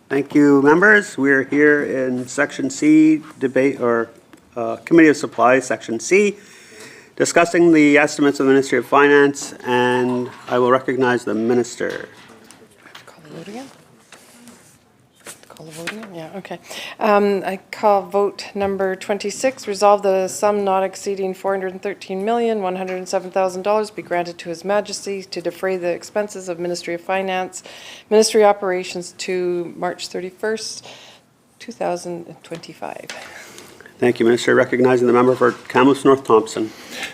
Thank you, members. We're here in Section C, debate or Committee of Supplies, Section C, discussing the estimates of the Ministry of Finance, and I will recognize the Minister. Call the vote again? Call the vote again? Yeah, okay. I call vote number 26, resolve the sum not exceeding $413,107,000 be granted to His Majesty to defray the expenses of Ministry of Finance, Ministry Operations to March 31st, 2025. Thank you, Minister. Recognizing the member for Kamloops North Thompson.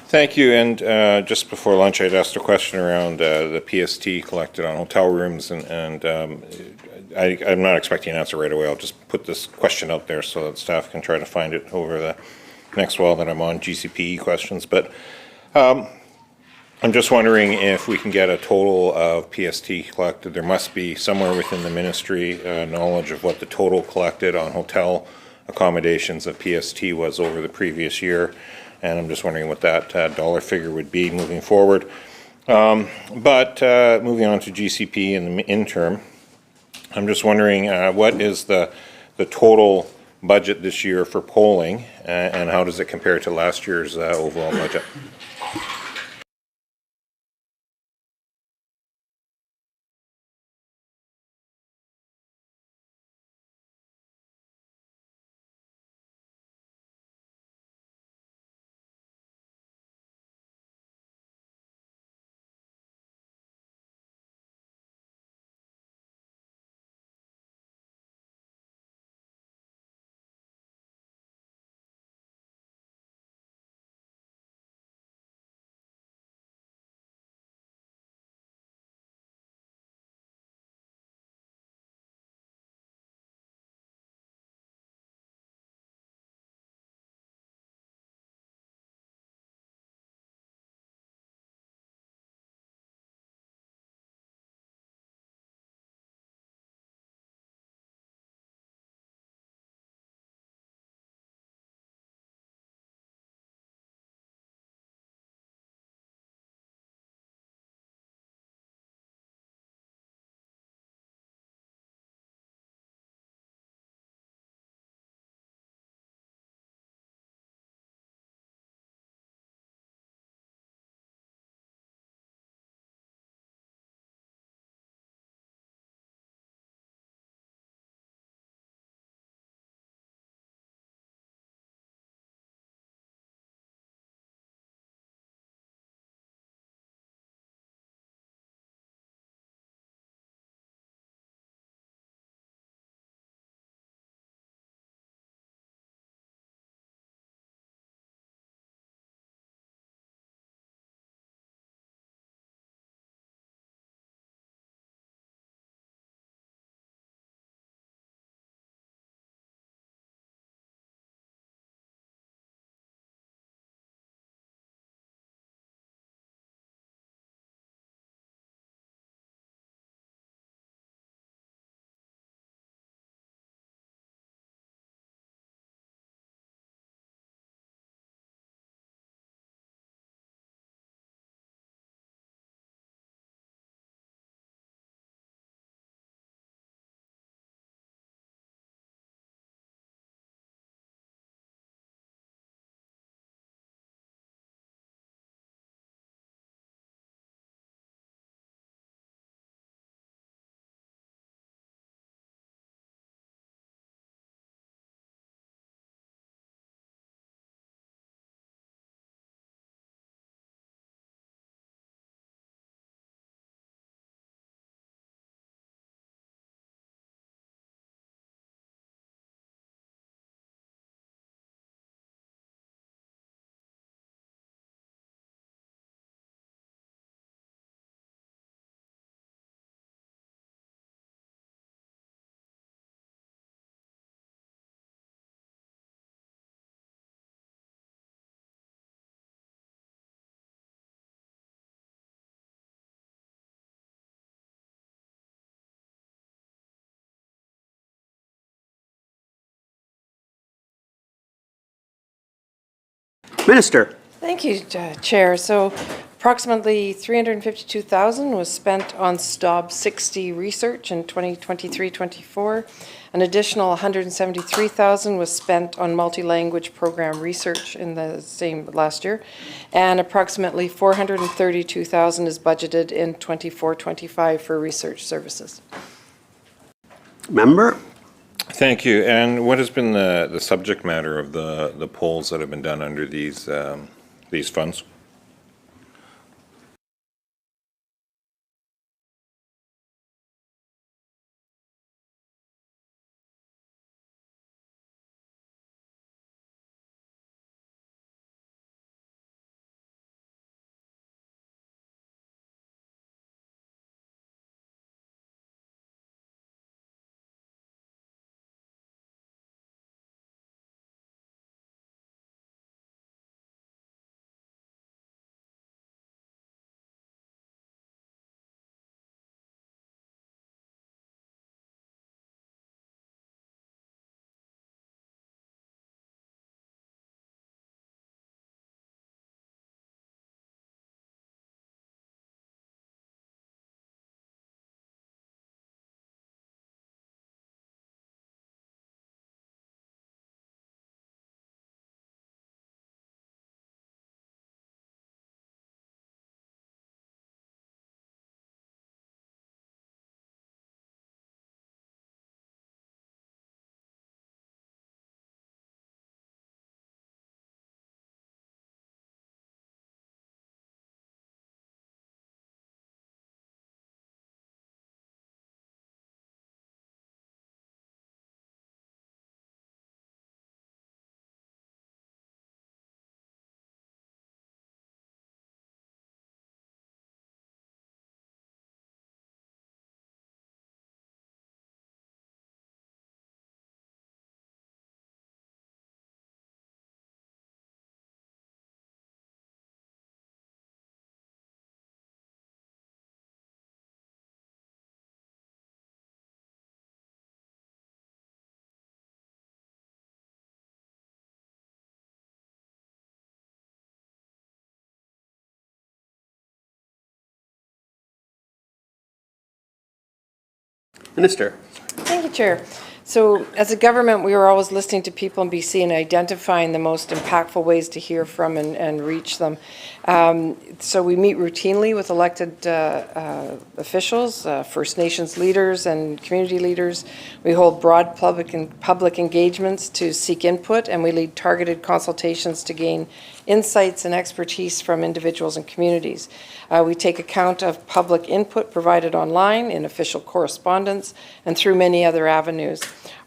Thank you. And just before lunch, I'd asked a question around the PST collected on hotel rooms, and I'm not expecting an answer right away. I'll just put this question out there so that staff can try to find it over the next while that I'm on GCPE questions. But I'm just wondering if we can get a total of PST collected. There must be somewhere within the ministry knowledge of what the total collected on hotel accommodations of PST was over the previous year, and I'm just wondering what that dollar figure would be moving forward. But moving on to GCP in the interim, I'm just wondering what is the total budget this year for polling, and how does it compare to last year's overall budget? Minister. Thank you, Chair. So Approximately $352,000 was spent on STOB 60 research in 2023-24. An additional $173,000 was spent on multi-language program research in the same last year, and approximately $432,000 is budgeted in 24-25 for research services. Member? Thank you. And what has been the subject matter of the polls that have been done under these funds? Minister? Thank you, Chair. So as a government, we are always listening to people in BC and identifying the most impactful ways to hear from and reach them. So we meet routinely with elected officials, First Nations leaders and community leaders. We hold broad public engagements to seek input, and we lead targeted consultations to gain insights and expertise from individuals and communities. We take account of public input provided online, in official correspondence, and through many other avenues.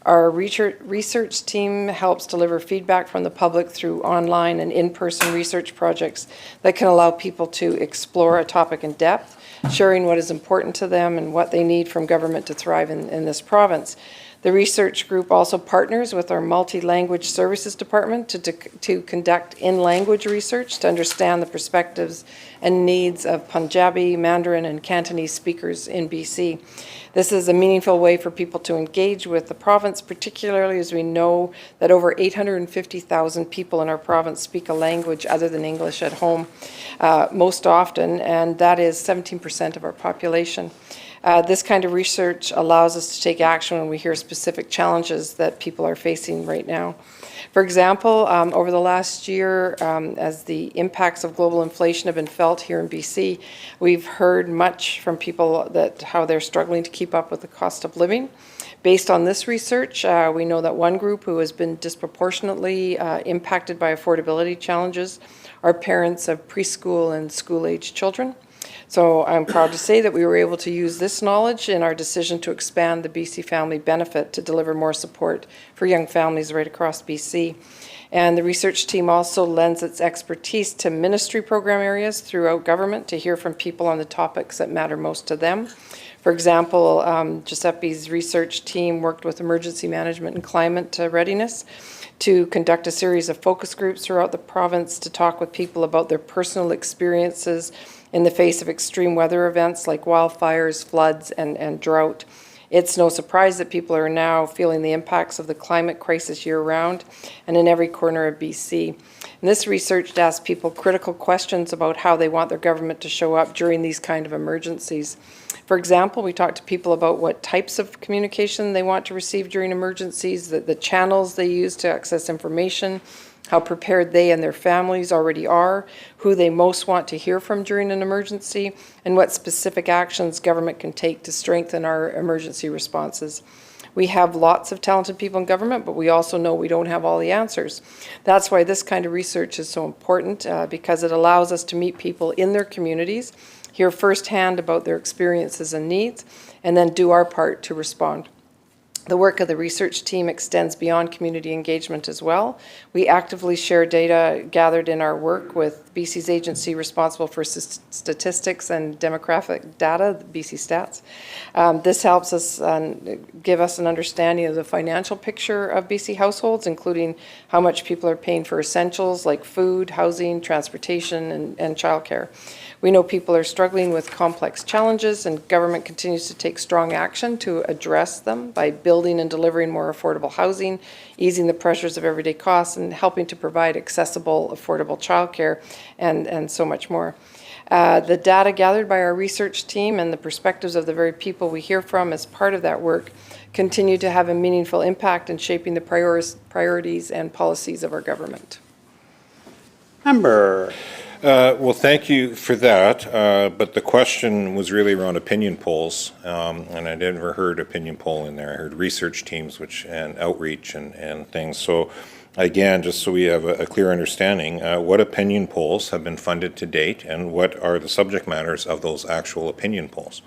Our research team helps deliver feedback from the public through online and in-person research projects that can allow people to explore a topic in depth, sharing what is important to them and what they need from government to thrive in this province. The research group also partners with our multi-language services department to conduct in-language research to understand the perspectives and needs of Punjabi, Mandarin, and Cantonese speakers in BC. This is a meaningful way for people to engage with the province, particularly as we know that over 850,000 people in our province speak a language other than English at home most often, and that is 17% of our population. This kind of research allows us to take action when we hear specific challenges that people are facing right now. For example, over the last year, as the impacts of global inflation have been felt here in BC, we've heard much from people that how they're struggling to keep up with the cost of living. Based on this research, we know that one group who has been disproportionately impacted by affordability challenges are parents of preschool and school-age children. So I'm proud to say that we were able to use this knowledge in our decision to expand the BC Family Benefit to deliver more support for young families right across BC. And the research team also lends its expertise to ministry program areas throughout government to hear from people on the topics that matter most to them. For example, Giuseppe's research team worked with emergency management and climate readiness to conduct a series of focus groups throughout the province to talk with people about their personal experiences in the face of extreme weather events like wildfires, floods, and drought. It's no surprise that people are now feeling the impacts of the climate crisis year-round and in every corner of BC. And this research asks people critical questions about how they want their government to show up during these kind of emergencies. For example, we talked to people about what types of communication they want to receive during emergencies, the channels they use to access information, how prepared they and their families already are, who they most want to hear from during an emergency, and what specific actions government can take to strengthen our emergency responses. We have lots of talented people in government, but we also know we don't have all the answers. That's why this kind of research is so important, because it allows us to meet people in their communities, hear firsthand about their experiences and needs, and then do our part to respond. The work of the research team extends beyond community engagement as well. We actively share data gathered in our work with BC's agency responsible for statistics and demographic data, BC Stats. This helps us give us an understanding of the financial picture of BC households, including how much people are paying for essentials like food, housing, transportation, and childcare. We know people are struggling with complex challenges, and government continues to take strong action to address them by building and delivering more affordable housing, easing the pressures of everyday costs, and helping to provide accessible, affordable childcare, and so much more. The data gathered by our research team and the perspectives of the very people we hear from as part of that work continue to have a meaningful impact in shaping the priorities and policies of our government. Member. Well, thank you for that, but the question was really around opinion polls, and I never heard opinion poll in there. I heard research teams and outreach and things. So again, just so we have a clear understanding, what opinion polls have been funded to date, and what are the subject matters of those actual opinion polls?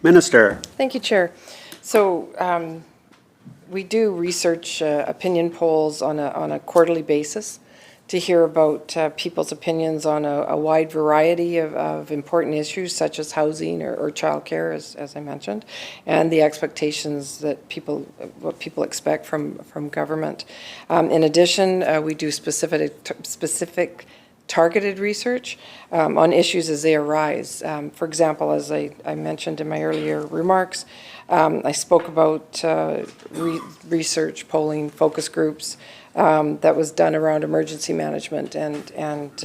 Minister. Thank you, Chair. So we do research opinion polls on a quarterly basis to hear about people's opinions on a wide variety of important issues such as housing or childcare, as I mentioned, and the expectations that what people expect from government. In addition, we do specific targeted research on issues as they arise. For example, as I mentioned in my earlier remarks, I spoke about research, polling, focus groups that was done around emergency management and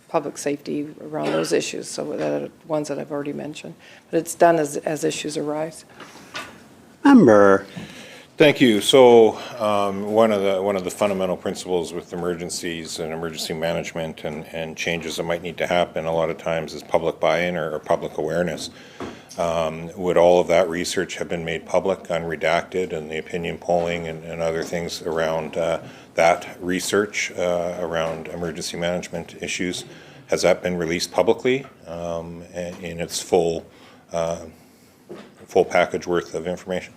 public safety around those issues, so the ones that I've already mentioned. But it's done as issues arise. Member. Thank you. So one of the fundamental principles with emergencies and emergency management and changes that might need to happen a lot of times is public buy-in or public awareness. Would all of that research have been made public, unredacted, and the opinion polling and other things around that research around emergency management issues? Has that been released publicly in its full package worth of information?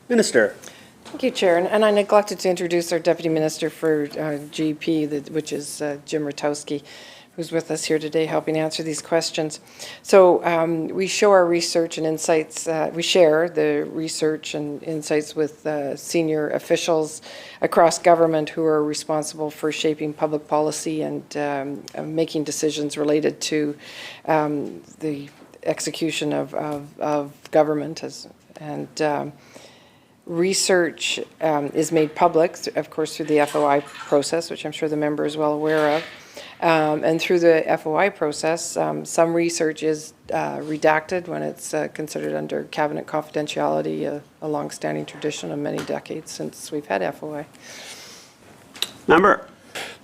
Minister. Thank you, Chair. And I neglected to introduce our Deputy Minister for GP, which is Jim Ratowski, who's with us here today helping answer these questions. So we show our research and insights, we share the research and insights with senior officials across government who are responsible for shaping public policy and making decisions related to the execution of government. Research is made public, of course, through the FOI process, which I'm sure the member is well aware of. And through the FOI process, some research is redacted when it's considered under cabinet confidentiality, a long-standing tradition of many decades since we've had FOI. Member.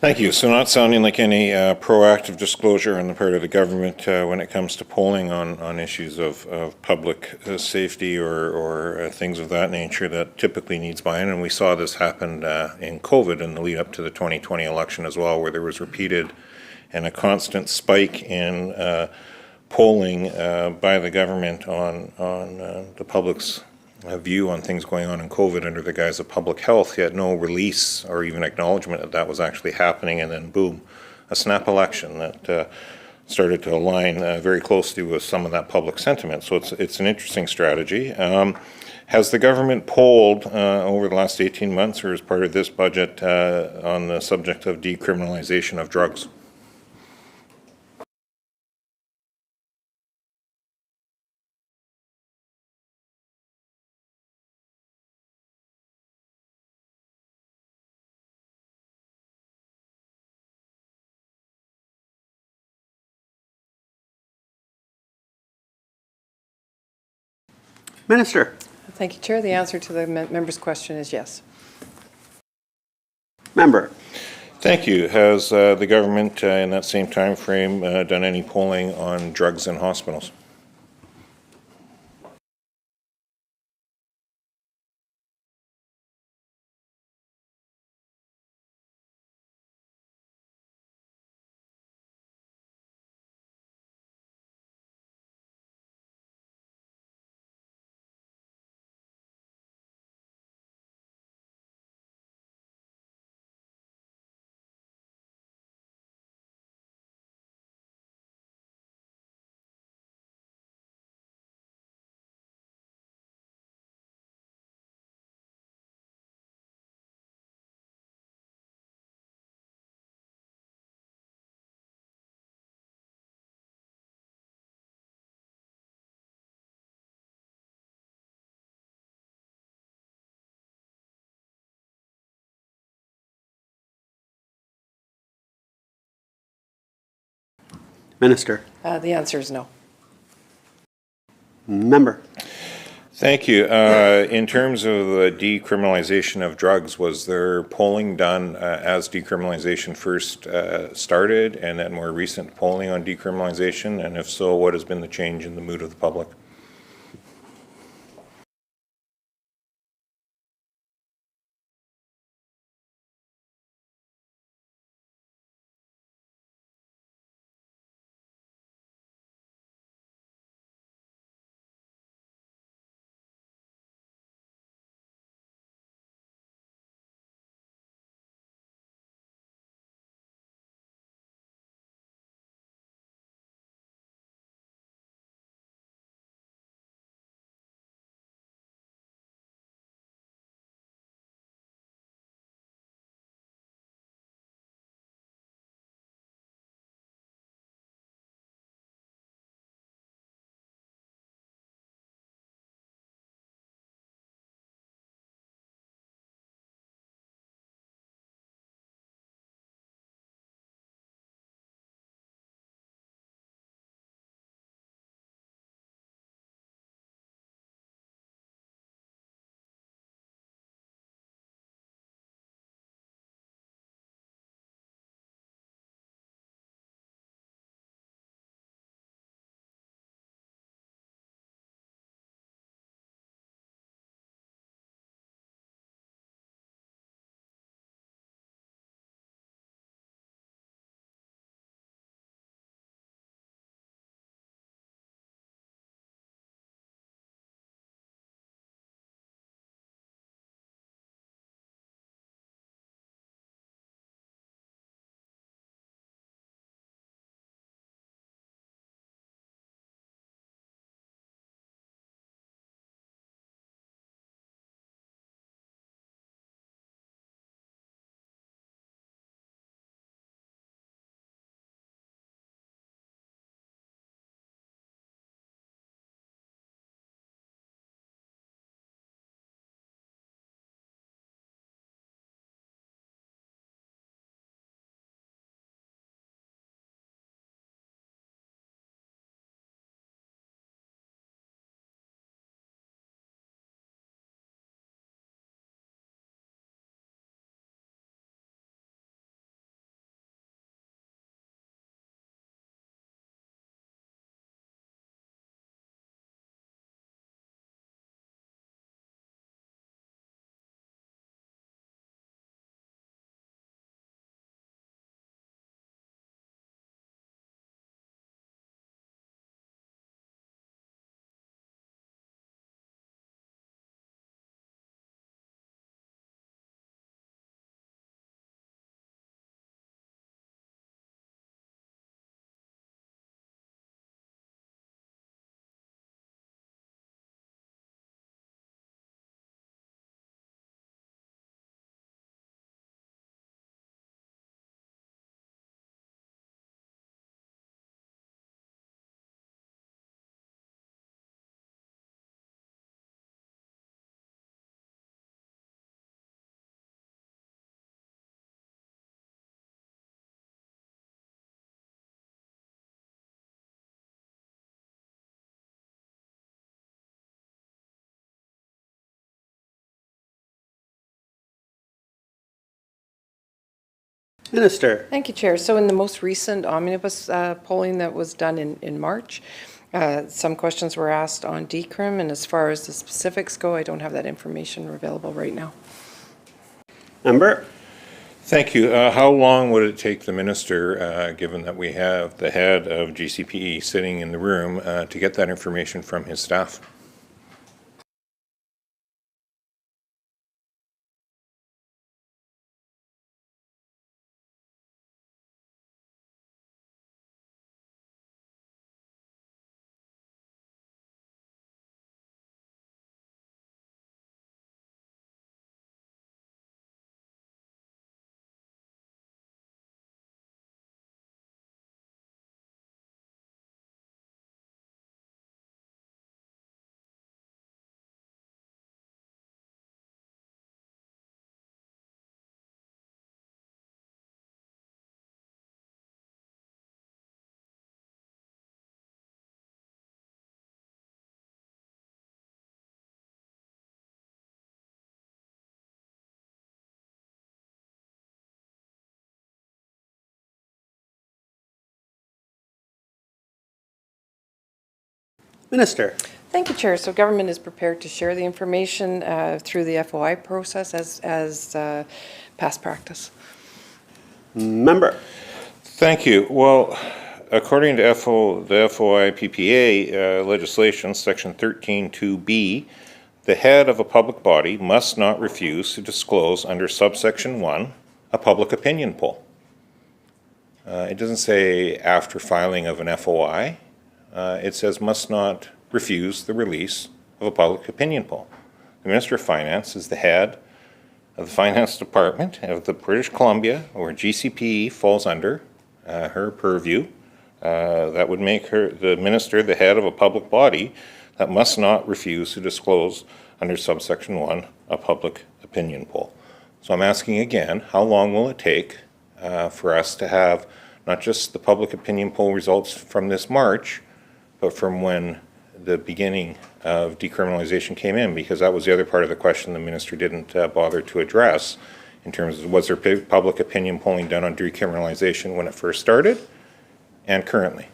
Thank you. So not sounding like any proactive disclosure on the part of the government when it comes to polling on issues of public safety or things of that nature that typically needs buy-in. And we saw this happen in COVID in the lead up to the 2020 election as well, where there was repeated and a constant spike in polling by the government on the public's view on things going on in COVID under the guise of public health, yet no release or even acknowledgement that that was actually happening, and then boom, a snap election that started to align very closely with some of that public sentiment. So it's an interesting strategy. Has the government polled over the last 18 months or as part of this budget on the subject of decriminalization of drugs? Minister. Thank you, Chair. The answer to the member's question is yes. Member. Thank you. Has the government in that same time frame done any polling on drugs in hospitals? Minister. The answer is no. Member. Thank you. In terms of the decriminalization of drugs, was there polling done as decriminalization first started, and then more recent polling on decriminalization? And if so, what has been the change in the mood of the public? Minister. Thank you, Chair. So in the most recent omnibus polling that was done in March, some questions were asked on decrim, and as far as the specifics go, I don't have that information available right now. Member. Thank you. How long would it take the minister, given that we have the head of GCPE sitting in the room, to get that information from his staff? Minister. Thank you, Chair. So government is prepared to share the information through the FOI process as past practice. Member. Thank you. Well, according to the FOI PPA legislation, section 13(2)B, the head of a public body must not refuse to disclose under subsection 1 a public opinion poll. It doesn't say after filing of an FOI. It says must not refuse the release of a public opinion poll. The Minister of Finance is the head of the Finance Department of the British Columbia, where GCPE falls under her purview. That would make her, the minister, the head of a public body that must not refuse to disclose under subsection 1 a public opinion poll. So I'm asking again, how long will it take for us to have not just the public opinion poll results from this March, but from when the beginning of decriminalization came in? Because that was the other part of the question the minister didn't bother to address, in terms of was there public opinion polling done on decriminalization when it first started and currently?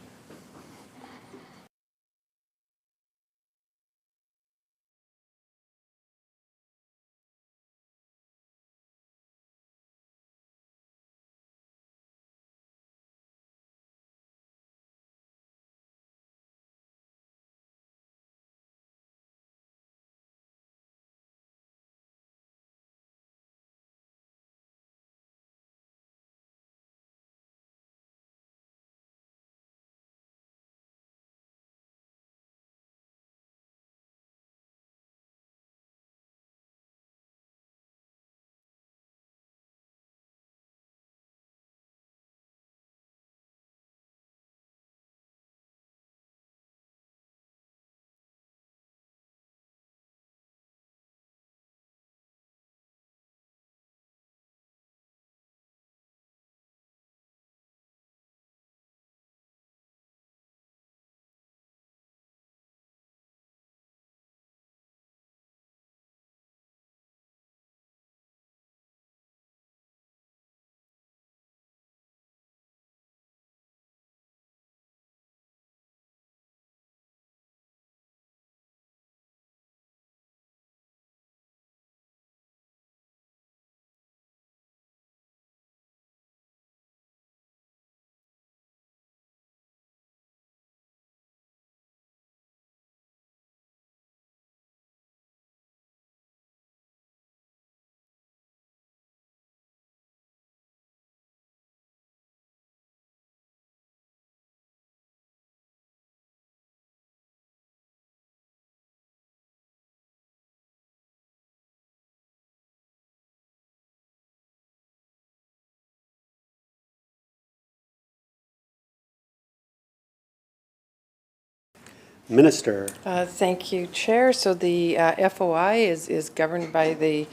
Minister. Thank you, Chair. So the FOI is governed by the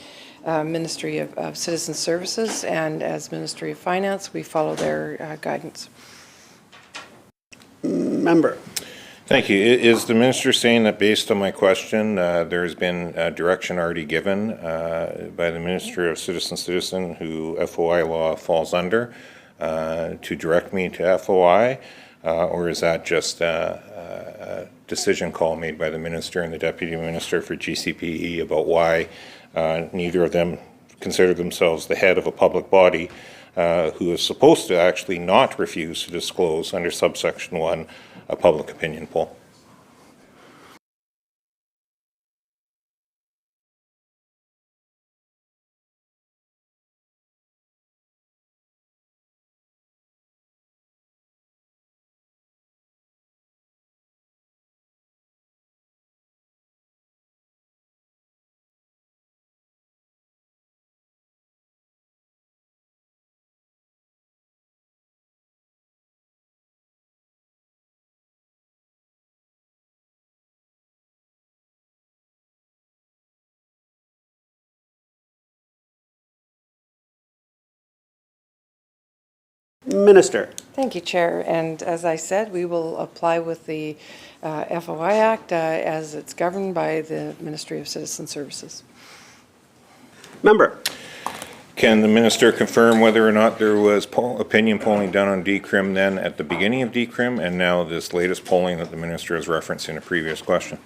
Ministry of Citizen Services, and as Ministry of Finance, we follow their guidance. Member. Thank you. Is the minister saying that based on my question, there's been direction already given by the Minister of Citizen, who FOI law falls under, to direct me to FOI? Or is that just a decision call made by the minister and the deputy minister for GCPE about why neither of them consider themselves the head of a public body who is supposed to actually not refuse to disclose under subsection 1 a public opinion poll? Minister. Thank you, Chair. And as I said, we will apply with the FOI Act as it's governed by the Ministry of Citizen Services. Member. Can the minister confirm whether or not there was opinion polling done on decrim then at the beginning of decrim and now this latest polling that the minister has referenced in a previous question?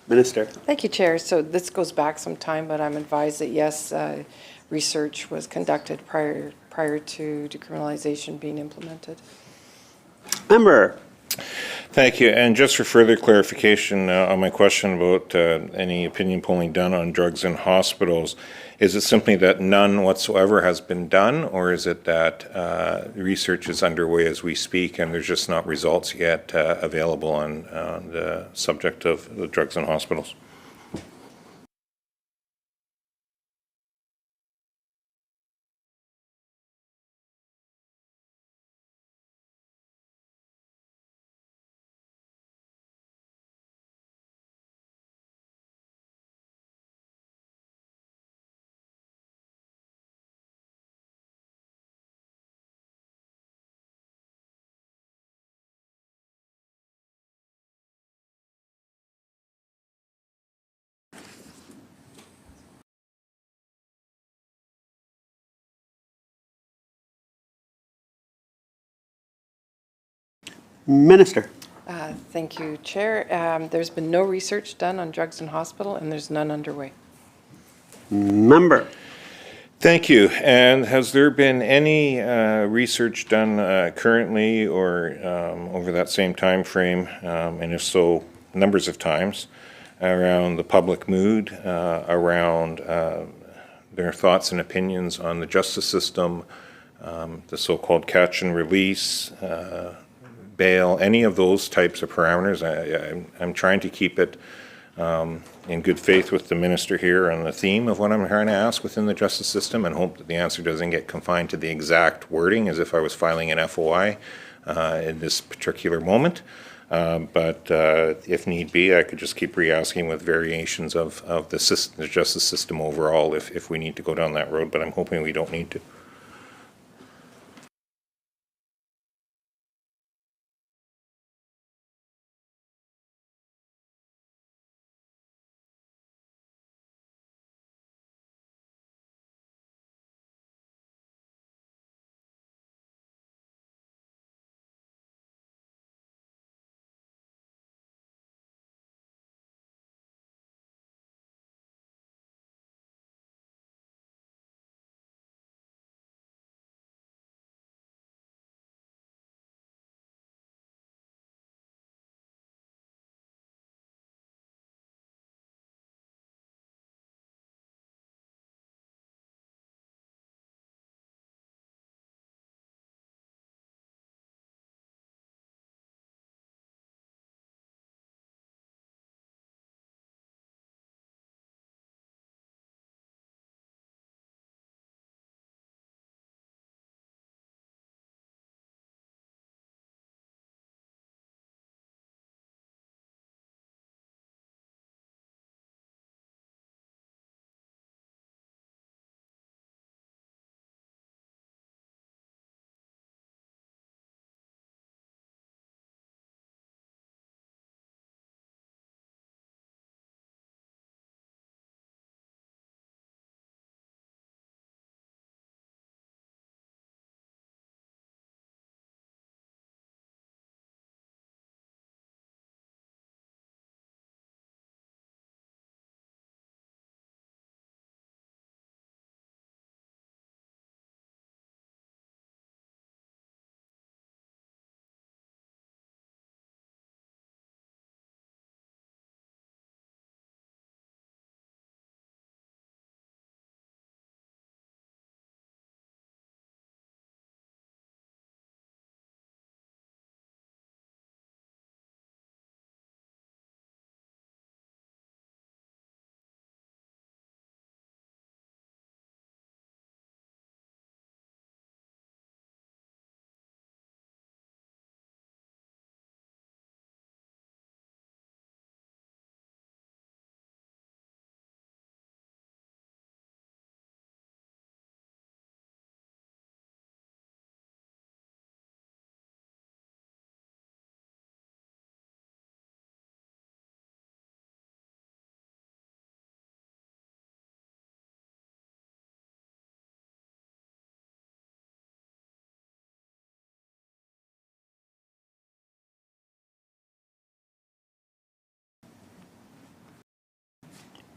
Minister. Thank you, Chair. So this goes back some time, but I'm advised that yes, research was conducted prior to decriminalization being implemented. Member. Thank you. And just for further clarification on my question about any opinion polling done on drugs in hospitals, is it simply that none whatsoever has been done, or is it that research is underway as we speak and there's just not results yet available on the subject of the drugs in hospitals? Minister. Thank you, Chair. There's been no research done on drugs in hospital, and there's none underway. Member. Thank you. And has there been any research done currently or over that same time frame, and if so, numbers of times, around the public mood, around their thoughts and opinions on the justice system, the so-called catch and release, bail, any of those types of parameters? I'm trying to keep it in good faith with the minister here on the theme of what I'm trying to ask within the justice system, and hope that the answer doesn't get confined to the exact wording as if I was filing an FOI in this particular moment. But if need be, I could just keep re-asking with variations of the system, the justice system overall, if we need to go down that road, but I'm hoping we don't need to.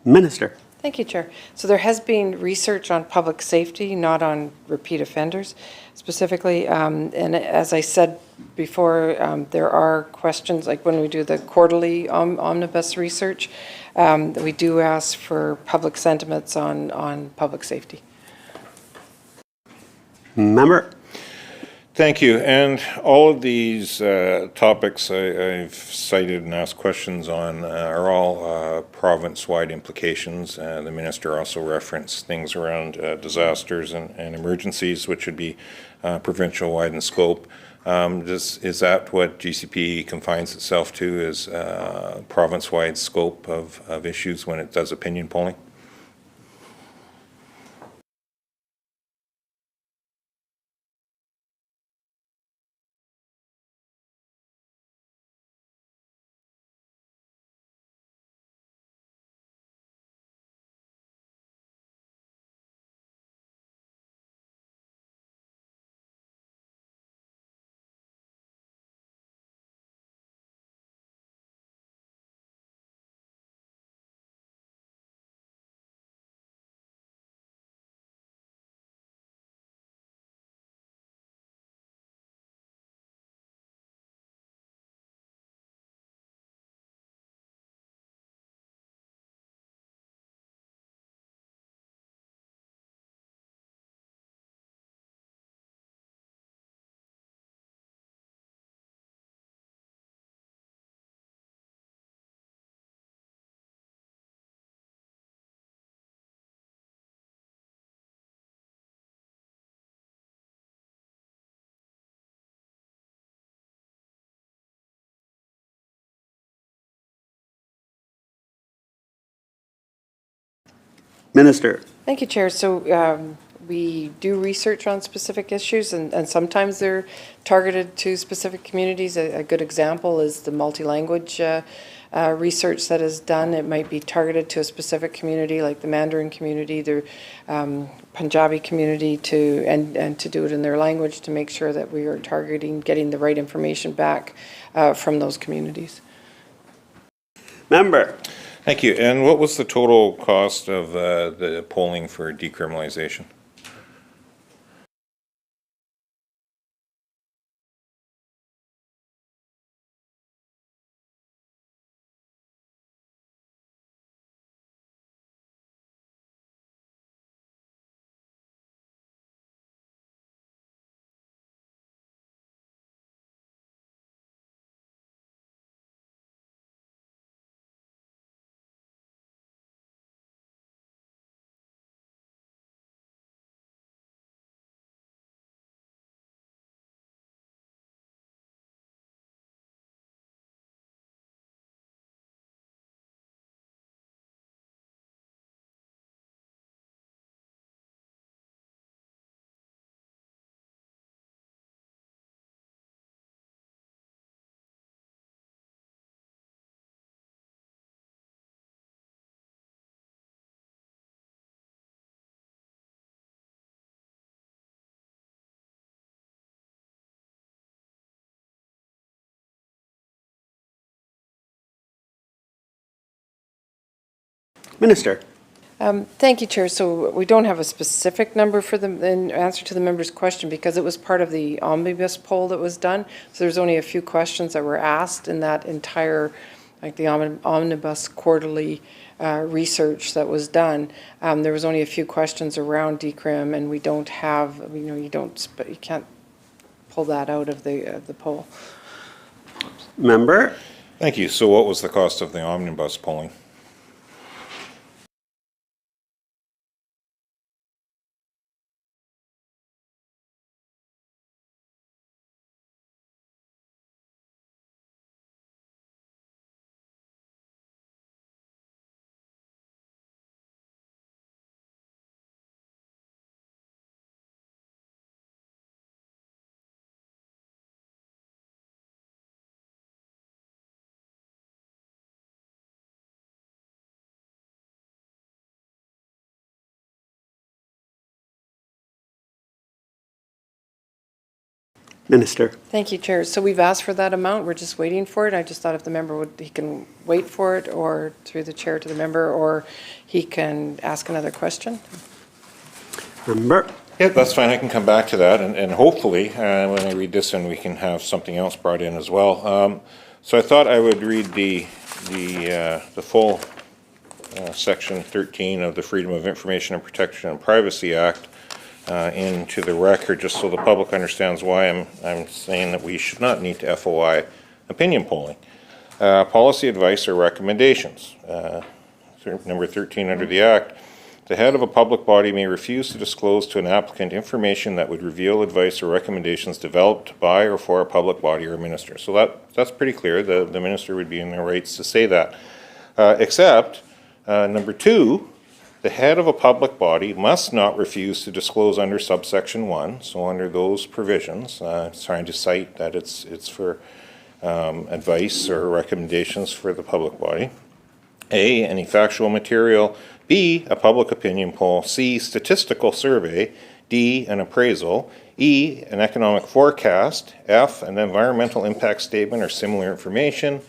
Minister. Thank you, Chair. So there has been research on public safety, not on repeat offenders specifically. And as I said before, there are questions, like when we do the quarterly omnibus research, we do ask for public sentiments on public safety. Member. Thank you. And all of these topics I've cited and asked questions on are all province-wide implications. The minister also referenced things around disasters and emergencies, which would be provincial-wide in scope. Is that what GCP confines itself to, is province-wide scope of issues when it does opinion polling? Minister. Thank you, Chair. So we do research on specific issues, and sometimes they're targeted to specific communities. A good example is the multi-language research that is done. It might be targeted to a specific community, like the Mandarin community, the Punjabi community, and to do it in their language to make sure that we are targeting, getting the right information back from those communities. Member. Thank you. And what was the total cost of the polling for decriminalization? Minister. Thank you, Chair. So we don't have a specific number for the, in answer to the member's question, because it was part of the omnibus poll that was done. So there's only a few questions that were asked in that entire, like the omnibus quarterly research that was done. There was only a few questions around decrim, and we don't have, you can't pull that out of the poll. Member. Thank you. So what was the cost of the omnibus polling? Minister. Thank you, Chair. So we've asked for that amount. We're just waiting for it. I just thought if the member would, he can wait for it, or through the chair to the member, or he can ask another question. Member. Yeah, that's fine. I can come back to that, and hopefully, when I read this, and we can have something else brought in as well. So I thought I would read the full Section 13 of the Freedom of Information and Protection and Privacy Act into the record, just so the public understands why I'm saying that we should not need to FOI opinion polling. Policy advice or recommendations. Number 13 under the Act. The head of a public body may refuse to disclose to an applicant information that would reveal advice or recommendations developed by or for a public body or minister. So that's pretty clear. The minister would be in their rights to say that. Except, number 2, the head of a public body must not refuse to disclose under subsection 1, so under those provisions, it's trying to cite that it's for advice or recommendations for the public body. A, any factual material. B, a public opinion poll. C, statistical survey. D, an appraisal. E, an economic forecast. F, an environmental impact statement or similar information.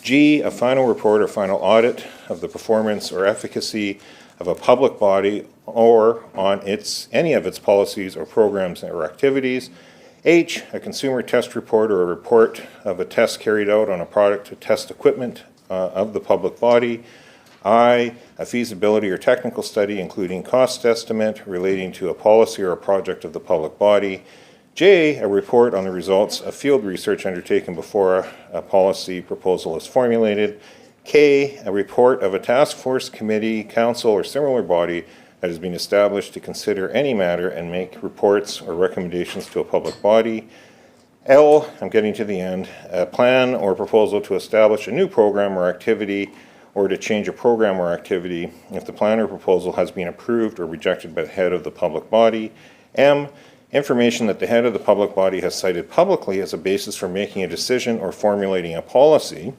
G, a final report or final audit of the performance or efficacy of a public body or on any of its policies or programs or activities. H, a consumer test report or a report of a test carried out on a product or test equipment of the public body. I, a feasibility or technical study including cost estimate relating to a policy or a project of the public body. J, a report on the results of field research undertaken before a policy proposal is formulated. K, a report of a task force, committee, council, or similar body that has been established to consider any matter and make reports or recommendations to a public body. L, I'm getting to the end, a plan or proposal to establish a new program or activity or to change a program or activity if the plan or proposal has been approved or rejected by the head of the public body. M, information that the head of the public body has cited publicly as a basis for making a decision or formulating a policy.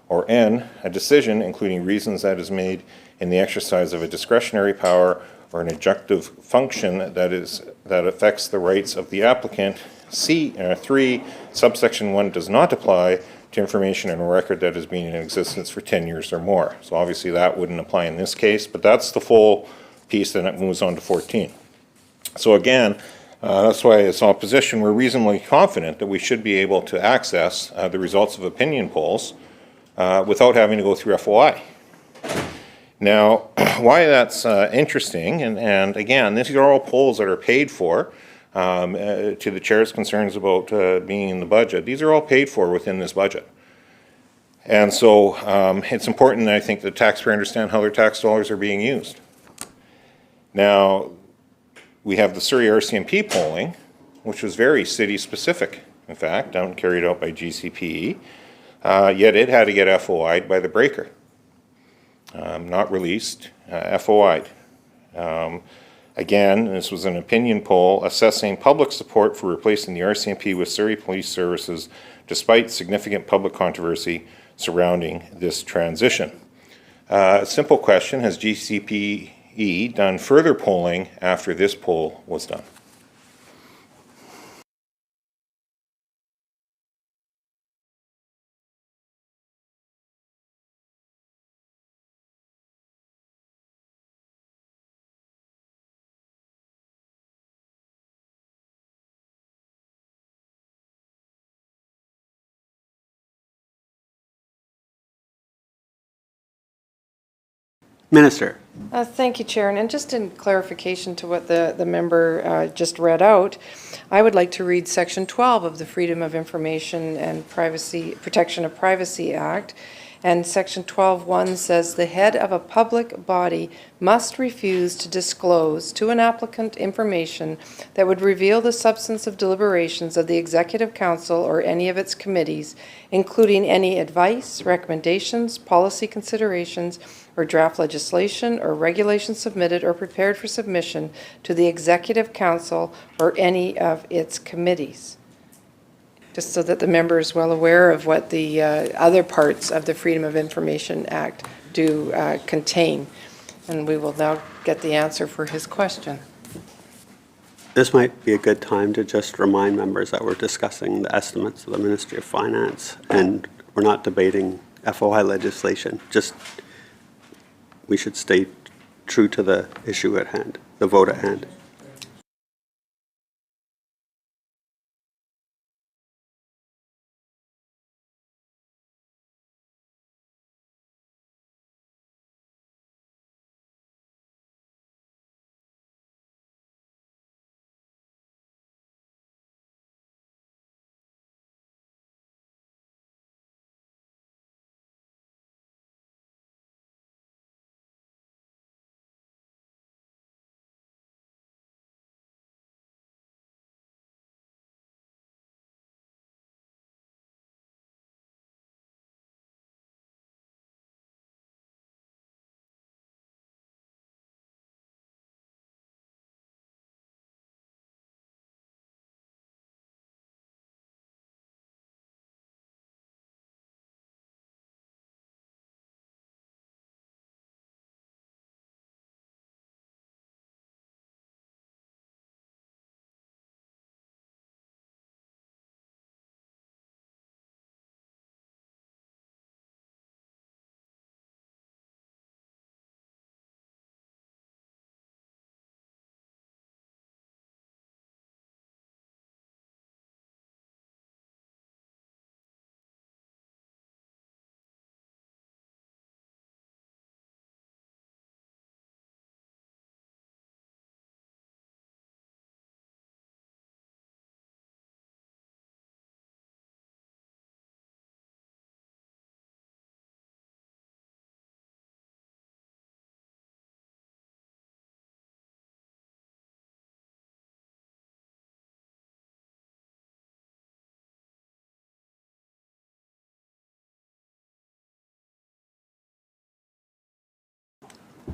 Or N, a decision including reasons that is made in the exercise of a discretionary power or an adjunctive function that affects the rights of the applicant. 3, subsection 1 does not apply to information in a record that has been in existence for 10 years or more. So obviously that wouldn't apply in this case, but that's the full piece, then it moves on to 14. So again, that's why as opposition, we're reasonably confident that we should be able to access the results of opinion polls without having to go through FOI. Now, why that's interesting, and again, these are all polls that are paid for, to the chair's concerns about being in the budget. These are all paid for within this budget. And so it's important, I think, the taxpayer understand how their tax dollars are being used. Now, we have the Surrey RCMP polling, which was very city-specific, in fact, carried out by GCPE, yet it had to get FOI'd by the breaker. Not released, FOI'd. Again, this was an opinion poll assessing public support for replacing the RCMP with Surrey Police Services despite significant public controversy surrounding this transition. Simple question, has GCPE done further polling after this poll was done? Minister. Thank you, Chair. And just in clarification to what the member just read out, I would like to read Section 12 of the Freedom of Information and Protection of Privacy Act. And Section 12(1) says the head of a public body must refuse to disclose to an applicant information that would reveal the substance of deliberations of the Executive Council or any of its committees, including any advice, recommendations, policy considerations, or draft legislation or regulation submitted or prepared for submission to the Executive Council or any of its committees. Just so that the member is well aware of what the other parts of the Freedom of Information Act do contain. And we will now get the answer for his question. This might be a good time to just remind members that we're discussing the estimates of the Ministry of Finance, and we're not debating FOI legislation. Just, we should stay true to the issue at hand, the vote at hand.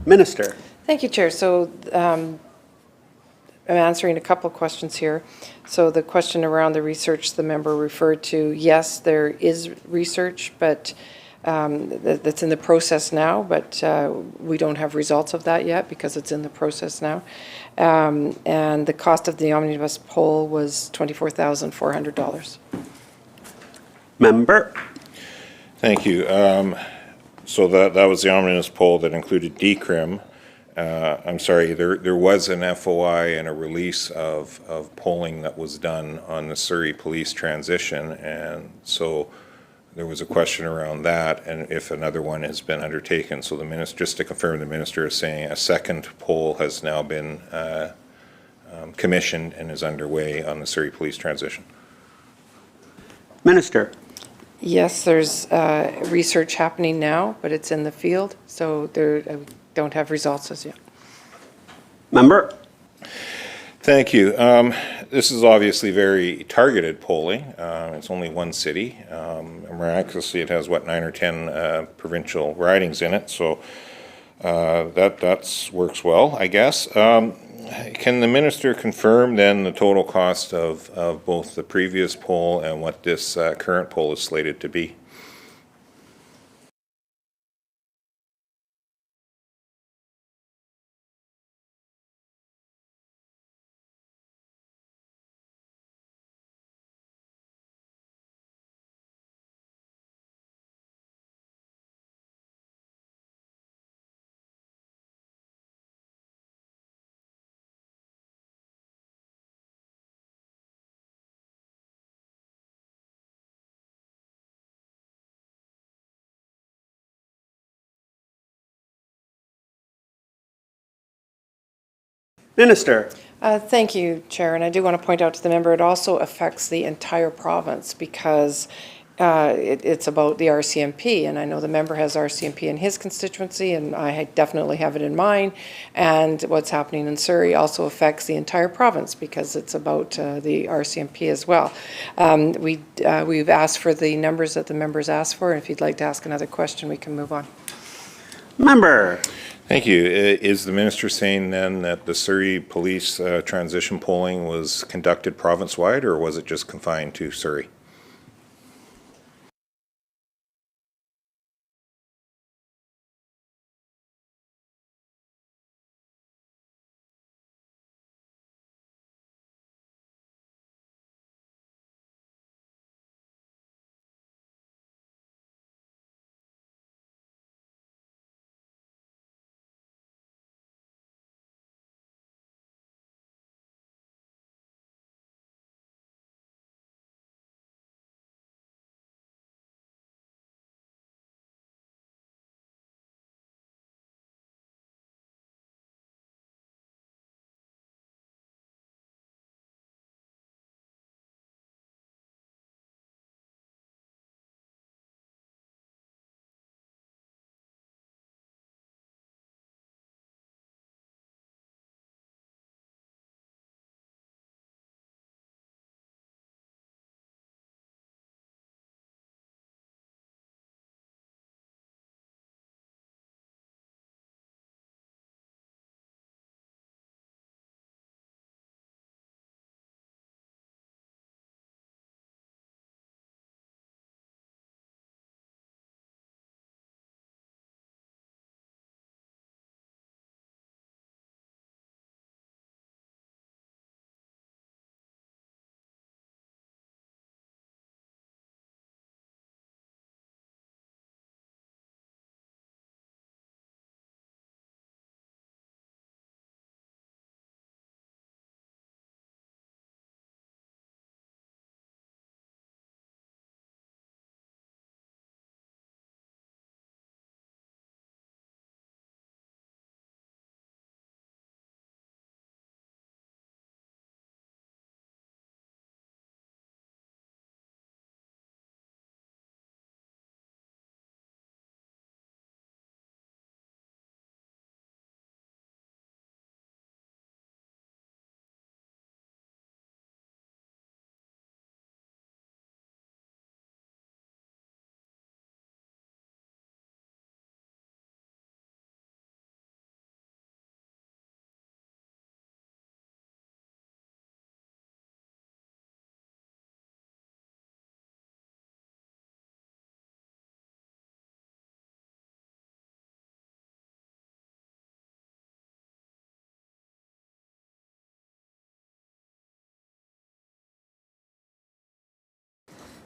Minister. Thank you, Chair. So I'm answering a couple of questions here. So the question around the research the member referred to, yes, there is research, but that's in the process now, but we don't have results of that yet because it's in the process now. And the cost of the omnibus poll was $24,400. Member. Thank you. So that was the omnibus poll that included decrim. I'm sorry, there was an FOI and a release of polling that was done on the Surrey police transition, and so there was a question around that and if another one has been undertaken. So the minister, just to confirm, the minister is saying a second poll has now been commissioned and is underway on the Surrey police transition. Minister. Yes, there's research happening now, but it's in the field, so I don't have results as yet. Member. Thank you. This is obviously very targeted polling. It's only one city. Miraculously, it has, 9 or 10 provincial ridings in it, so that works well, I guess. Can the minister confirm then the total cost of both the previous poll and what this current poll is slated to be? Minister. Thank you, Chair, and I do want to point out to the member, it also affects the entire province because it's about the RCMP, and I know the member has RCMP in his constituency, and I definitely have it in mine, and what's happening in Surrey also affects the entire province because it's about the RCMP as well. We've asked for the numbers that the members asked for, and if you'd like to ask another question, we can move on. Member. Thank you. Is the minister saying then that the Surrey police transition polling was conducted province-wide, or was it just confined to Surrey?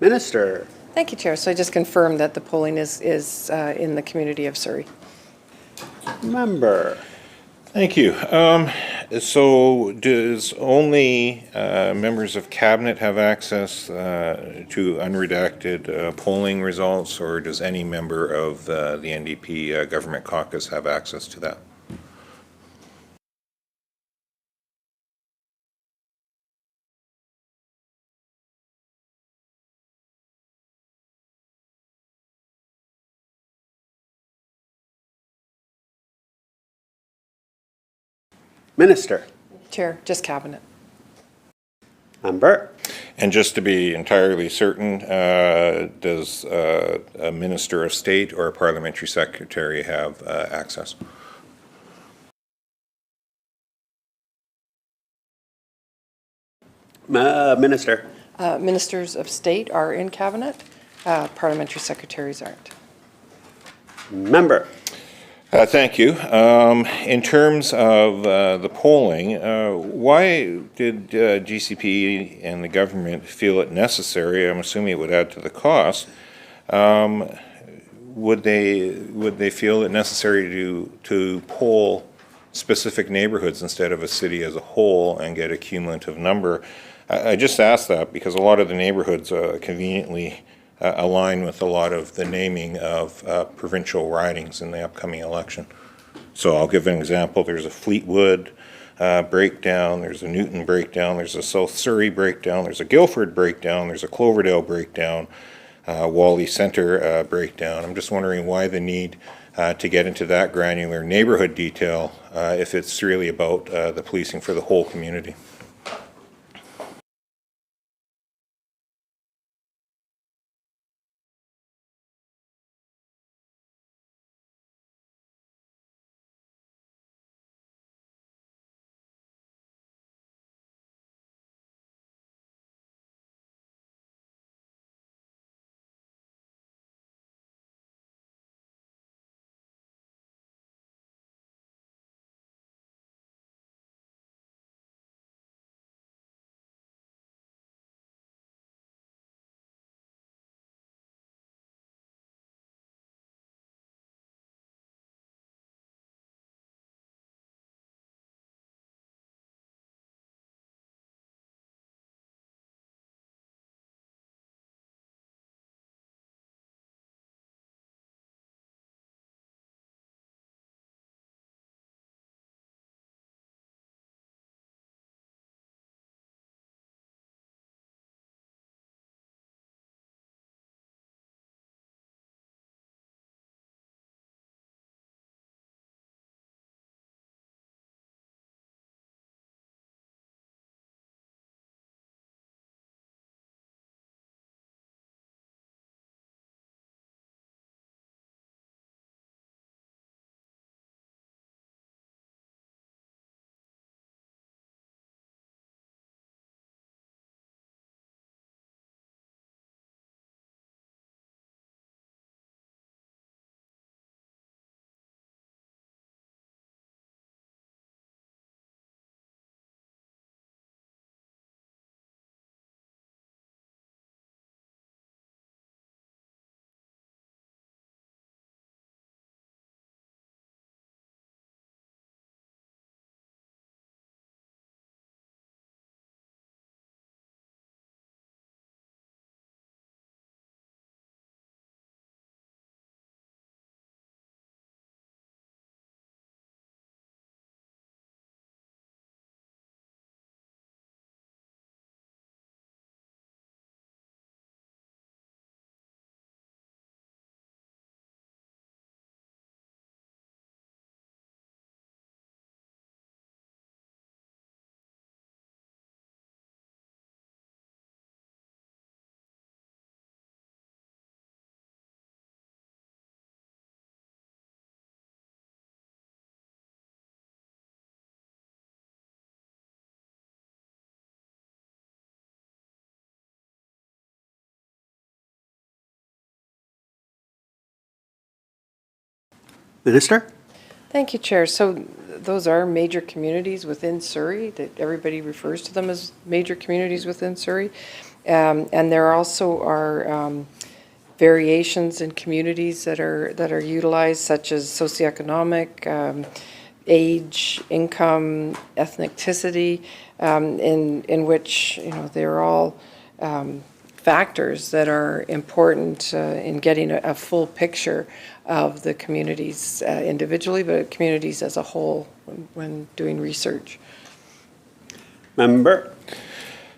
Minister. Thank you, Chair. So I just confirmed that the polling is in the community of Surrey. Member. Thank you. So does only members of cabinet have access to unredacted polling results, or does any member of the NDP government caucus have access to that? Minister. Chair, just cabinet. Member. And just to be entirely certain, does a minister of state or a parliamentary secretary have access? Minister. Ministers of state are in cabinet. Parliamentary secretaries aren't. Member. Thank you. In terms of the polling, why did GCP and the government feel it necessary? I'm assuming it would add to the cost. Would they feel it necessary to poll specific neighborhoods instead of a city as a whole and get a cumulative number? I just asked that because a lot of the neighborhoods conveniently align with a lot of the naming of provincial ridings in the upcoming election. So I'll give an example. There's a Fleetwood breakdown, there's a Newton breakdown, there's a South Surrey breakdown, there's a Guildford breakdown, there's a Cloverdale breakdown, Wally Centre breakdown. I'm just wondering why the need to get into that granular neighborhood detail if it's really about the policing for the whole community. Minister. Thank you, Chair. So those are major communities within Surrey, that everybody refers to them as major communities within Surrey. And there also are variations in communities that are utilized, such as socioeconomic, age, income, ethnicity, in which, they're all factors that are important in getting a full picture of the communities individually, but communities as a whole when doing research. Member?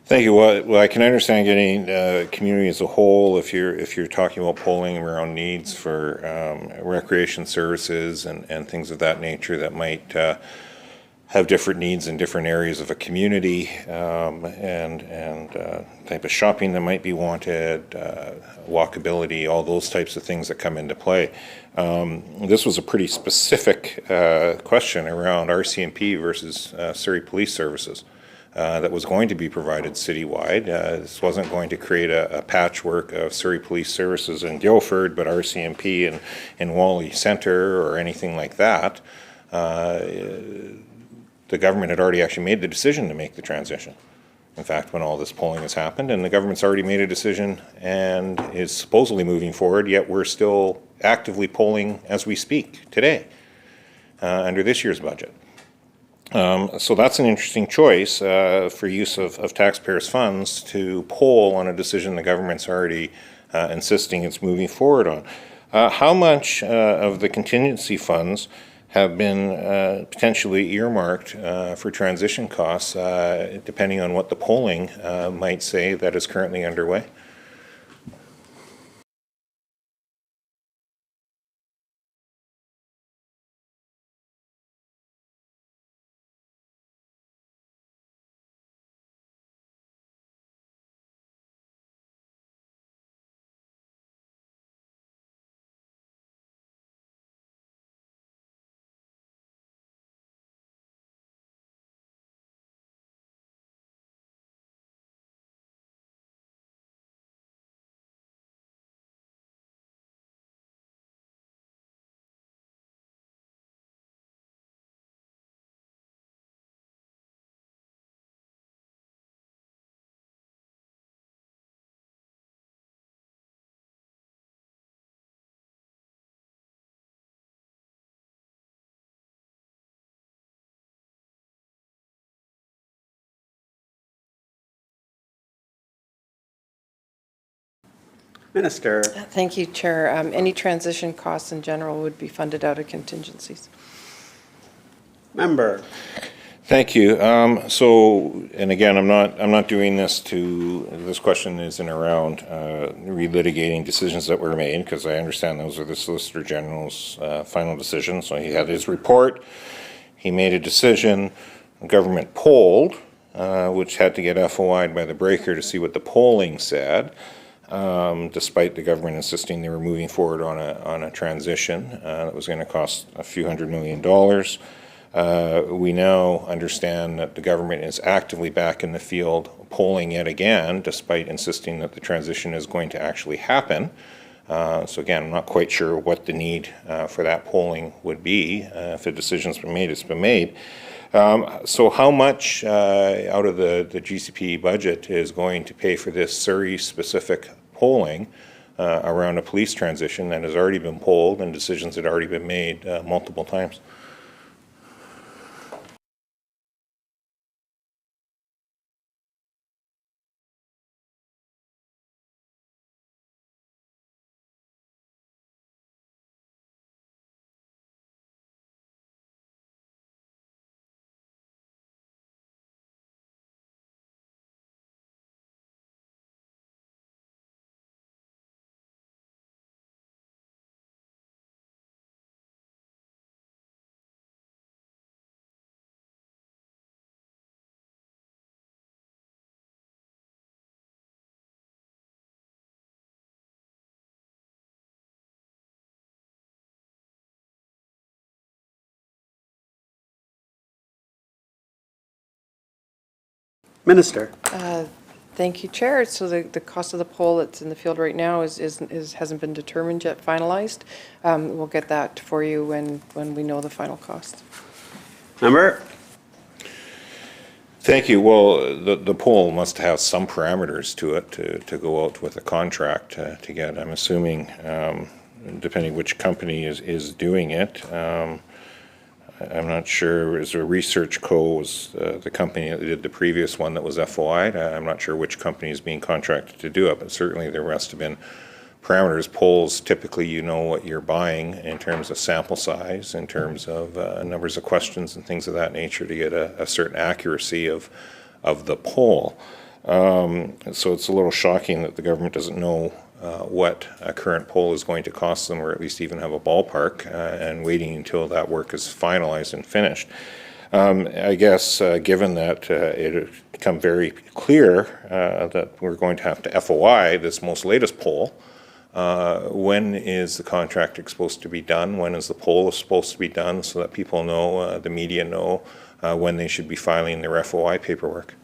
Thank you. Well, I can understand getting community as a whole if you're talking about polling around needs for recreation services and things of that nature that might have different needs in different areas of a community, and type of shopping that might be wanted, walkability, all those types of things that come into play. This was a pretty specific question around RCMP versus Surrey Police Services. That was going to be provided citywide. This wasn't going to create a patchwork of Surrey Police Services in Guildford, but RCMP in Whalley Centre or anything like that. The government had already actually made the decision to make the transition. In fact, when all this polling has happened, and the government's already made a decision and is supposedly moving forward, yet we're still actively polling as we speak today under this year's budget. So that's an interesting choice for use of taxpayers' funds to poll on a decision the government's already insisting it's moving forward on. How much of the contingency funds have been potentially earmarked for transition costs, depending on what the polling might say that is currently underway? Minister? Thank you, Chair. Any transition costs in general would be funded out of contingencies. Member? Thank you. So, and again, I'm not doing this this question isn't around relitigating decisions that were made, because I understand those are the Solicitor General's final decisions. So he had his report, he made a decision, the government polled, which had to get FOI'd by the breaker to see what the polling said. Despite the government insisting they were moving forward on a transition that was going to cost a few $100 million. We now understand that the government is actively back in the field polling yet again, despite insisting that the transition is going to actually happen. So again, I'm not quite sure what the need for that polling would be. If a decision's been made, it's been made. So how much out of the GCP budget is going to pay for this Surrey-specific polling around a police transition that has already been polled and decisions had already been made multiple times? Minister? Thank you, Chair. So the cost of the poll that's in the field right now hasn't been determined yet, finalized. We'll get that for you when we know the final cost. Member? Thank you. Well, the poll must have some parameters to it to go out with a contract to get. I'm assuming, depending which company is doing it. I'm not sure, is there Research Co. was the company that did the previous one that was FOI'd? I'm not sure which company is being contracted to do it, but certainly there must have been parameters. Polls, typically you know what you're buying in terms of sample size, in terms of numbers of questions and things of that nature to get a certain accuracy of the poll. So it's a little shocking that the government doesn't know what a current poll is going to cost them, or at least even have a ballpark, and waiting until that work is finalized and finished. I guess given that it had become very clear that we're going to have to FOI this most latest poll, when is the contract supposed to be done? When is the poll supposed to be done, so that people know, the media know, when they should be filing their FOI paperwork?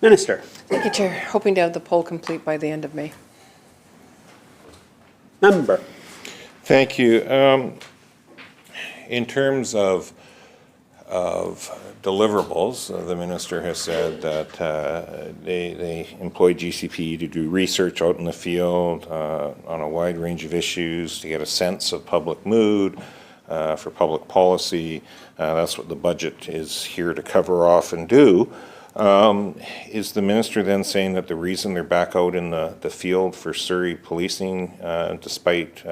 Minister. Thank you, Chair. Hoping to have the poll complete by the end of May. Member. Thank you. In terms of deliverables, the minister has said that they employ GCP to do research out in the field on a wide range of issues to get a sense of public mood for public policy. That's what the budget is here to cover off and do. Is the minister then saying that the reason they're back out in the field for Surrey policing, despite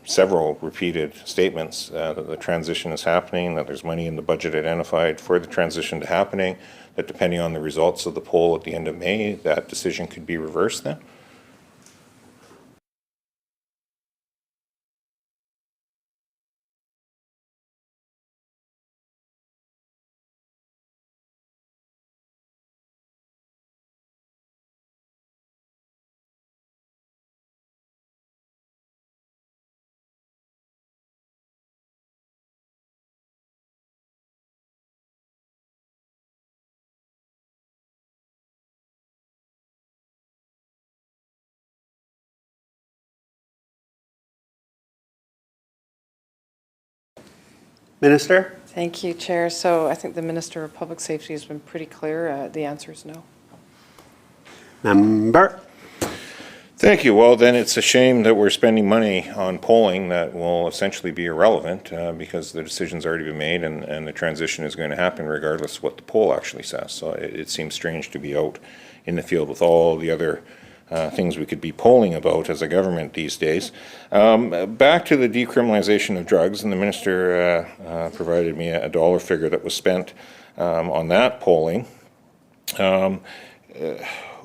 several repeated statements that the transition is happening, that there's money in the budget identified for the transition to happening, that depending on the results of the poll at the end of May, that decision could be reversed then? Minister. Thank you, Chair. So I think the Minister of Public Safety has been pretty clear. The answer is no. Member. Thank you. Well, then it's a shame that we're spending money on polling that will essentially be irrelevant because the decision's already been made and the transition is going to happen regardless of what the poll actually says. So it seems strange to be out in the field with all the other things we could be polling about as a government these days. Back to the decriminalization of drugs, and the minister provided me a dollar figure that was spent on that polling.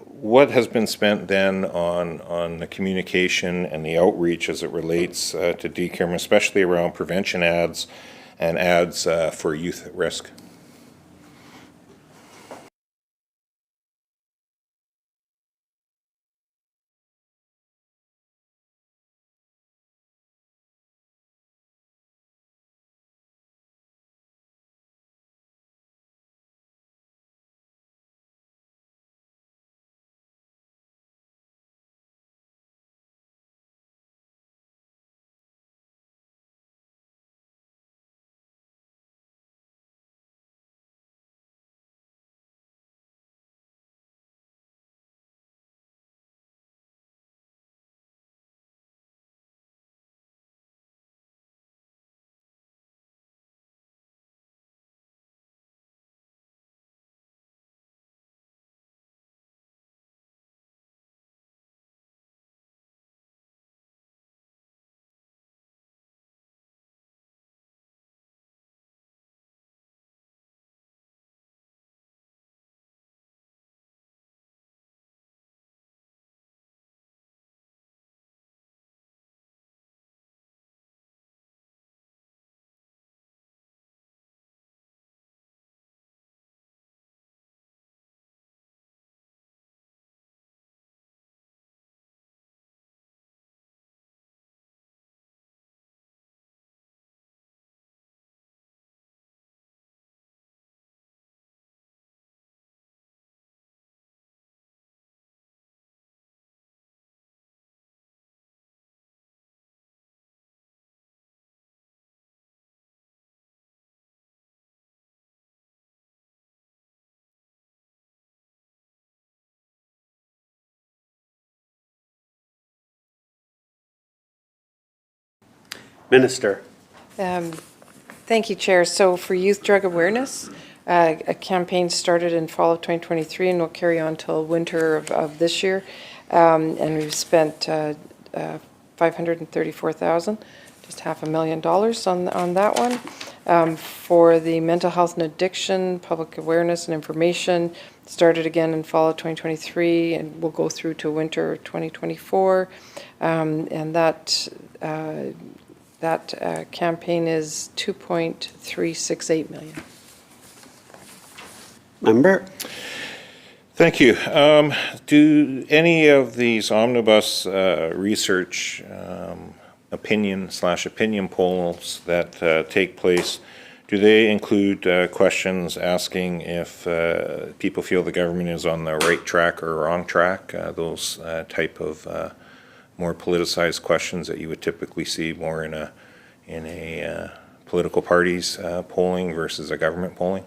What has been spent then on the communication and the outreach as it relates to decrim, especially around prevention ads and ads for youth at risk? Minister. Thank you, Chair. So for youth drug awareness, a campaign started in fall of 2023 and will carry on till winter of this year. And we've spent $534,000, just $500,000 on that one. For the mental health and addiction, public awareness and information, started again in fall of 2023 and will go through to winter 2024. And that campaign is $2.368 million. Member? Thank you. Do any of these omnibus research opinion/opinion polls that take place, do they include questions asking if people feel the government is on the right track or wrong track? Those type of more politicized questions that you would typically see more in a political party's polling versus a government polling?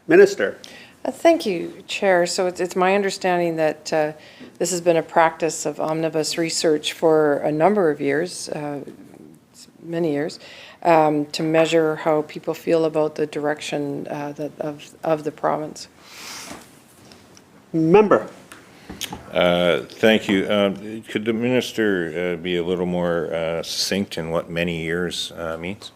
Minister. Thank you, Chair. So it's my understanding that this has been a practice of omnibus research for a number of years, many years, to measure how people feel about the direction of the province. Member. Thank you. Could the minister be a little more succinct in what many years means?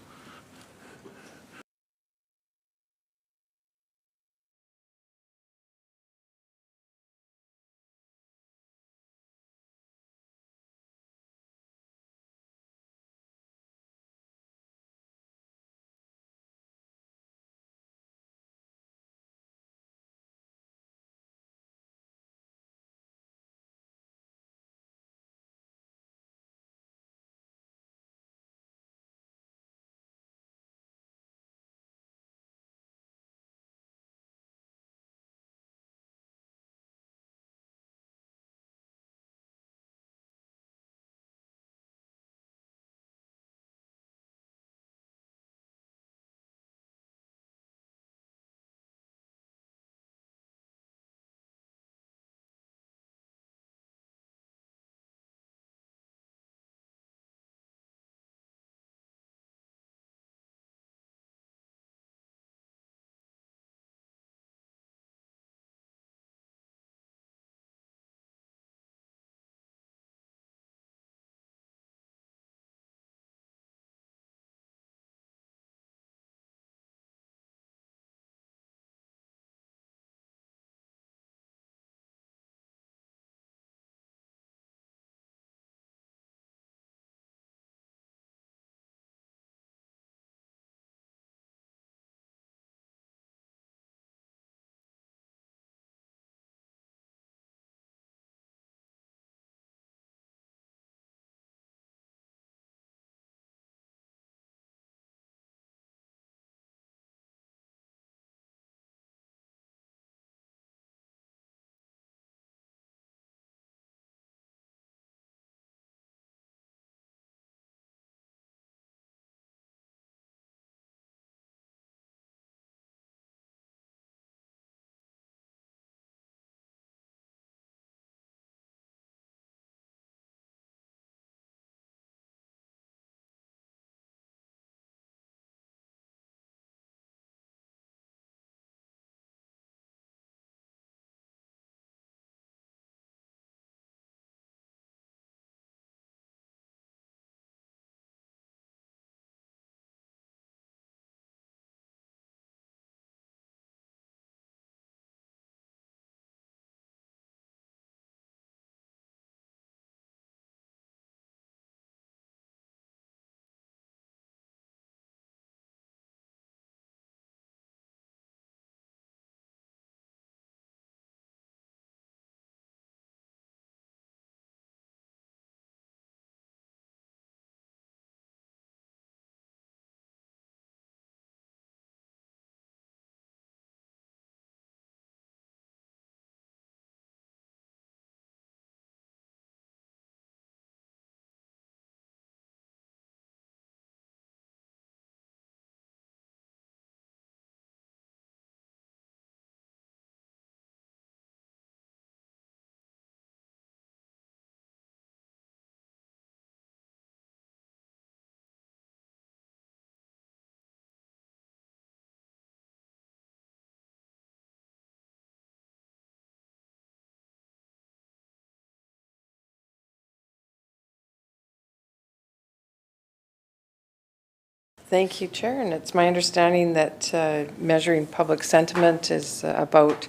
Thank you, Chair. And it's my understanding that measuring public sentiment is about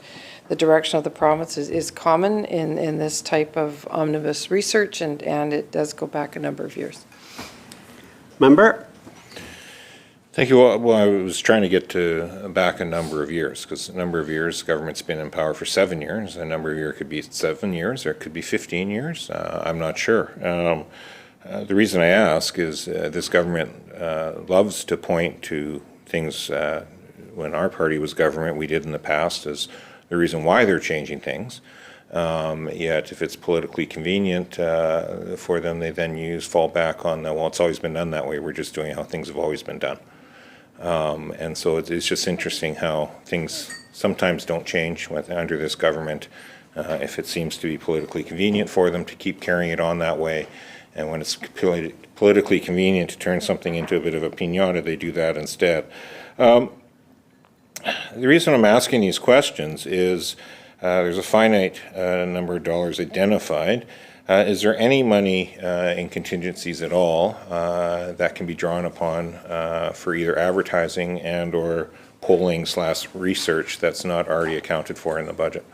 the direction of the province is common in this type of omnibus research, and it does go back a number of years. Member? Thank you. Well, I was trying to get to back a number of years, because a number of years, government's been in power for 7 years. A number of years could be 7 years, or it could be 15 years. I'm not sure. The reason I ask is this government loves to point to things when our party was government, we did in the past, as the reason why they're changing things. Yet if it's politically convenient for them, they then fall back on, well, it's always been done that way. We're just doing how things have always been done. And so it's just interesting how things sometimes don't change under this government if it seems to be politically convenient for them to keep carrying it on that way. And when it's politically convenient to turn something into a bit of a piñata, they do that instead. The reason I'm asking these questions is there's a finite number of dollars identified. Is there any money in contingencies at all that can be drawn upon for either advertising and or polling/research that's not already accounted for in the budget?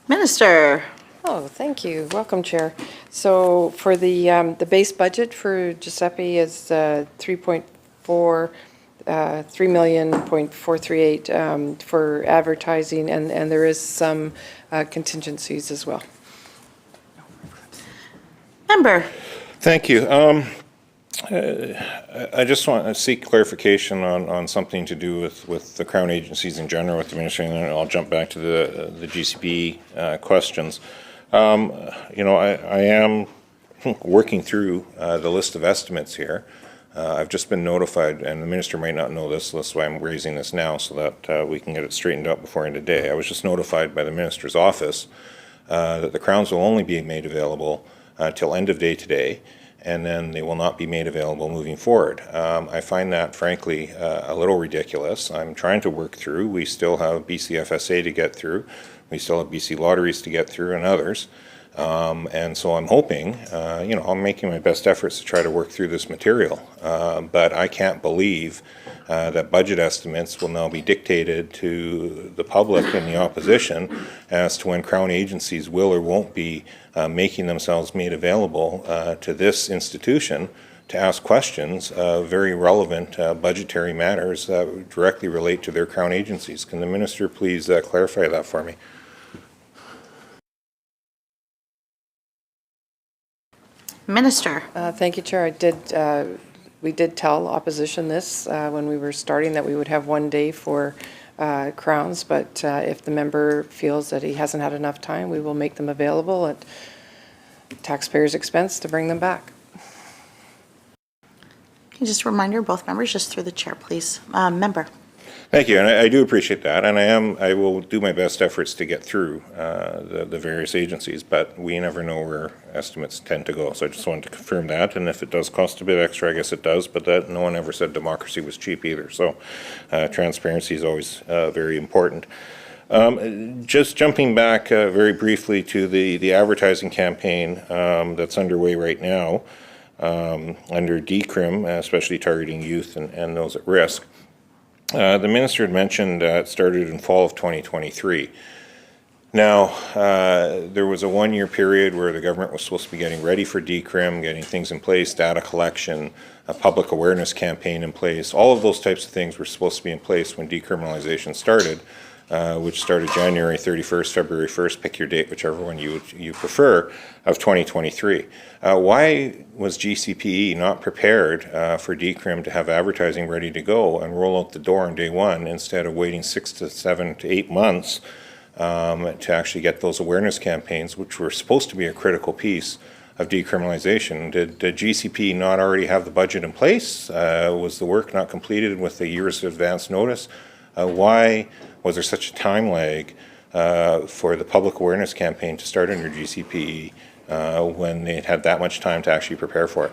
Minister. Oh, thank you. Welcome, Chair. So for the base budget for Giuseppe is 3.438 for advertising, and there is some contingencies as well. Member. Thank you. I just want to seek clarification on something to do with the Crown agencies in general, with the ministry, and then I'll jump back to the GCP questions. I am working through the list of estimates here. I've just been notified, and the minister might not know this, so that's why I'm raising this now, so that we can get it straightened out before end of day. I was just notified by the minister's office that the crowns will only be made available till end of day today, and then they will not be made available moving forward. I find that, frankly, a little ridiculous. I'm trying to work through. We still have BCFSA to get through. We still have BC Lotteries to get through and others. And so I'm hoping, I'm making my best efforts to try to work through this material. But I can't believe that budget estimates will now be dictated to the public and the opposition as to when Crown agencies will or won't be making themselves made available to this institution to ask questions of very relevant budgetary matters that directly relate to their Crown agencies. Can the minister please clarify that for me? Minister. Thank you, Chair. We did tell opposition this when we were starting, that we would have one day for crowns, but if the member feels that he hasn't had enough time, we will make them available at taxpayers' expense to bring them back. Can you just remind both members, just through the chair, please. Member. Thank you, and I do appreciate that, and I will do my best efforts to get through the various agencies, but we never know where estimates tend to go, so I just wanted to confirm that, and if it does cost a bit extra, I guess it does, but that no one ever said democracy was cheap either, so transparency is always very important. Just jumping back very briefly to the advertising campaign that's underway right now under DCRIM, especially targeting youth and those at risk. The minister had mentioned it started in fall of 2023. Now, there was a one-year period where the government was supposed to be getting ready for DCRIM, getting things in place, data collection, a public awareness campaign in place. All of those types of things were supposed to be in place when decriminalization started, which started January 31st, February 1st, pick your date, whichever one you prefer, of 2023. Why was GCPE not prepared for DCRIM to have advertising ready to go and roll out the door on day one instead of waiting 6 to 7 to 8 months to actually get those awareness campaigns, which were supposed to be a critical piece of decriminalization? Did GCPE not already have the budget in place? Was the work not completed with a year's advance notice? Why was there such a time lag for the public awareness campaign to start under GCPE when they had that much time to actually prepare for it?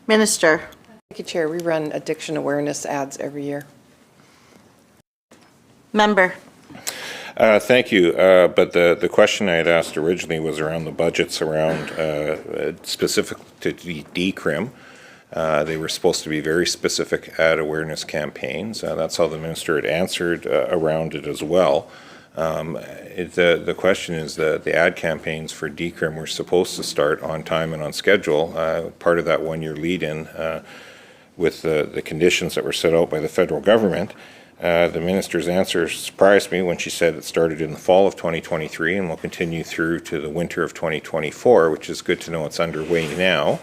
Minister. Thank you, Chair. We run addiction awareness ads every year. Member. Thank you, but the question I had asked originally was around the budgets around specific to DCRIM. They were supposed to be very specific ad awareness campaigns. That's how the minister had answered around it as well. The question is that the ad campaigns for DCRIM were supposed to start on time and on schedule, part of that one-year lead-in with the conditions that were set out by the federal government. The minister's answer surprised me when she said it started in the fall of 2023 and will continue through to the winter of 2024, which is good to know it's underway now,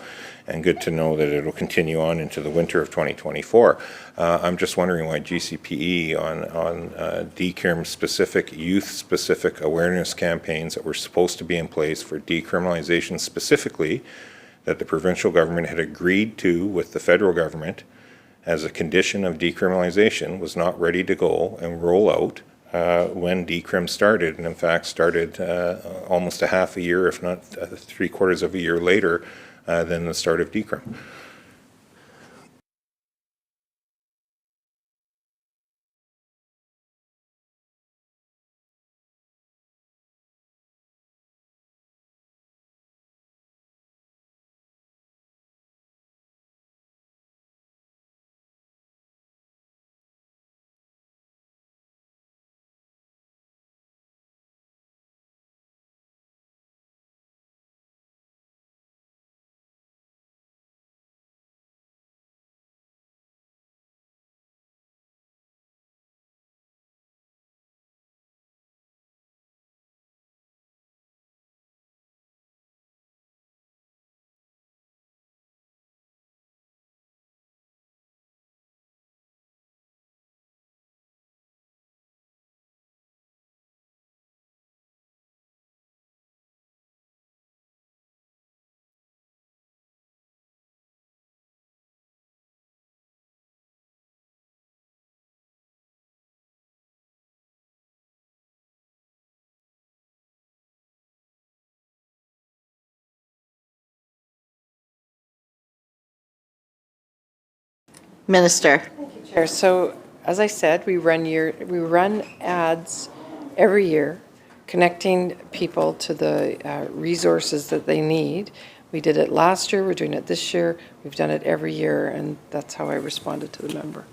and good to know that it'll continue on into the winter of 2024. I'm just wondering why GCPE on decrim-specific, youth-specific awareness campaigns that were supposed to be in place for decriminalization specifically, that the provincial government had agreed to with the federal government as a condition of decriminalization, was not ready to go and roll out when decrim started, and in fact started almost a half a year, if not 3/4 of a year later than the start of decrim. Minister. Chair, so as I said, we run ads every year connecting people to the resources that they need. We did it last year, we're doing it this year, we've done it every year, and that's how I responded to the member.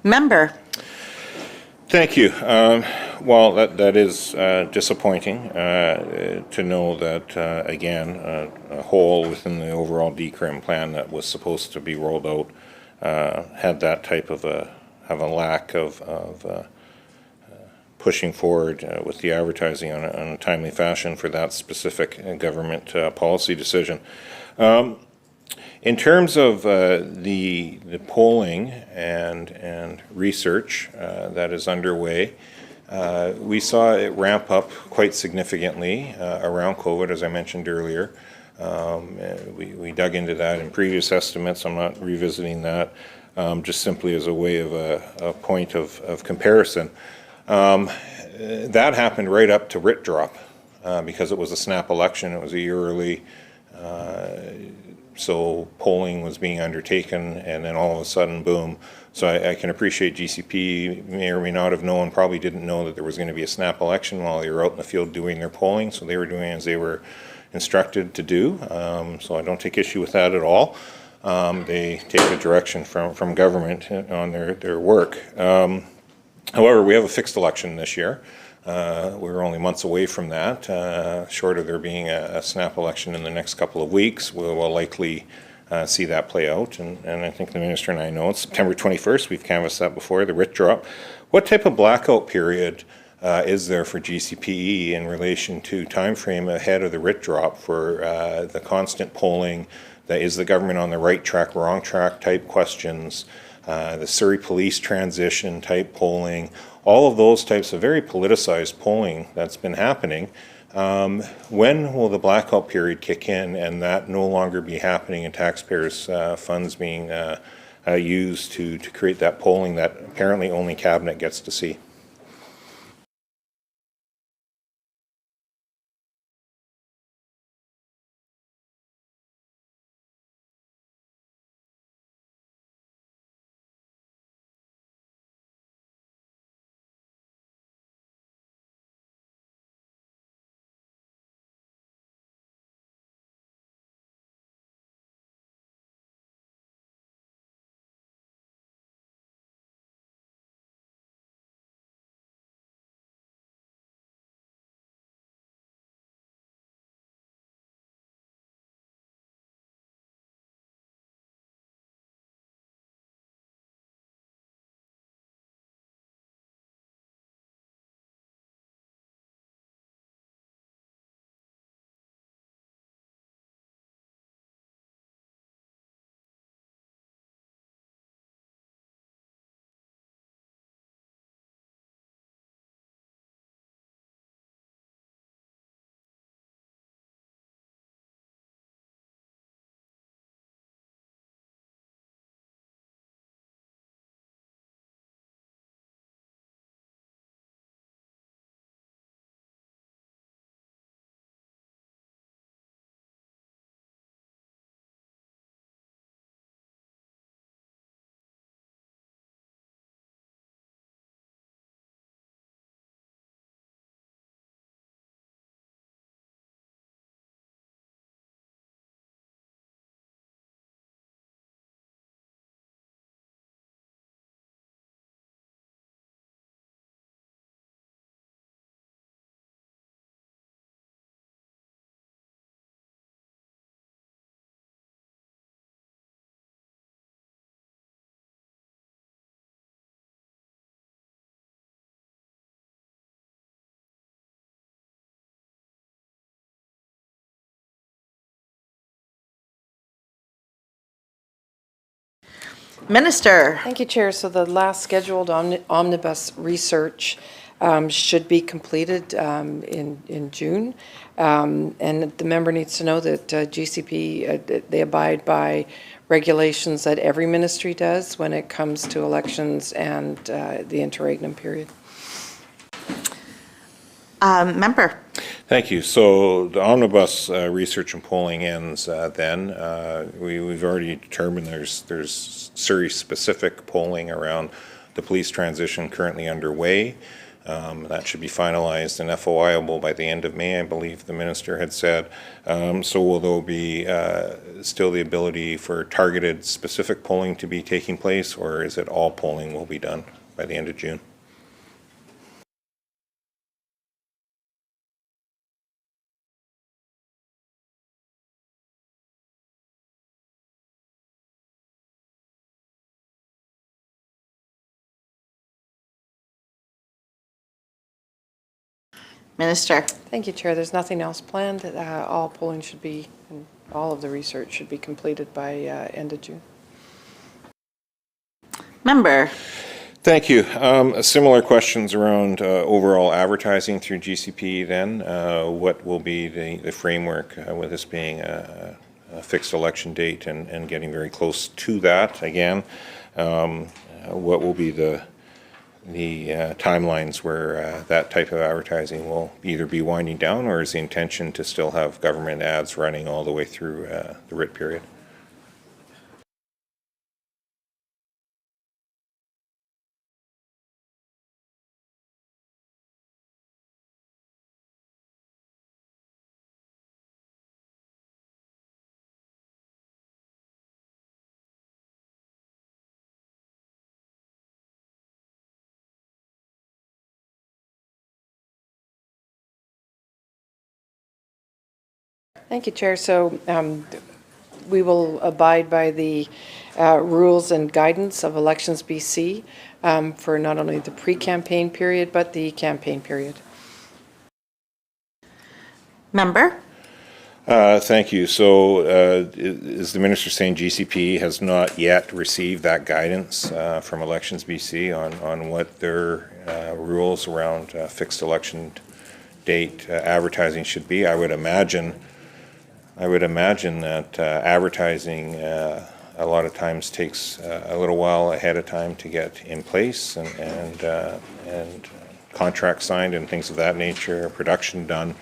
Member. Thank you. Well, that is disappointing to know that, again, a hole within the overall decrim plan that was supposed to be rolled out had that type of a lack of pushing forward with the advertising on a timely fashion for that specific government policy decision. In terms of the polling and research that is underway, we saw it ramp up quite significantly around COVID, as I mentioned earlier. We dug into that in previous estimates. I'm not revisiting that, just simply as a way of a point of comparison. That happened right up to writ drop because it was a snap election. It was a year early. So polling was being undertaken, and then all of a sudden, boom. So I can appreciate GCP may or may not have known, probably didn't know that there was going to be a snap election while they were out in the field doing their polling. So they were doing as they were instructed to do. So I don't take issue with that at all. They take the direction from government on their work. However, we have a fixed election this year. We're only months away from that. Short of there being a snap election in the next couple of weeks, we'll likely see that play out. And I think the minister and I know it's September 21st. We've canvassed that before, the writ drop. What type of blackout period is there for GCPE in relation to time frame ahead of the writ drop for the constant polling? That is the government on the right track, wrong track type questions, the Surrey police transition type polling, all of those types of very politicized polling that's been happening. When will the blackout period kick in and that no longer be happening and taxpayers' funds being used to create that polling that apparently only Cabinet gets to see? Minister. Thank you, Chair. So the last scheduled omnibus research should be completed in June. And the member needs to know that GCP, they abide by regulations that every ministry does when it comes to elections and the interregnum period. Member. Thank you. So the omnibus research and polling ends then. We've already determined there's Surrey-specific polling around the police transition currently underway. That should be finalized and FOIable by the end of May, I believe the minister had said. So will there be still the ability for targeted specific polling to be taking place, or is it all polling will be done by the end of June? Minister. Thank you, Chair. There's nothing else planned. All polling should be, and all of the research should be completed by end of June. Member. Thank you. Similar questions around overall advertising through GCP then. What will be the framework with this being a fixed election date and getting very close to that again? What will be the timelines where that type of advertising will either be winding down, or is the intention to still have government ads running all the way through the writ period? Thank you, Chair. So we will abide by the rules and guidance of Elections BC for not only the pre-campaign period, but the campaign period. Member. Thank you. So is the minister saying GCP has not yet received that guidance from Elections BC on what their rules around fixed election date advertising should be? I would imagine that advertising a lot of times takes a little while ahead of time to get in place and contracts signed and things of that nature, production done,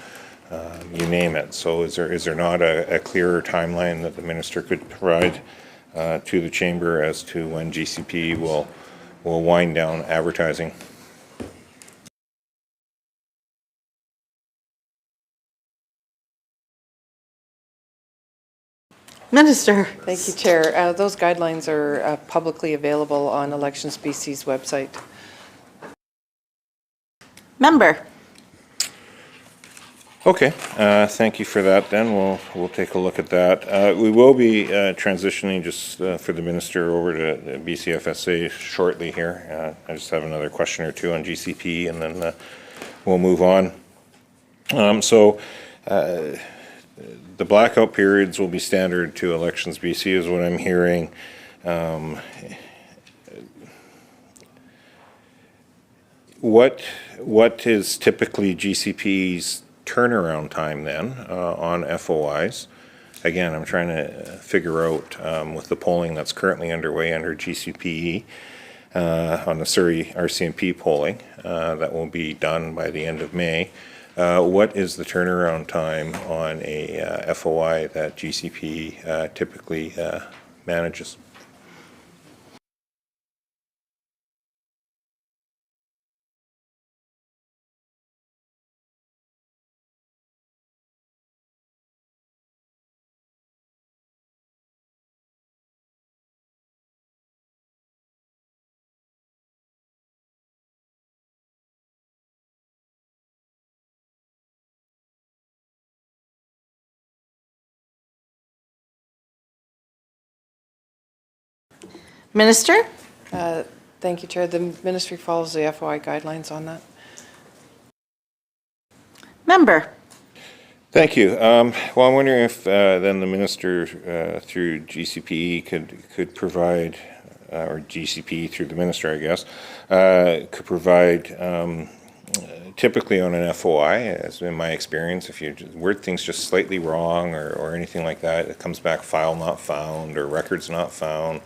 you name it. So is there not a clearer timeline that the minister could provide to the chamber as to when GCP will wind down advertising? Minister. Thank you, Chair. Those guidelines are publicly available on Elections BC's website. Member. Okay, thank you for that then. We'll take a look at that. We will be transitioning just for the minister over to BCFSA shortly here. I just have another question or two on GCP and then we'll move on. The blackout periods will be standard to Elections BC is what I'm hearing. What is typically GCP's turnaround time then on FOIs? Again, I'm trying to figure out with the polling that's currently underway under GCPE on the Surrey RCMP polling that will be done by the end of May. What is the turnaround time on a FOI that GCP typically manages? Minister. Thank you, Chair. The ministry follows the FOI guidelines on that. Member. Thank you. Well, I'm wondering if then the minister through GCPE could provide or GCP through the minister, I guess, could provide typically on an FOI, as in my experience, if you word things just slightly wrong or anything like that, it comes back file not found or records not found,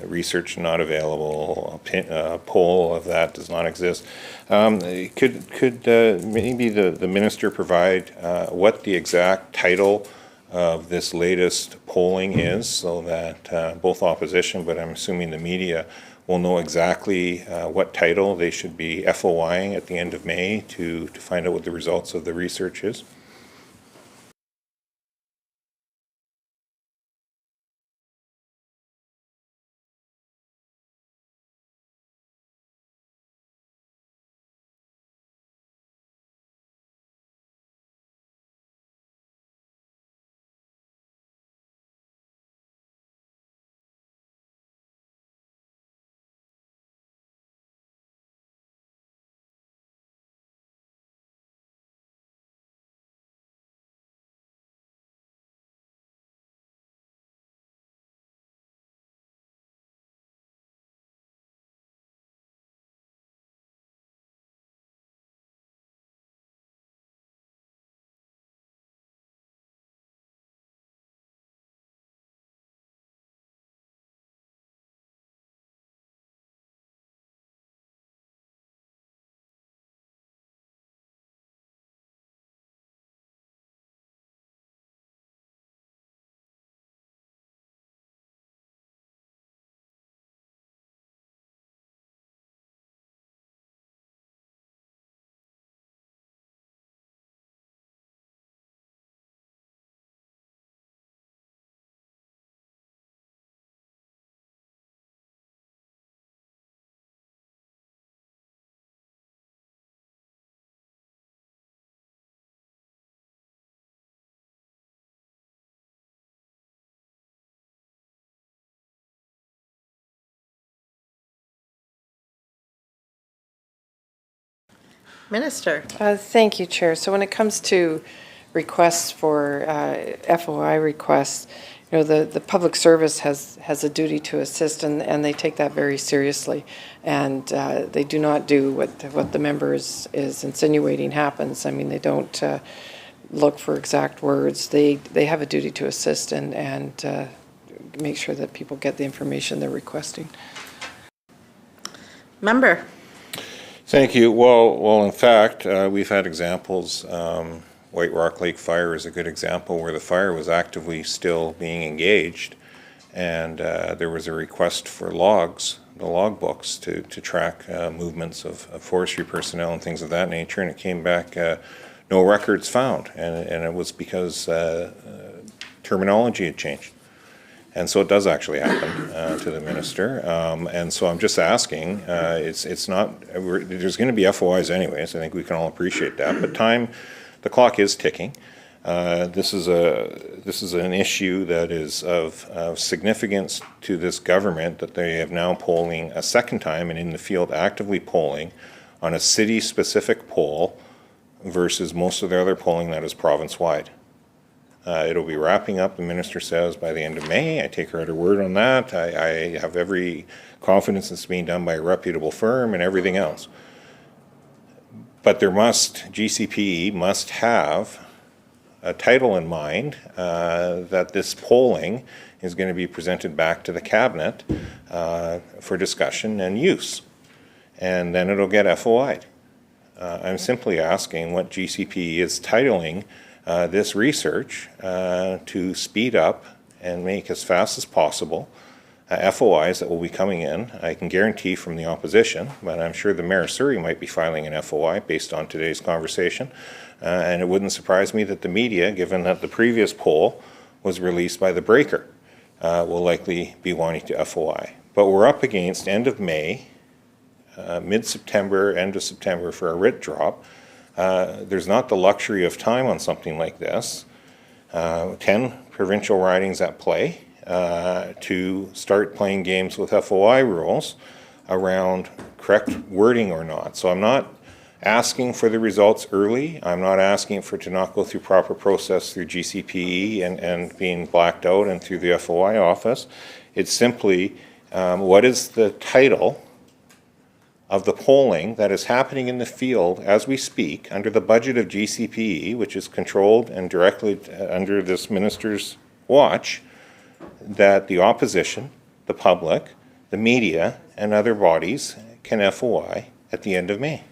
research not available, a poll of that does not exist. Could maybe the minister provide what the exact title of this latest polling is, so that both opposition, but I'm assuming the media, will know exactly what title they should be FOIing at the end of May to find out what the results of the research is? Minister. Thank you, Chair. So when it comes to requests for FOI requests, the public service has a duty to assist, and they take that very seriously. And they do not do what the member is insinuating happens. I mean, they don't look for exact words. They have a duty to assist and make sure that people get the information they're requesting. Member. Thank you. Well, in fact, we've had examples. White Rock Lake Fire is a good example where the fire was actively still being engaged, and there was a request for logs, the log books, to track movements of forestry personnel and things of that nature, and it came back no records found, and it was because terminology had changed. And so it does actually happen to the minister. And so I'm just asking, it's not, there's going to be FOIs anyways, I think we can all appreciate that, but the clock is ticking. This is an issue that is of significance to this government, that they have now polling a second time and in the field actively polling on a city-specific poll versus most of the other polling that is province-wide. It'll be wrapping up, the minister says, by the end of May. I take her at her word on that. I have every confidence it's being done by a reputable firm and everything else. But GCPE must have a title in mind that this polling is going to be presented back to the cabinet for discussion and use. And then it'll get FOI'd. I'm simply asking what GCPE is titling this research to speed up and make as fast as possible FOIs that will be coming in. I can guarantee from the opposition, but I'm sure the Mayor of Surrey might be filing an FOI based on today's conversation. And it wouldn't surprise me that the media, given that the previous poll was released by the breaker, will likely be wanting to FOI. But we're up against end of May, mid-September, end of September for a writ drop. There's not the luxury of time on something like this. 10 provincial ridings at play to start playing games with FOI rules around correct wording or not. So I'm not asking for the results early. I'm not asking for it to not go through proper process through GCPE and being blacked out and through the FOI office. It's simply What is the title of the polling that is happening in the field as we speak under the budget of GCPE, which is controlled and directly under this minister's watch, that the opposition, the public, the media, and other bodies can FOI at the end of May?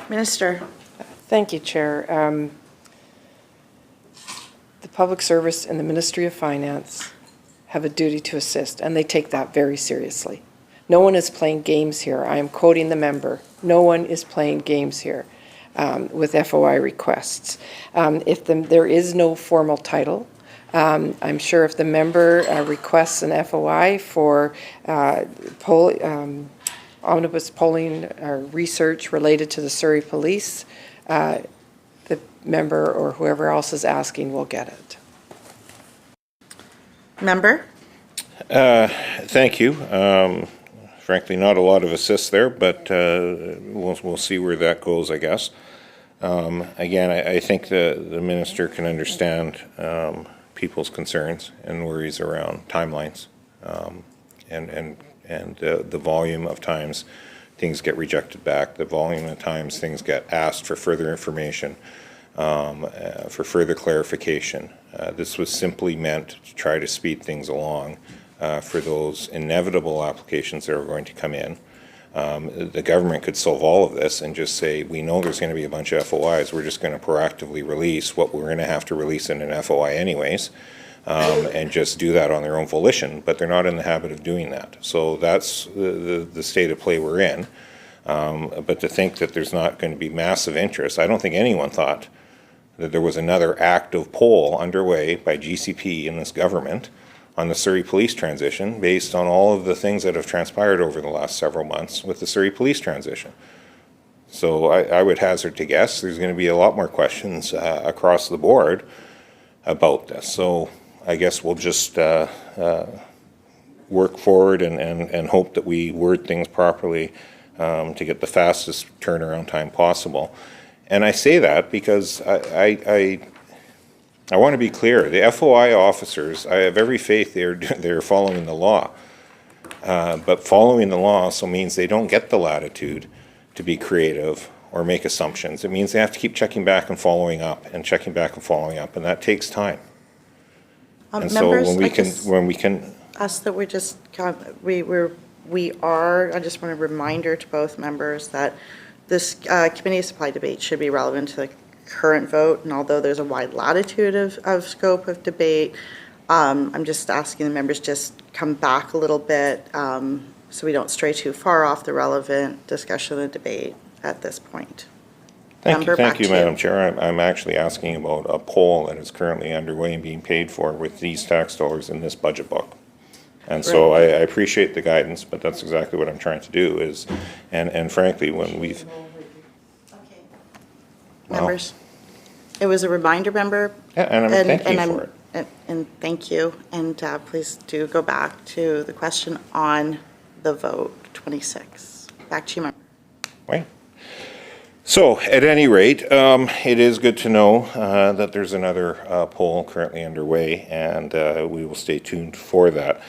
Minister. Thank you, Chair. The Public Service and the Ministry of Finance have a duty to assist, and they take that very seriously. No one is playing games here. I am quoting the member. No one is playing games here with FOI requests. There is no formal title. I'm sure if the member requests an FOI for omnibus polling research related to the Surrey Police, the member or whoever else is asking will get it. Member? Thank you. Frankly, not a lot of assist there, but we'll see where that goes, I guess. Again, I think the minister can understand people's concerns and worries around timelines, and the volume of times things get rejected back, the volume of times things get asked for further information, for further clarification. This was simply meant to try to speed things along for those inevitable applications that are going to come in. The government could solve all of this and just say, we know there's going to be a bunch of FOIs, we're just going to proactively release what we're going to have to release in an FOI anyways, and just do that on their own volition, but they're not in the habit of doing that. So that's the state of play we're in. But to think that there's not going to be massive interest, I don't think anyone thought that there was another active poll underway by GCP in this government on the Surrey Police transition based on all of the things that have transpired over the last several months with the Surrey Police transition. So I would hazard to guess there's going to be a lot more questions across the board about this. So I guess we'll just work forward and hope that we word things properly to get the fastest turnaround time possible. And I say that because I want to be clear. The FOI officers, I have every faith they're following the law. But following the law also means they don't get the latitude to be creative or make assumptions. It means they have to keep checking back and following up and checking back and following up, and that takes time. And so Members, when we can ask that we just, we are, I just want a reminder to both members that this committee of supply debate should be relevant to the current vote, and although there's a wide latitude of scope of debate, I'm just asking the members just come back a little bit so we don't stray too far off the relevant discussion and debate at this point. Thank you, to Madam Chair. I'm actually asking about a poll that is currently underway and being paid for with these tax dollars in this budget book. And so I appreciate the guidance, but that's exactly what I'm trying to do is, and frankly, when we've... Okay. Members, it was a reminder, member. Yeah, and I'm thanking you for it. And thank you. And please do go back to the question on the vote, 26. Back to you, member. Right. So at any rate, it is good to know that there's another poll currently underway, and we will stay tuned for that.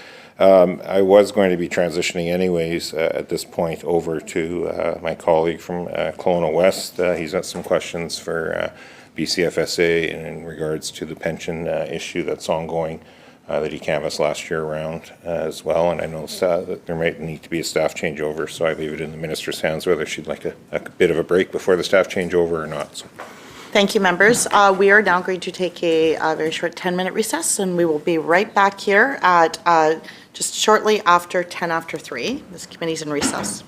I was going to be transitioning anyways at this point over to my colleague from Kelowna West. He's got some questions for BCFSA in regards to the pension issue that's ongoing that he canvassed last year around as well. And I know that there might need to be a staff changeover, so I leave it in the minister's hands whether she'd like a bit of a break before the staff changeover or not. So. Thank you, members. We are now going to take a very short 10-minute recess, and we will be right back here at just shortly after 10 after 3. This committee's in recess.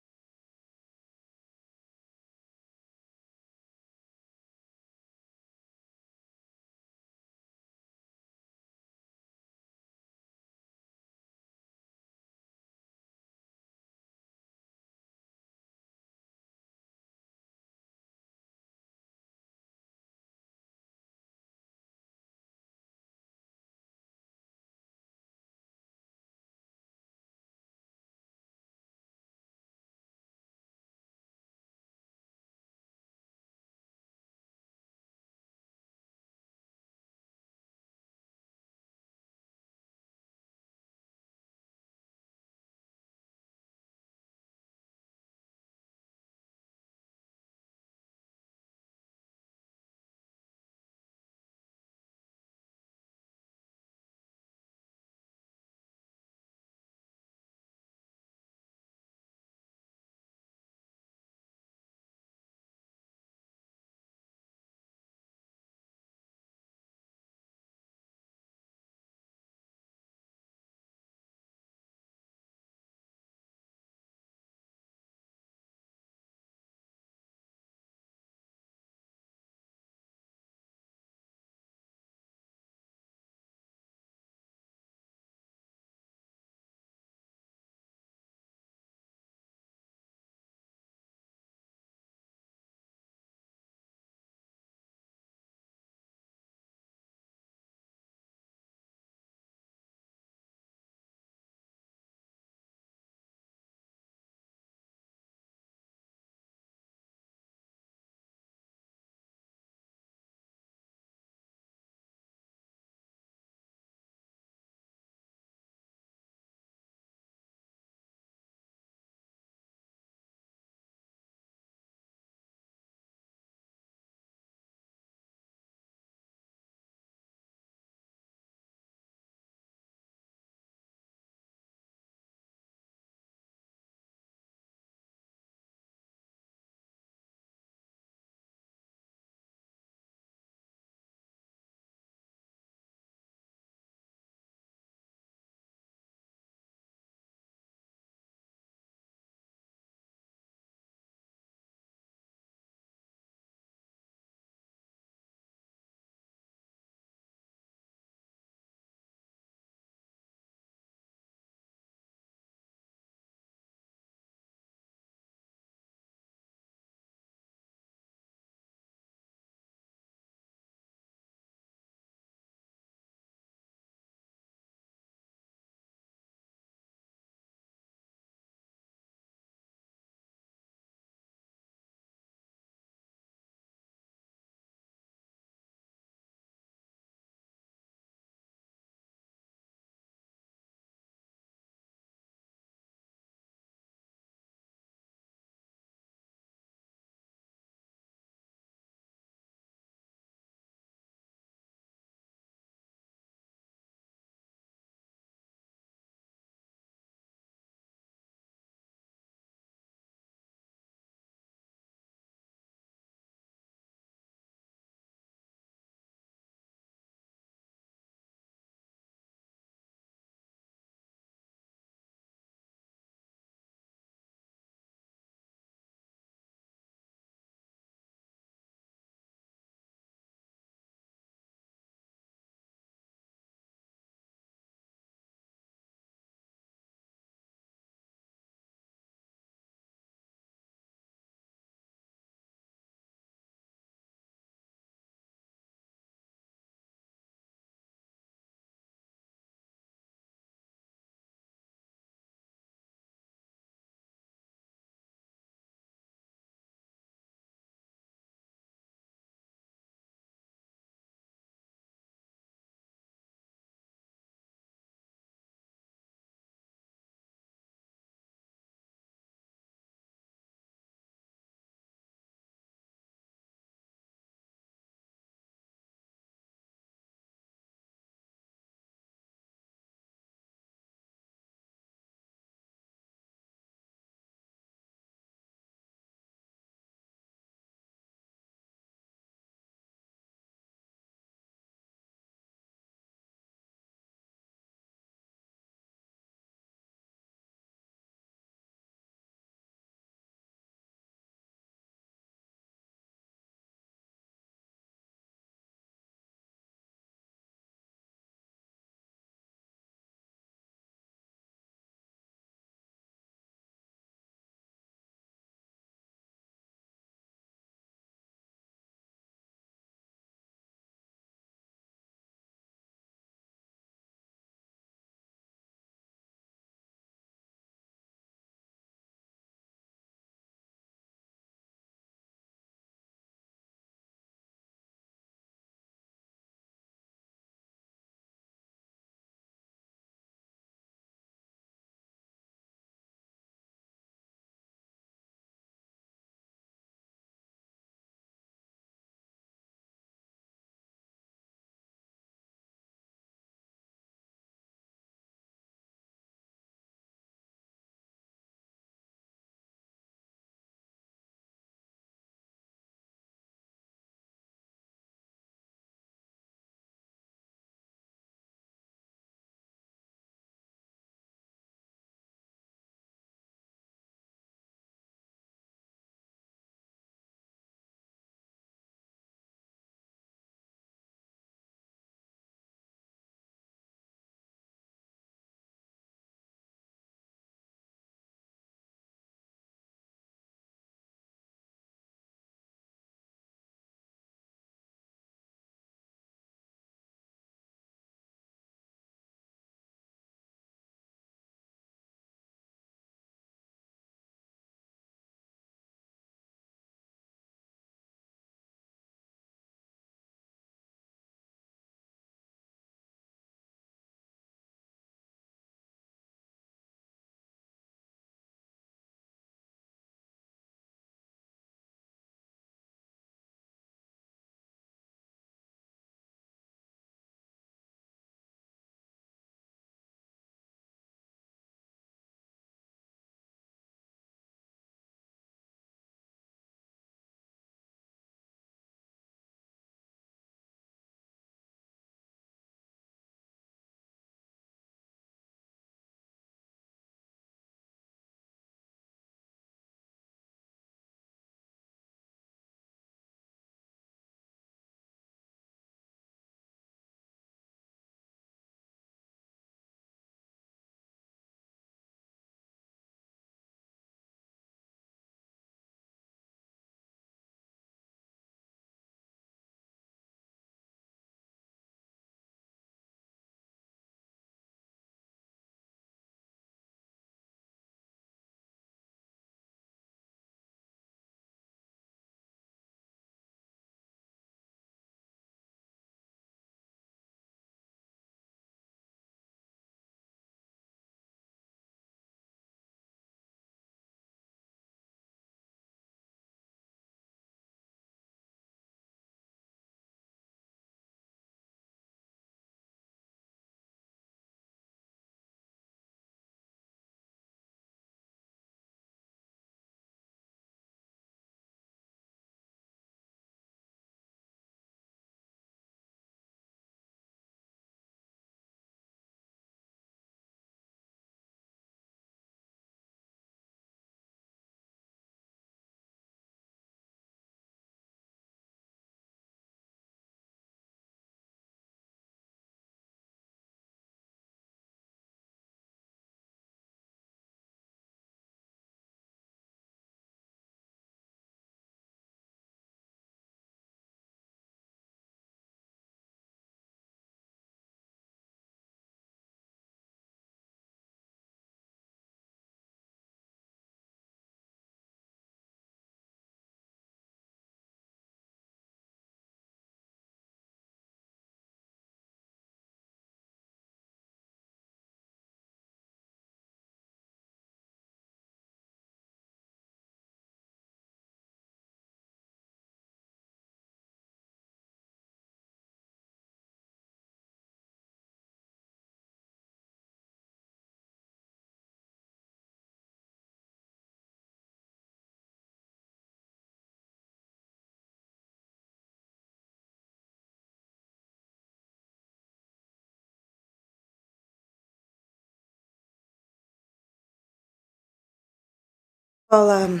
Well,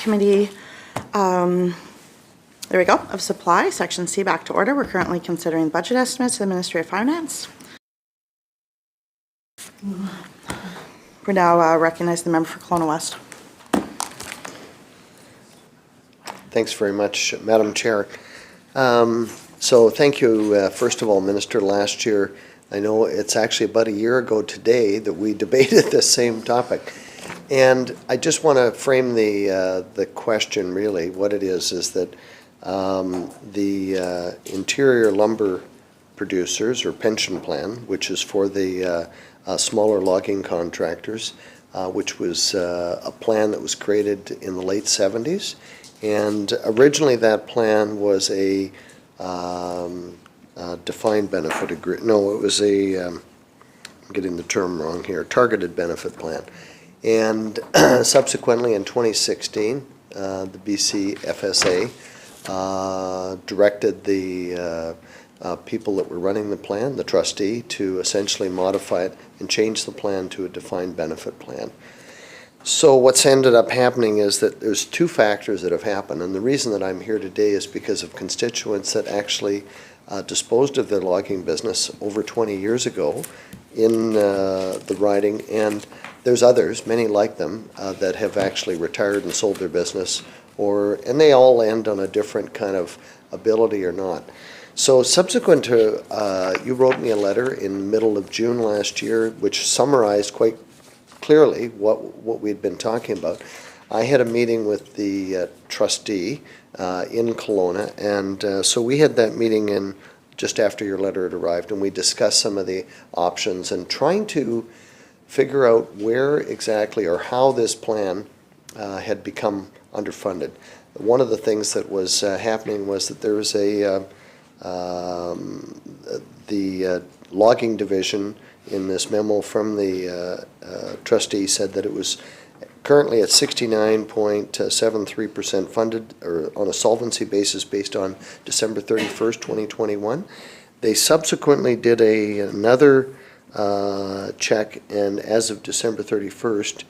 Committee, there we go, of Supply, Section C, back to order. We're currently considering budget estimates of the Ministry of Finance. We now recognize the member for Kelowna West. Thanks very much, Madam Chair. So thank you, first of all, Minister. Last year, I know it's actually about a year ago today that we debated this same topic. And I just want to frame the question really. What it is that the interior lumber producers or pension plan, which is for the smaller logging contractors, which was a plan that was created in the late 70s. And originally that plan was a defined benefit agreement. No, it was a, I'm getting the term wrong here, targeted benefit plan. And subsequently in 2016, the BC FSA directed the people that were running the plan, the trustee, to essentially modify it and change the plan to a defined benefit plan. So what's ended up happening is that there's two factors that have happened, and the reason that I'm here today is because of constituents that actually disposed of their logging business over 20 years ago in the riding, and there's others, many like them, that have actually retired and sold their business, and they all end on a different kind of ability or not. So subsequent to, you wrote me a letter in the middle of June last year, which summarized quite clearly what we'd been talking about. I had a meeting with the trustee in Kelowna, and so we had that meeting in just after your letter had arrived, and we discussed some of the options and trying to figure out where exactly or how this plan had become underfunded. One of the things that was happening was that there was the logging division in this memo from the trustee said that it was currently at 69.73% funded, or on a solvency basis based on December 31st, 2021. They subsequently did another check, and as of December 31st,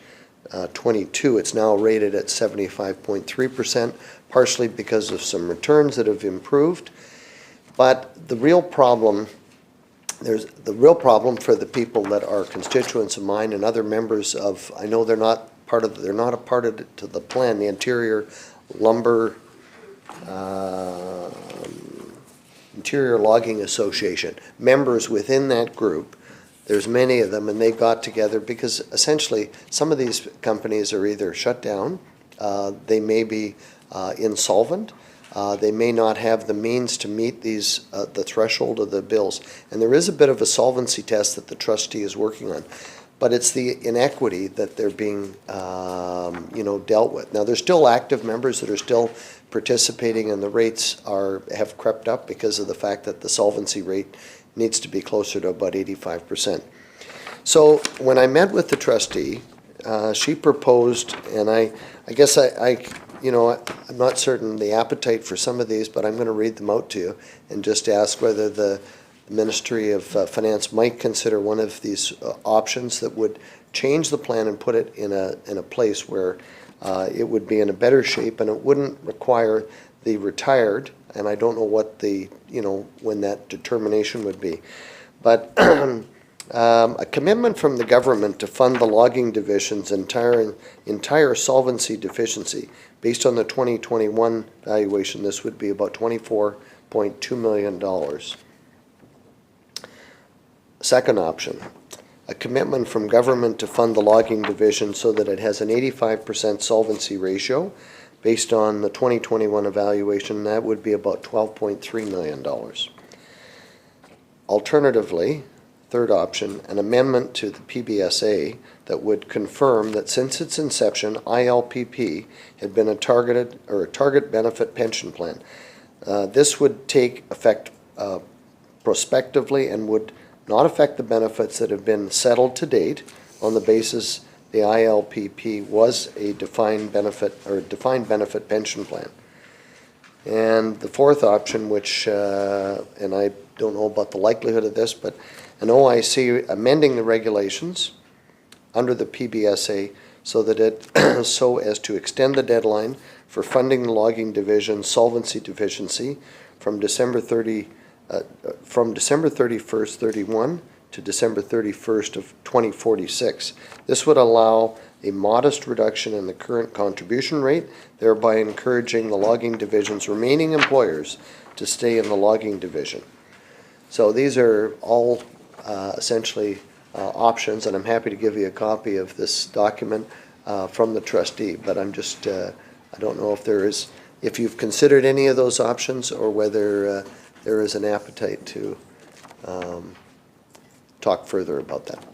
22, it's now rated at 75.3%, partially because of some returns that have improved. But the real problem, there's the real problem for the people that are constituents of mine and other members of, I know they're not a part of the plan, the Interior Lumber Interior Logging Association, members within that group. There's many of them, and they got together because essentially some of these companies are either shut down, they may be insolvent, they may not have the means to meet these the threshold of the bills. And there is a bit of a solvency test that the trustee is working on. But it's the inequity that they're being dealt with. Now, there's still active members that are still participating, and the rates have crept up because of the fact that the solvency rate needs to be closer to about 85%. So when I met with the trustee, she proposed, and I guess I'm not certain the appetite for some of these, but I'm going to read them out to you and just ask whether the Ministry of Finance might consider one of these options that would change the plan and put it in a place where it would be in a better shape and it wouldn't require the retired, and I don't know what when that determination would be, but a commitment from the government to fund the logging division's entire solvency deficiency. Based on the 2021 valuation, this would be about $24.2 million. Second option, a commitment from government to fund the logging division so that it has an 85% solvency ratio. Based on the 2021 evaluation, that would be about $12.3 million. Alternatively, third option, an amendment to the PBSA that would confirm that since its inception, ILPP had been a target benefit pension plan. This would take effect prospectively and would not affect the benefits that have been settled to date on the basis the ILPP was a defined benefit pension plan. And the fourth option, which, and I don't know about the likelihood of this, but an OIC amending the regulations under the PBSA so that it, so as to extend the deadline for funding the logging division solvency deficiency from December 31st, 31 to December 31st of 2046. This would allow a modest reduction in the current contribution rate, thereby encouraging the logging division's remaining employers to stay in the logging division. So these are all essentially options, and I'm happy to give you a copy of this document from the trustee, but I'm just, I don't know if you've considered any of those options or whether there is an appetite to talk further about that.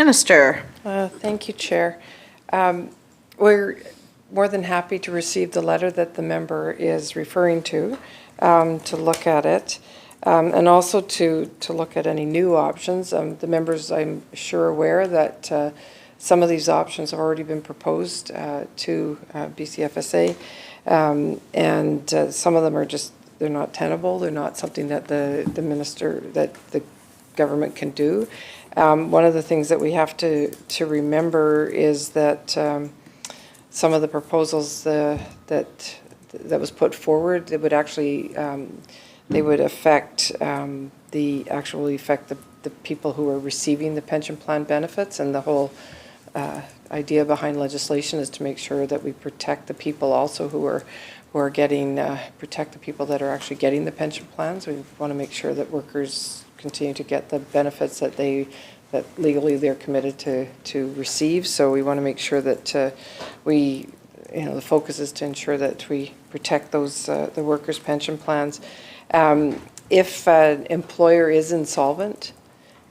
Minister. Thank you, Chair. We're more than happy to receive the letter that the member is referring to look at it, and also to look at any new options. The members, I'm sure, aware that some of these options have already been proposed to BCFSA, and some of them are just, they're not tenable. They're not something that the minister, that the government can do. One of the things that we have to remember is that some of the proposals that was put forward, they would actually they would affect the people who are receiving the pension plan benefits, and the whole idea behind legislation is to make sure that we protect the people also who are getting protect the people that are actually getting the pension plans. We want to make sure that workers continue to get the benefits that legally they're committed to receive. So we want to make sure that the focus is to ensure that we protect those the workers' pension plans. If an employer is insolvent,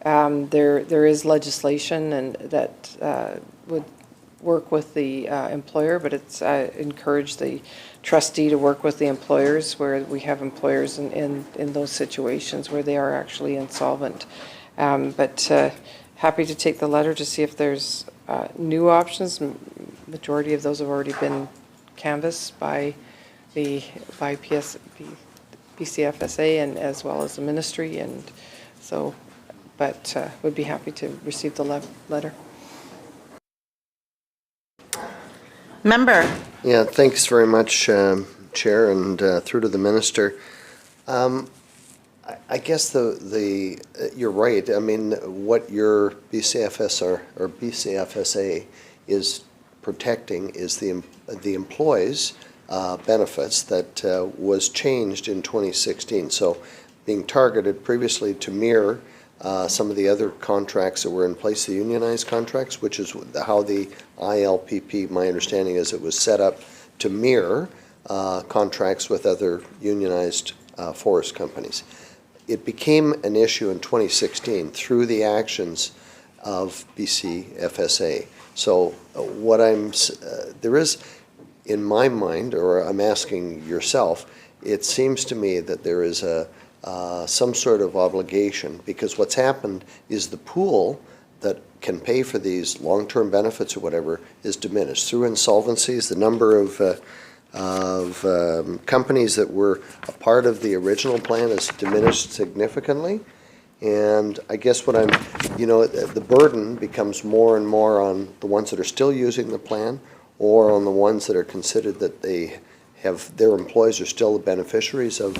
there is legislation and that would work with the employer, but it's encourage the trustee to work with the employers where we have employers in those situations where they are actually insolvent. But happy to take the letter to see if there's new options. Majority of those have already been canvassed by BCFSA and as well as the ministry, and so, but would be happy to receive the letter. Member. Yeah, thanks very much, Chair, and through to the Minister. I guess you're right. I mean, what your BCFS or BCFSA is protecting is the employees' benefits that was changed in 2016. So being targeted previously to mirror some of the other contracts that were in place, the unionized contracts, which is how the ILPP, my understanding is it was set up to mirror contracts with other unionized forest companies. It became an issue in 2016 through the actions of BCFSA. So there is, in my mind, or I'm asking yourself, it seems to me that there is some sort of obligation, because what's happened is the pool that can pay for these long-term benefits or whatever is diminished. Through insolvencies, the number of companies that were a part of the original plan is diminished significantly. And I guess the burden becomes more and more on the ones that are still using the plan, or on the ones that are considered that their employees are still the beneficiaries of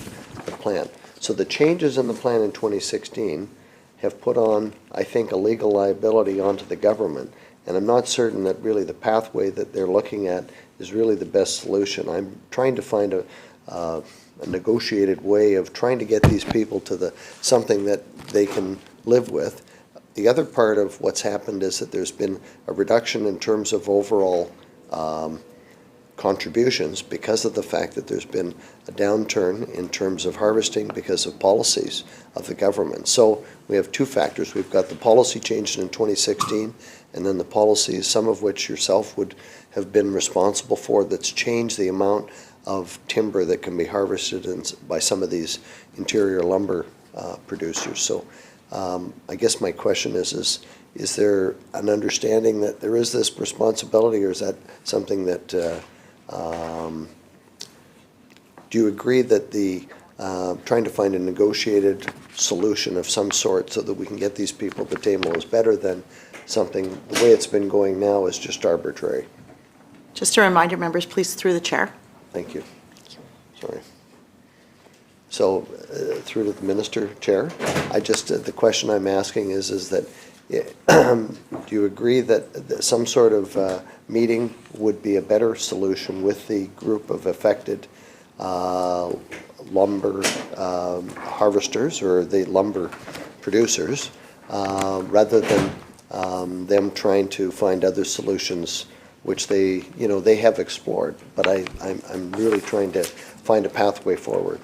the plan. So the changes in the plan in 2016 have put on, I think, a legal liability onto the government. And I'm not certain that really the pathway that they're looking at is really the best solution. I'm trying to find a negotiated way of trying to get these people to something that they can live with. The other part of what's happened is that there's been a reduction in terms of overall contributions because of the fact that there's been a downturn in terms of harvesting because of policies of the government. So we have two factors. We've got the policy changed in 2016, and then the policies, some of which yourself would have been responsible for, that's changed the amount of timber that can be harvested by some of these interior lumber producers. So I guess my question is there an understanding that there is this responsibility, or is that something that do you agree that trying to find a negotiated solution of some sort so that we can get these people at the table is better than something, the way it's been going now is just arbitrary? Just a reminder, members, please, through the chair. Thank you. Sorry. So through to the Minister, Chair, the question I'm asking is that do you agree that some sort of meeting would be a better solution with the group of affected lumber harvesters or the lumber producers, rather than them trying to find other solutions, which they have explored, but I'm really trying to find a pathway forward.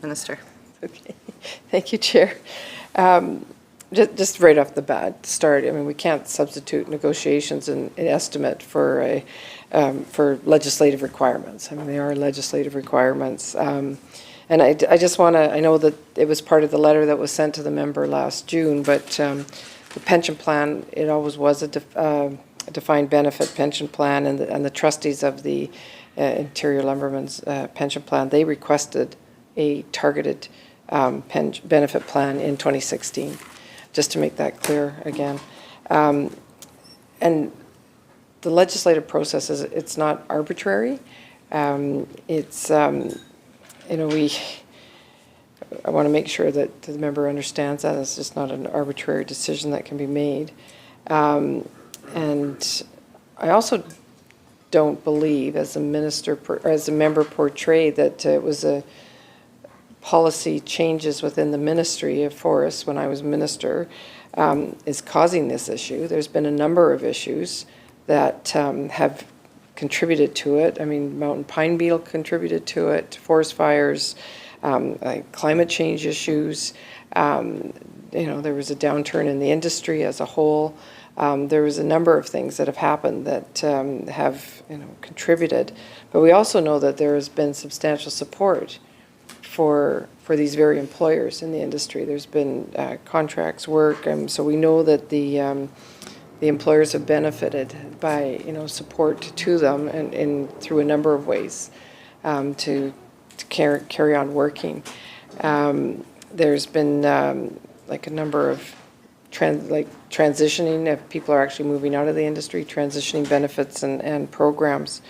Minister. Okay, thank you, Chair. Just right off the bat, to start, I mean, we can't substitute negotiations and an estimate for legislative requirements. I mean, they are legislative requirements. And I just want to, I know that it was part of the letter that was sent to the member last June, but the pension plan, it always was a defined benefit pension plan, and the trustees of the Interior Lumbermen's pension plan, they requested a targeted benefit plan in 2016, just to make that clear again. And the legislative process it's not arbitrary. It's, you know, I want to make sure that the member understands that it's just not an arbitrary decision that can be made. And I also don't believe, as a minister, or as a member portrayed, that it was a policy changes within the Ministry of Forests when I was minister is causing this issue. There's been a number of issues that have contributed to it. I mean, mountain pine beetle contributed to it, forest fires, climate change issues. You know, there was a downturn in the industry as a whole. There was a number of things that have happened that have, you know, contributed. But we also know that there has been substantial support for these very employers in the industry. There's been contracts work, and so we know that the employers have benefited by, you know, support to them and through a number of ways to carry on working. There's been like a number of transitioning, if people are actually moving out of the industry, transitioning benefits and programs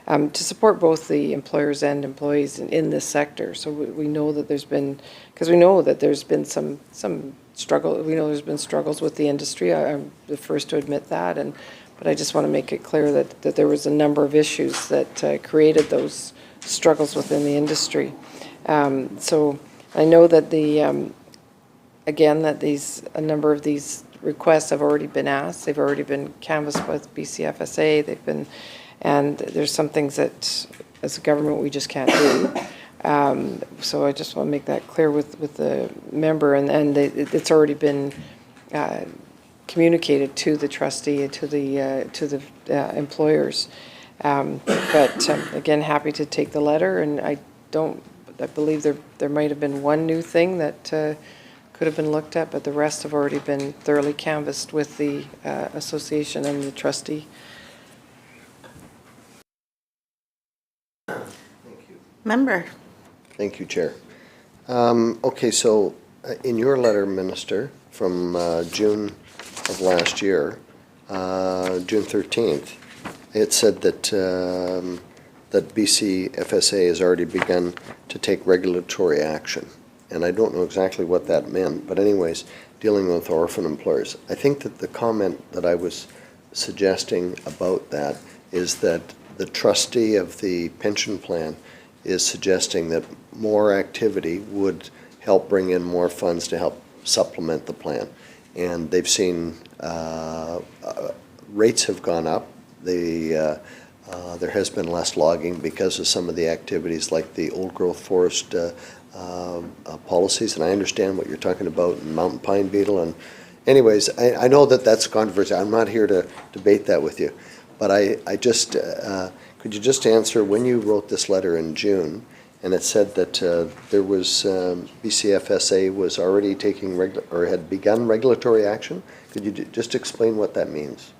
to support both the employers and employees in this sector. So we know that there's been, because we know that there's been some struggle. We know there's been struggles with the industry. I'm the first to admit that, but I just want to make it clear that there was a number of issues that created those struggles within the industry. So I know that again, that a number of these requests have already been asked. They've already been canvassed with BCFSA. And there's some things that, as a government, we just can't do. So I just want to make that clear with the member, and it's already been communicated to the trustee and to the employers. But again, happy to take the letter, and I believe there might have been one new thing that could have been looked at, but the rest have already been thoroughly canvassed with the association and the trustee. Member. Thank you, Chair. Okay, so in your letter, Minister, from June of last year, June 13th, it said that that BC FSA has already begun to take regulatory action. And I don't know exactly what that meant, but anyways, dealing with orphan employers. I think that the comment that I was suggesting about that is that the trustee of the pension plan is suggesting that more activity would help bring in more funds to help supplement the plan. And they've seen rates have gone up. There has been less logging because of some of the activities like the old growth forest policies, and I understand what you're talking about in mountain pine beetle. And anyways, I know that that's controversial. I'm not here to debate that with you, but I just could you just answer, when you wrote this letter in June, and it said that there was BCFSA was already taking or had begun regulatory action? Could you just explain what that means?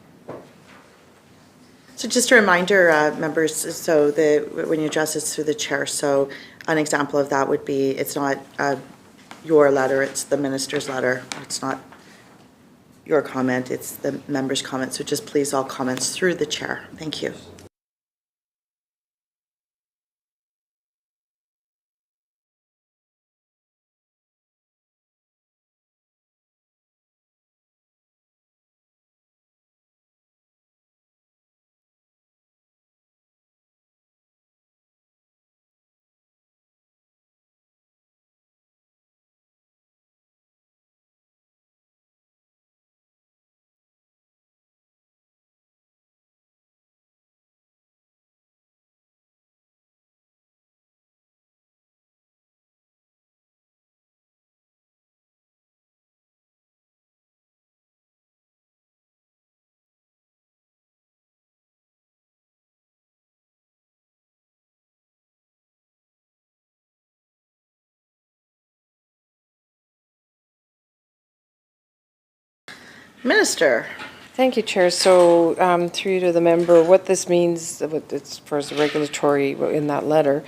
So just a reminder, members, so when you address this through the chair, so an example of that would be, it's not your letter, it's the minister's letter. It's not your comment, it's the member's comment. So just please, all comments through the chair. Thank you. Minister. Thank you, Chair. So through you to the member, what this means, as far as the regulatory in that letter,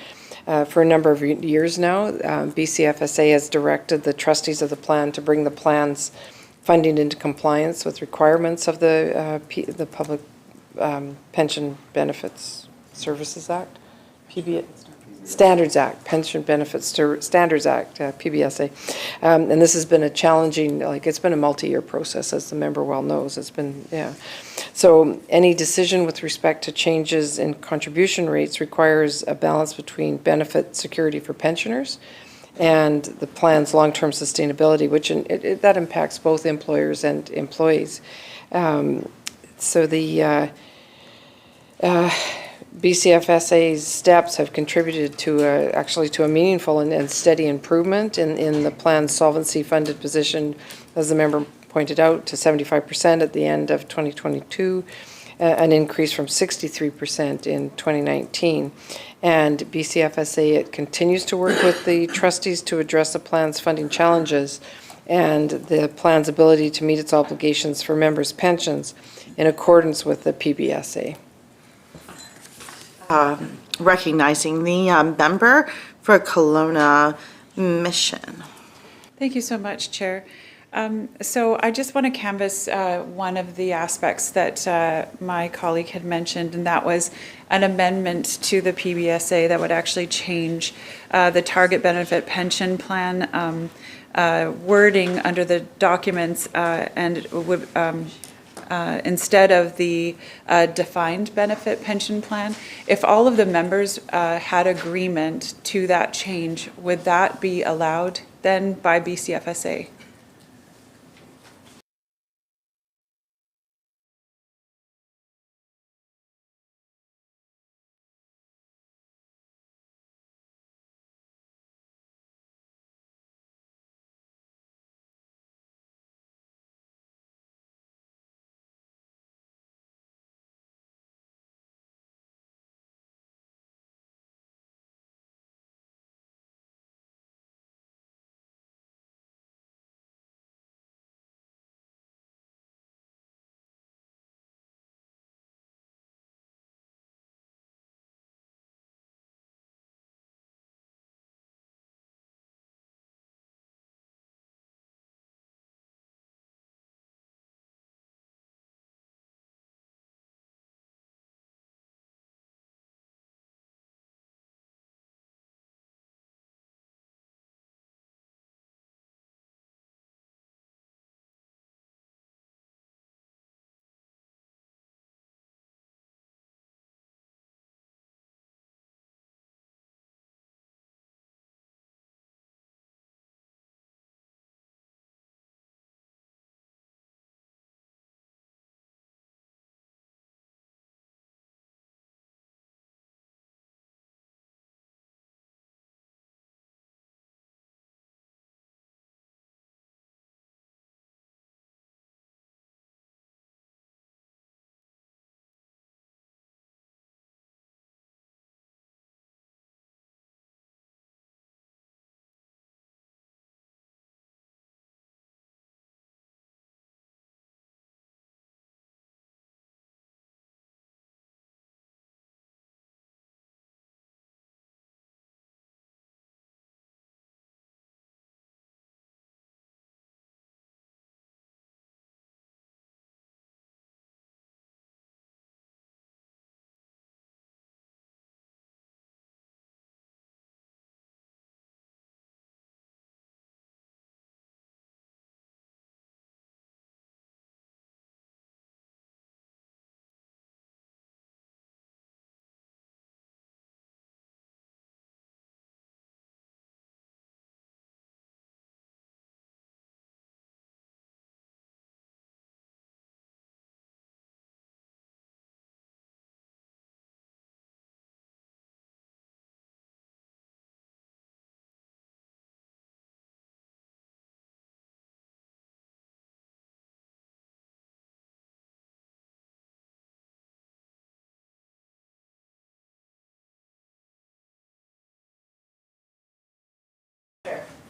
for a number of years now, BCFSA has directed the trustees of the plan to bring the plan's funding into compliance with requirements of the Public Pension Benefits Services Act, Standards Act, Pension Benefits Standards Act, PBSA. And this has been a challenging, it's been a multi-year process, as the member well knows. It's been, yeah. So any decision with respect to changes in contribution rates requires a balance between benefit security for pensioners and the plan's long-term sustainability, which that impacts both employers and employees. So the BCFSA's steps have contributed to actually to a meaningful and steady improvement in the plan's solvency funded position, as the member pointed out, to 75% at the end of 2022, an increase from 63% in 2019. And BCFSA, it continues to work with the trustees to address the plan's funding challenges and the plan's ability to meet its obligations for members' pensions in accordance with the PBSA. Recognizing the member for Kelowna Mission. Thank you so much, Chair. So I just want to canvass one of the aspects that my colleague had mentioned, and that was an amendment to the PBSA that would actually change the target benefit pension plan wording under the documents, and it would instead of the defined benefit pension plan. If all of the members had agreement to that change, would that be allowed then by BCFSA?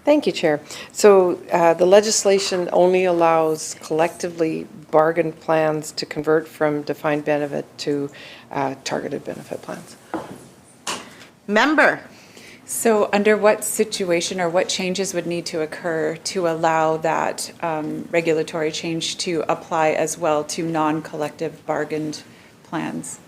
Thank you, Chair. So the legislation only allows collectively bargained plans to convert from defined benefit to targeted benefit plans. Member. So under what situation or what changes would need to occur to allow that regulatory change to apply as well to non-collective bargained plans?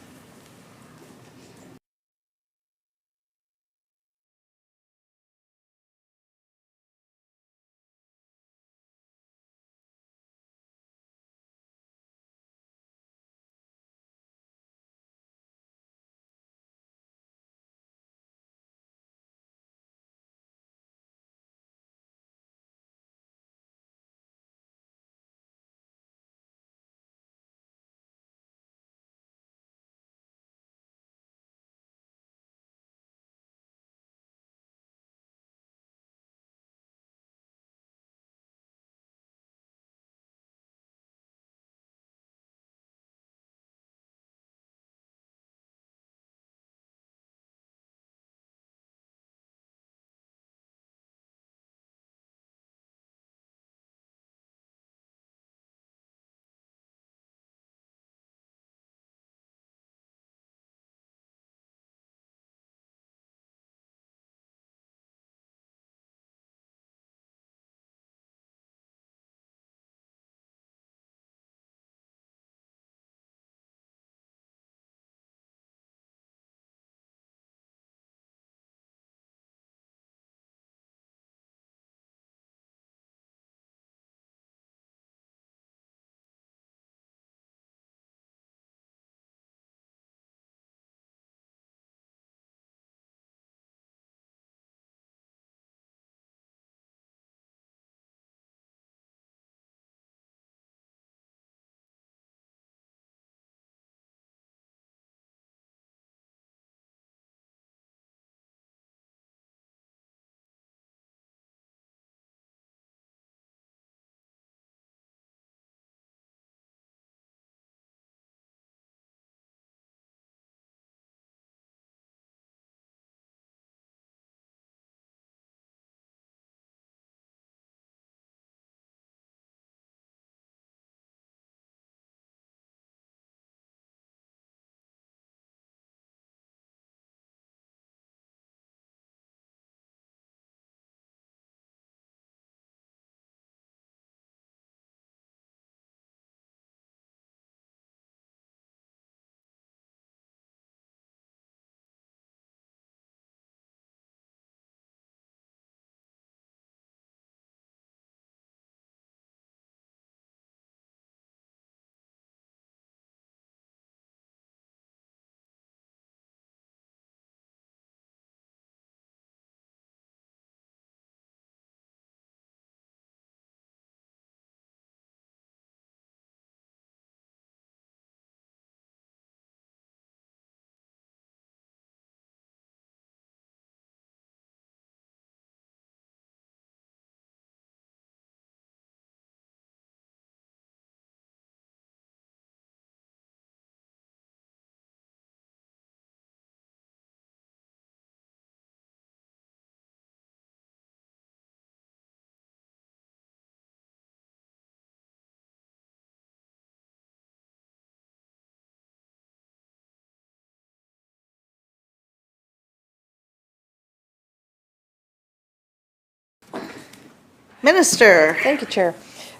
Minister. Thank you, Chair.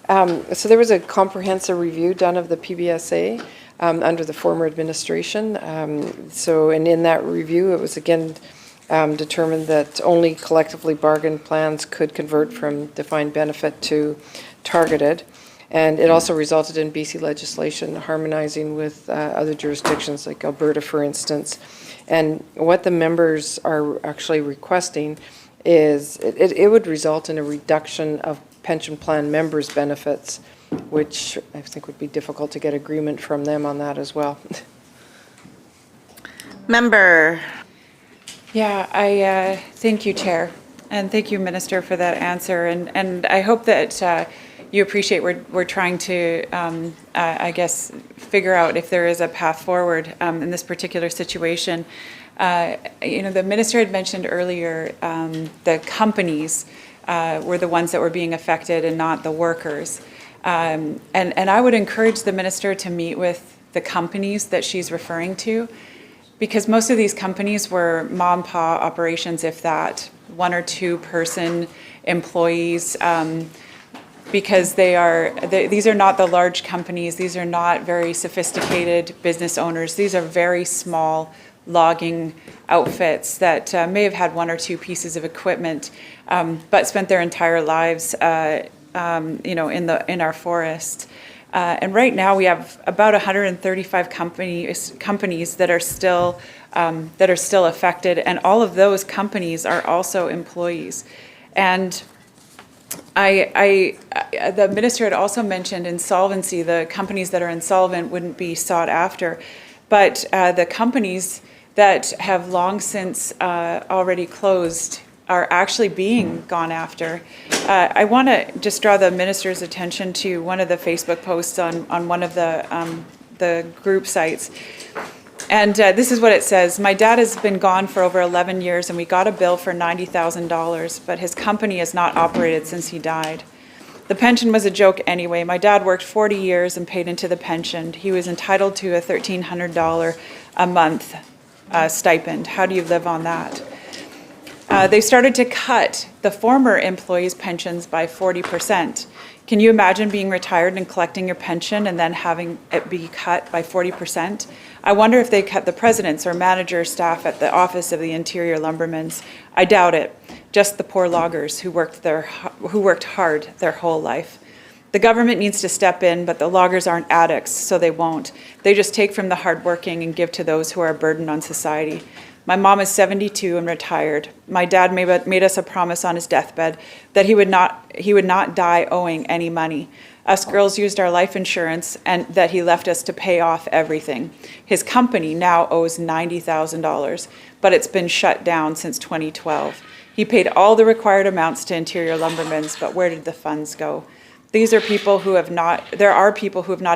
So there was a comprehensive review done of the PBSA under the former administration. And in that review, it was again determined that only collectively bargained plans could convert from defined benefit to targeted. And it also resulted in BC legislation harmonizing with other jurisdictions like Alberta, for instance. And what the members are actually requesting is it would result in a reduction of pension plan members' benefits, which I think would be difficult to get agreement from them on that as well. Member. Yeah, I thank you, Chair, and thank you, Minister, for that answer. And I hope that you appreciate we're trying to, I guess, figure out if there is a path forward in this particular situation. The Minister had mentioned earlier the companies were the ones that were being affected and not the workers. And I would encourage the minister to meet with the companies that she's referring to, because most of these companies were mom and pop operations, if that, 1 or 2 person employees, because these are not the large companies. These are not very sophisticated business owners. These are very small logging outfits that may have had 1 or 2 pieces of equipment, but spent their entire lives, in our forest. And right now we have about 135 companies that are still affected, and all of those companies are also employees. And the minister had also mentioned insolvency. The companies that are insolvent wouldn't be sought after, but the companies that have long since already closed are actually being gone after. I want to just draw the minister's attention to one of the Facebook posts on one of the group sites. And this is what it says. My dad has been gone for over 11 years and we got a bill for $90,000, but his company has not operated since he died. The pension was a joke anyway. My dad worked 40 years and paid into the pension. He was entitled to a $1,300 a month stipend. How do you live on that? They started to cut the former employees' pensions by 40%. Can you imagine being retired and collecting your pension and then having it be cut by 40%? I wonder if they cut the presidents or manager staff at the Office of the Interior Lumbermen's. I doubt it. Just the poor loggers who worked hard their whole life. The government needs to step in, but the loggers aren't addicts, so they won't. They just take from the hardworking and give to those who are a burden on society. My mom is 72 and retired. My dad made us a promise on his deathbed that he would not die owing any money. Us girls used our life insurance and that he left us to pay off everything. His company now owes $90,000, but it's been shut down since 2012. He paid all the required amounts to Interior Lumbermen's, but where did the funds go? There are people who have not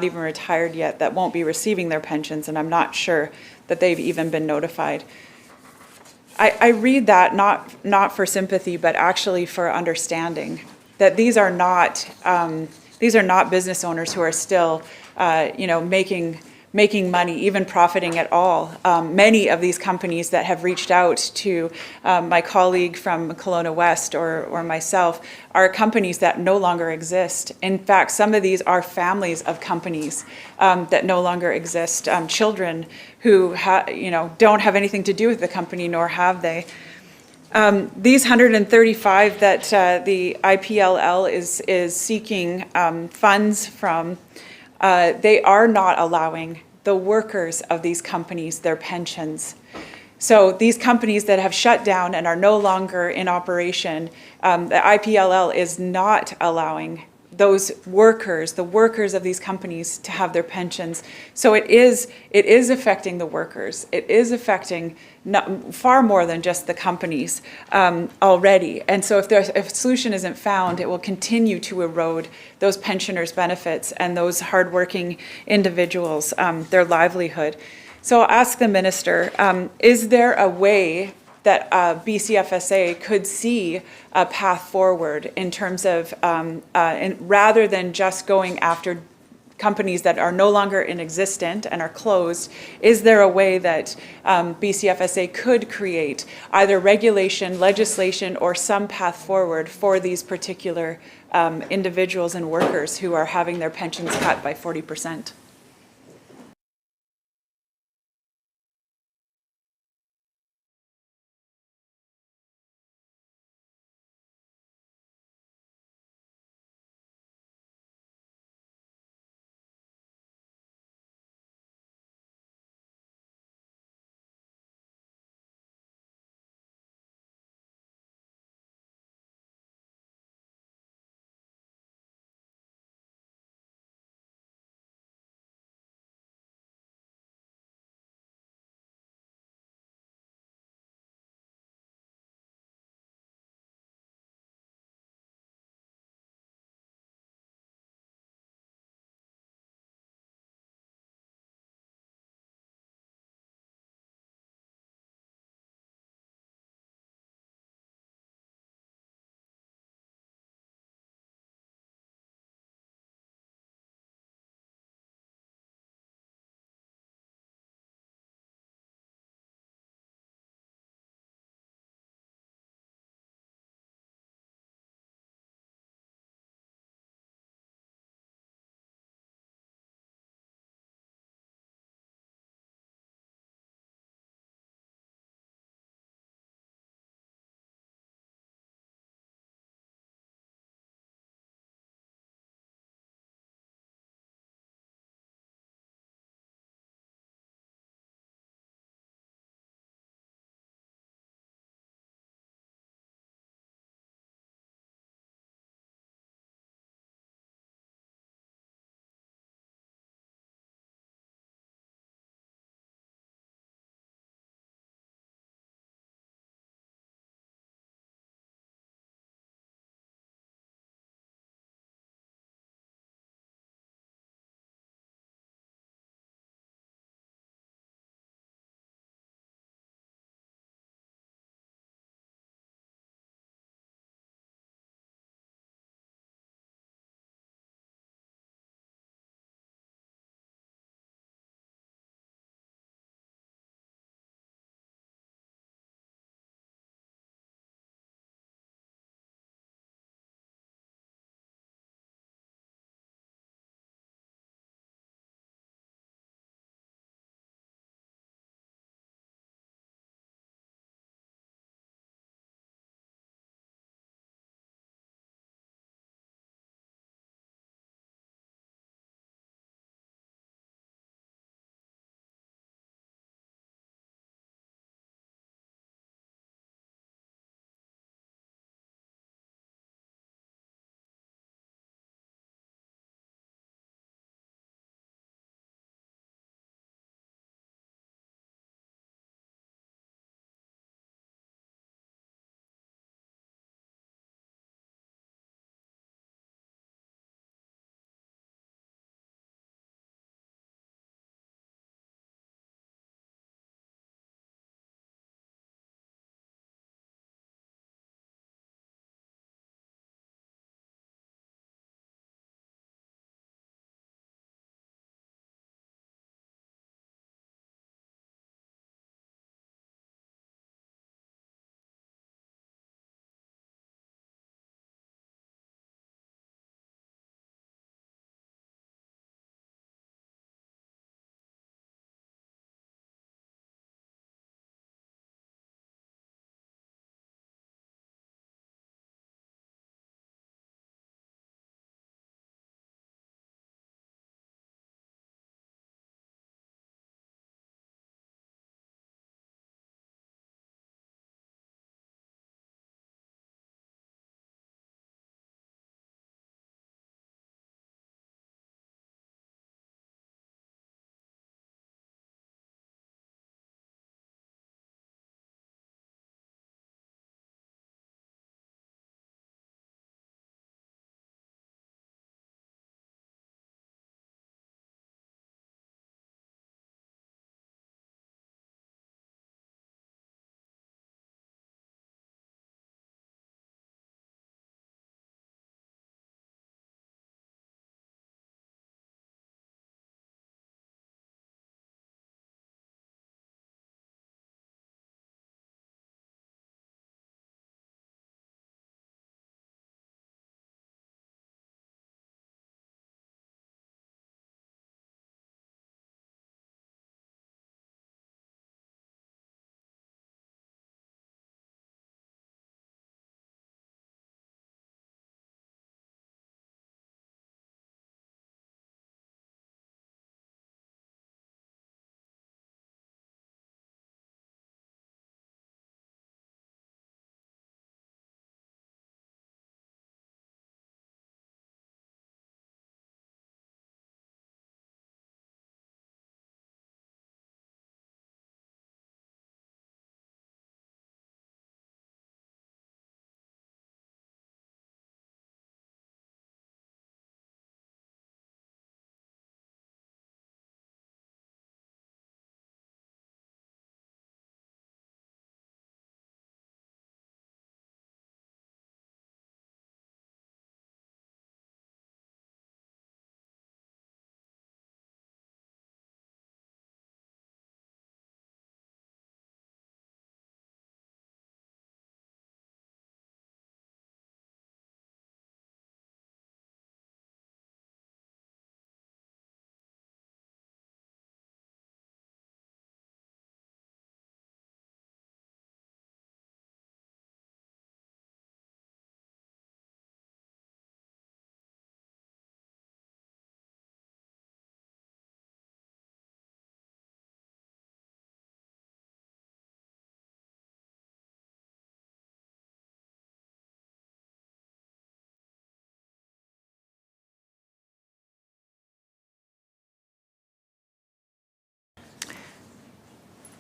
even retired yet that won't be receiving their pensions, and I'm not sure that they've even been notified. I read that not for sympathy, but actually for understanding that these are not business owners who are still, making money, even profiting at all. Many of these companies that have reached out to my colleague from Kelowna West or myself are companies that no longer exist. In fact, some of these are families of companies that no longer exist. Children who don't have anything to do with the company, nor have they. These 135 that the IPLL is seeking funds from, they are not allowing the workers of these companies their pensions. So these companies that have shut down and are no longer in operation, the IPLL is not allowing those workers, the workers of these companies, to have their pensions. So it is affecting the workers. It is affecting far more than just the companies already. And so if a solution isn't found, it will continue to erode those pensioners' benefits and those hardworking individuals, their livelihood. So I'll ask the minister, is there a way that BCFSA could see a path forward in terms of, rather than just going after companies that are no longer in existence and are closed, is there a way that BCFSA could create either regulation, legislation, or some path forward for these particular individuals and workers who are having their pensions cut by 40%?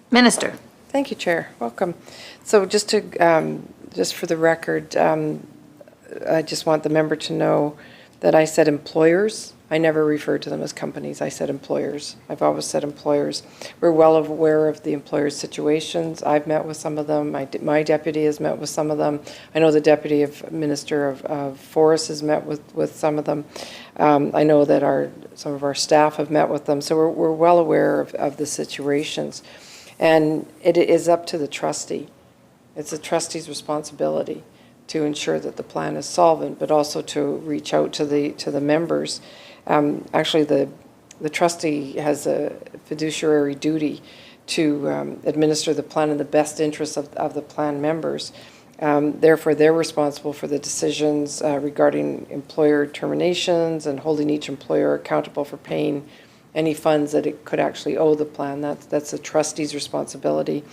Minister. Thank you, Chair. Welcome. So just to, just for the record, I just want the member to know that I said employers. I never referred to them as companies. I said employers. I've always said employers. We're well aware of the employers' situations. I've met with some of them. My deputy has met with some of them. I know the deputy of Minister of Forests has met with some of them. I know that some of our staff have met with them. So we're well aware of the situations. And it is up to the trustee. It's the trustee's responsibility to ensure that the plan is solvent, but also to reach out to the members. Actually, the trustee has a fiduciary duty to administer the plan in the best interests of the plan members. Therefore, they're responsible for the decisions regarding employer terminations and holding each employer accountable for paying any funds that it could actually owe the plan. That's the trustee's responsibility.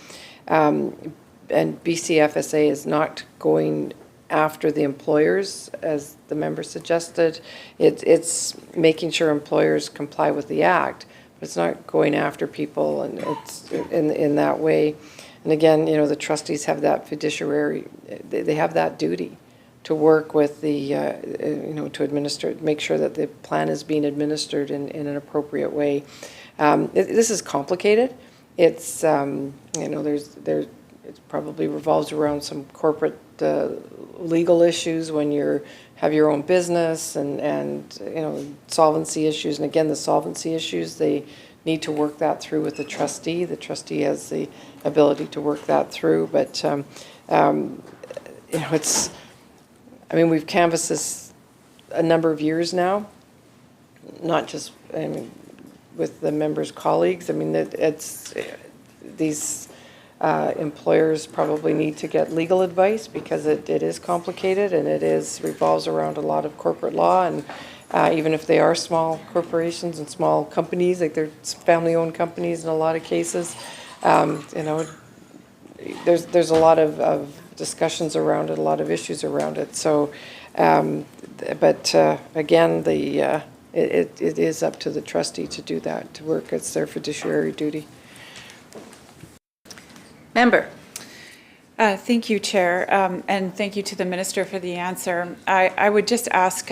And BCFSA is not going after the employers, as the member suggested. It's making sure employers comply with the Act, but it's not going after people, and it's in that way. And again, the trustees have that fiduciary, they have that duty to work with the, to administer, make sure that the plan is being administered in an appropriate way. This is complicated. It's, it probably revolves around some corporate legal issues when you have your own business and solvency issues. And again, the solvency issues, they need to work that through with the trustee. The trustee has the ability to work that through. But, it's, we've canvassed this a number of years now, not just with the members' colleagues. It's these employers probably need to get legal advice because it is complicated and revolves around a lot of corporate law, and even if they are small corporations and small companies, like they're family-owned companies in a lot of cases, there's a lot of discussions around it, a lot of issues around it. So, but again, it is up to the trustee to do that, to work. It's their fiduciary duty. Member. Thank you, Chair, and thank you to the Minister for the answer. I would just ask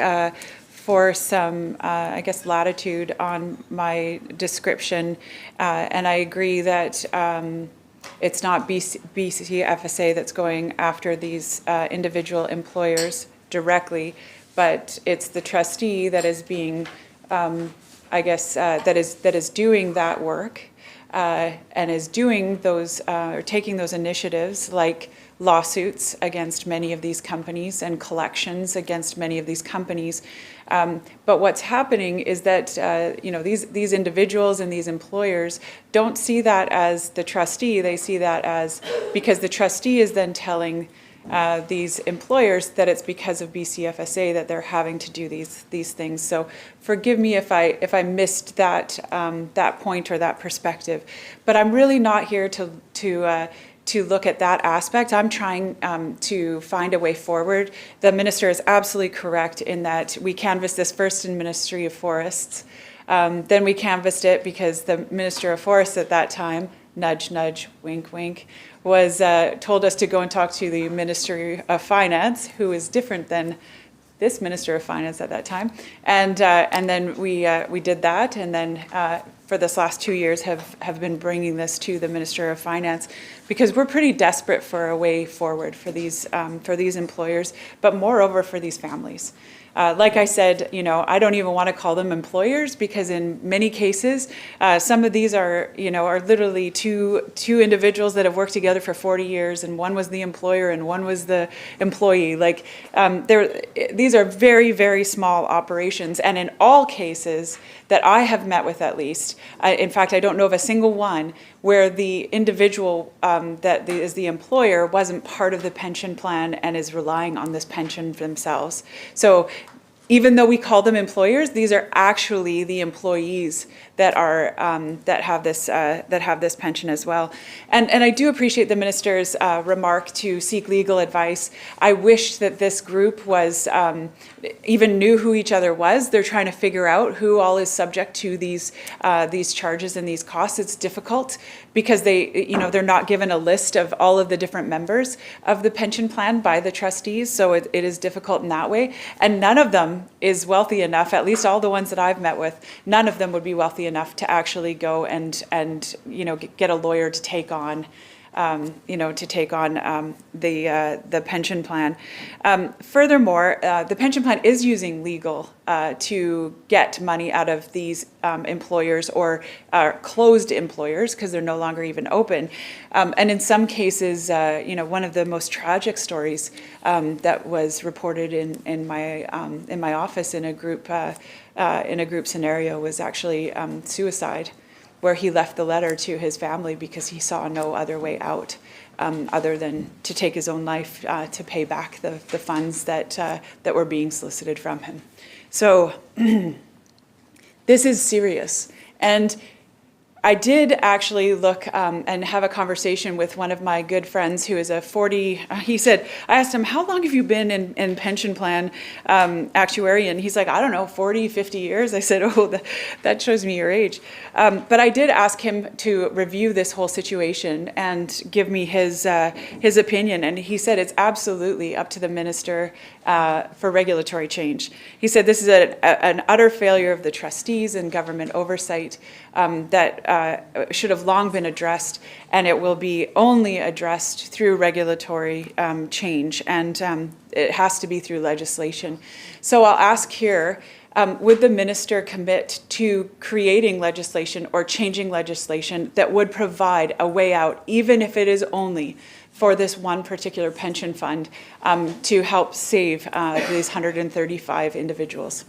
for some, latitude on my description, and I agree that it's not BCFSA that's going after these individual employers directly, but it's the trustee that is being, that is doing that work. And is doing those, or taking those initiatives like lawsuits against many of these companies and collections against many of these companies. But what's happening is that, these individuals and these employers don't see that as the trustee. They see that as, because the trustee is then telling these employers that it's because of BCFSA that they're having to do these things. So forgive me if I missed that that point or that perspective, but I'm really not here to look at that aspect. I'm trying to find a way forward. The Minister is absolutely correct in that we canvassed this first in Ministry of Forests, then we canvassed it because the Minister of Forests at that time, nudge, nudge, wink, wink, was told us to go and talk to the Ministry of Finance, who is different than this Minister of Finance at that time. And then we did that, and then for this last 2 years have been bringing this to the Minister of Finance because we're pretty desperate for a way forward for these employers, but moreover for these families. Like I said, I don't even want to call them employers because in many cases, some of these are literally two individuals that have worked together for 40 years, and one was the employer and one was the employee. Like these are very, very small operations, and in all cases that I have met with, at least, in fact, I don't know of a single one where the individual that is the employer wasn't part of the pension plan and is relying on this pension for themselves. So even though we call them employers, these are actually the employees that are that have this pension as well. And I do appreciate the minister's remark to seek legal advice. I wish that this group was even knew who each other was. They're trying to figure out who all is subject to these charges and these costs. It's difficult because they're not given a list of all of the different members of the pension plan by the trustees. So it is difficult in that way. And none of them is wealthy enough, at least all the ones that I've met with, none of them would be wealthy enough to actually go and get a lawyer to take on the pension plan. Furthermore, the pension plan is using legal to get money out of these employers or closed employers because they're no longer even open. And in some cases, one of the most tragic stories that was reported in my office in a group scenario was actually suicide, where he left the letter to his family because he saw no other way out other than to take his own life to pay back the funds that were being solicited from him. So this is serious. And I did actually look and have a conversation with one of my good friends who is he said, I asked him, how long have you been in pension plan actuary? And he's like, I don't know, 40, 50 years. I said, oh, that shows me your age. But I did ask him to review this whole situation and give me his opinion. And he said it's absolutely up to the minister for regulatory change. He said this is an utter failure of the trustees and government oversight that should have long been addressed, and it will be only addressed through regulatory change, and it has to be through legislation. So I'll ask here, would the minister commit to creating legislation or changing legislation that would provide a way out, even if it is only for this one particular pension fund, to help save these 135 individuals?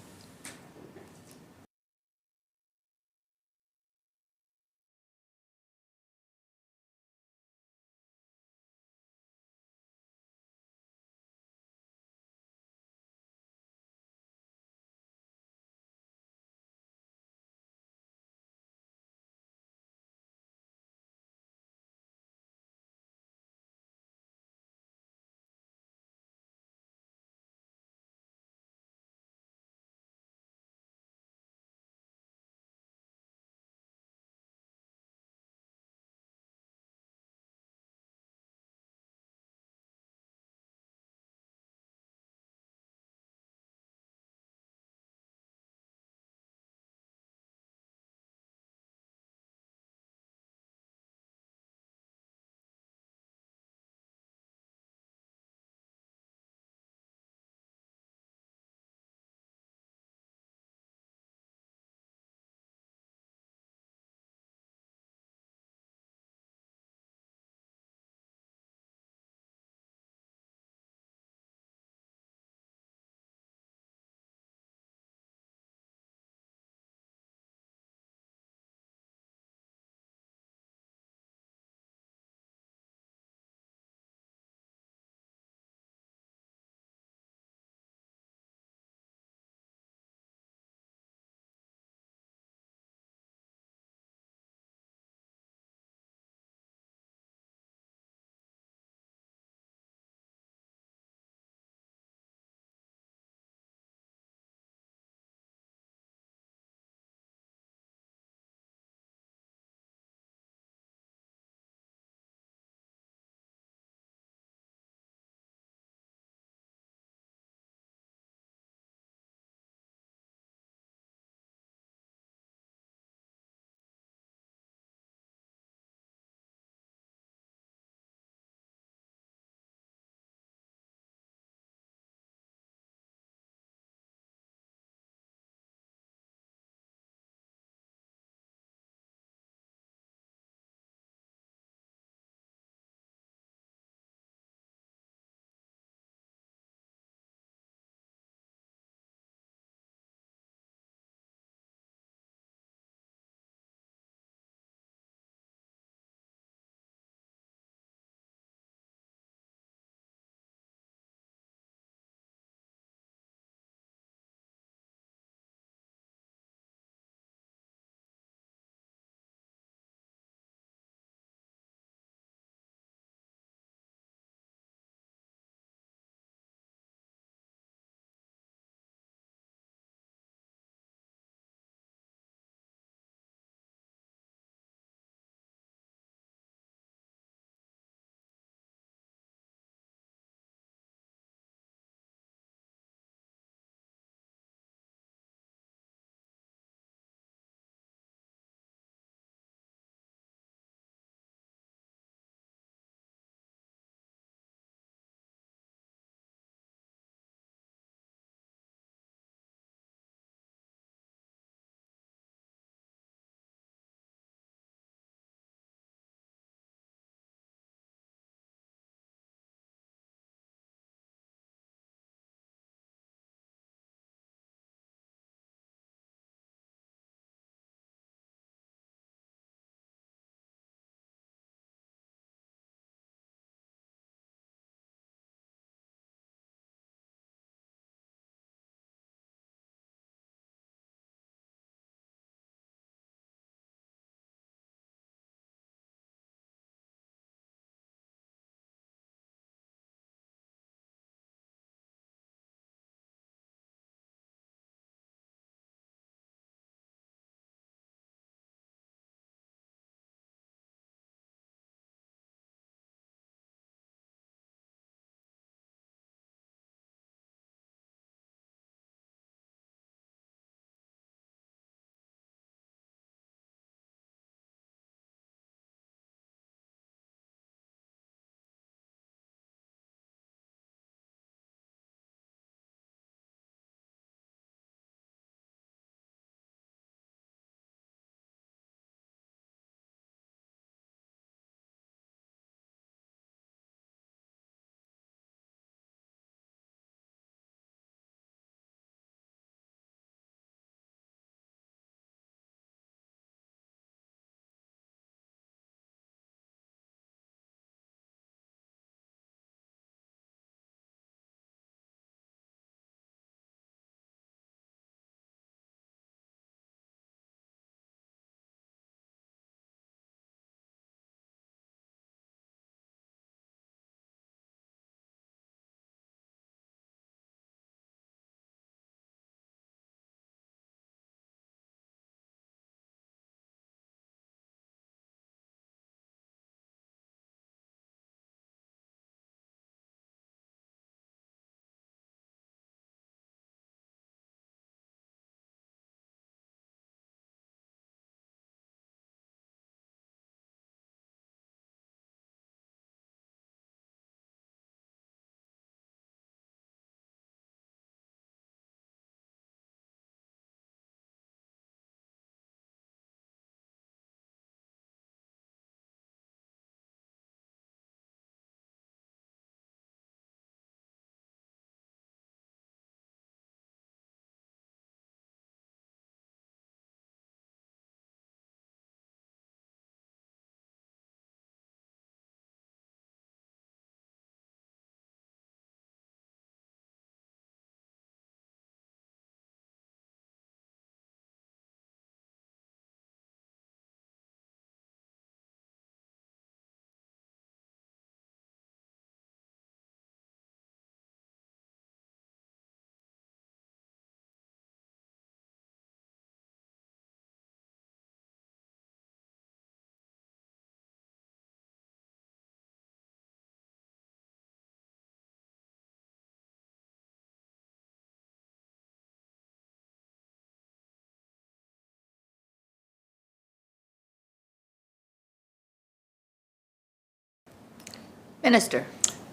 Minister.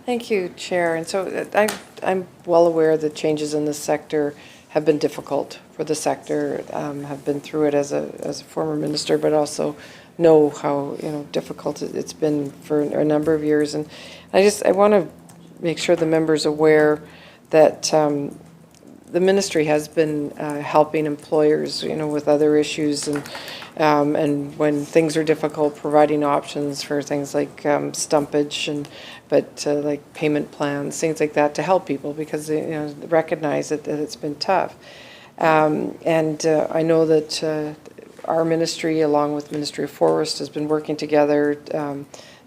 Thank you, Chair. And so I'm well aware that changes in this sector have been difficult for the sector, have been through it as a former minister, but also know how, difficult it's been for a number of years. And I want to make sure the members aware that the ministry has been helping employers, with other issues and when things are difficult, providing options for things like stumpage but like payment plans, things like that to help people because they recognize that it's been tough. And I know that our ministry, along with Ministry of Forest, has been working together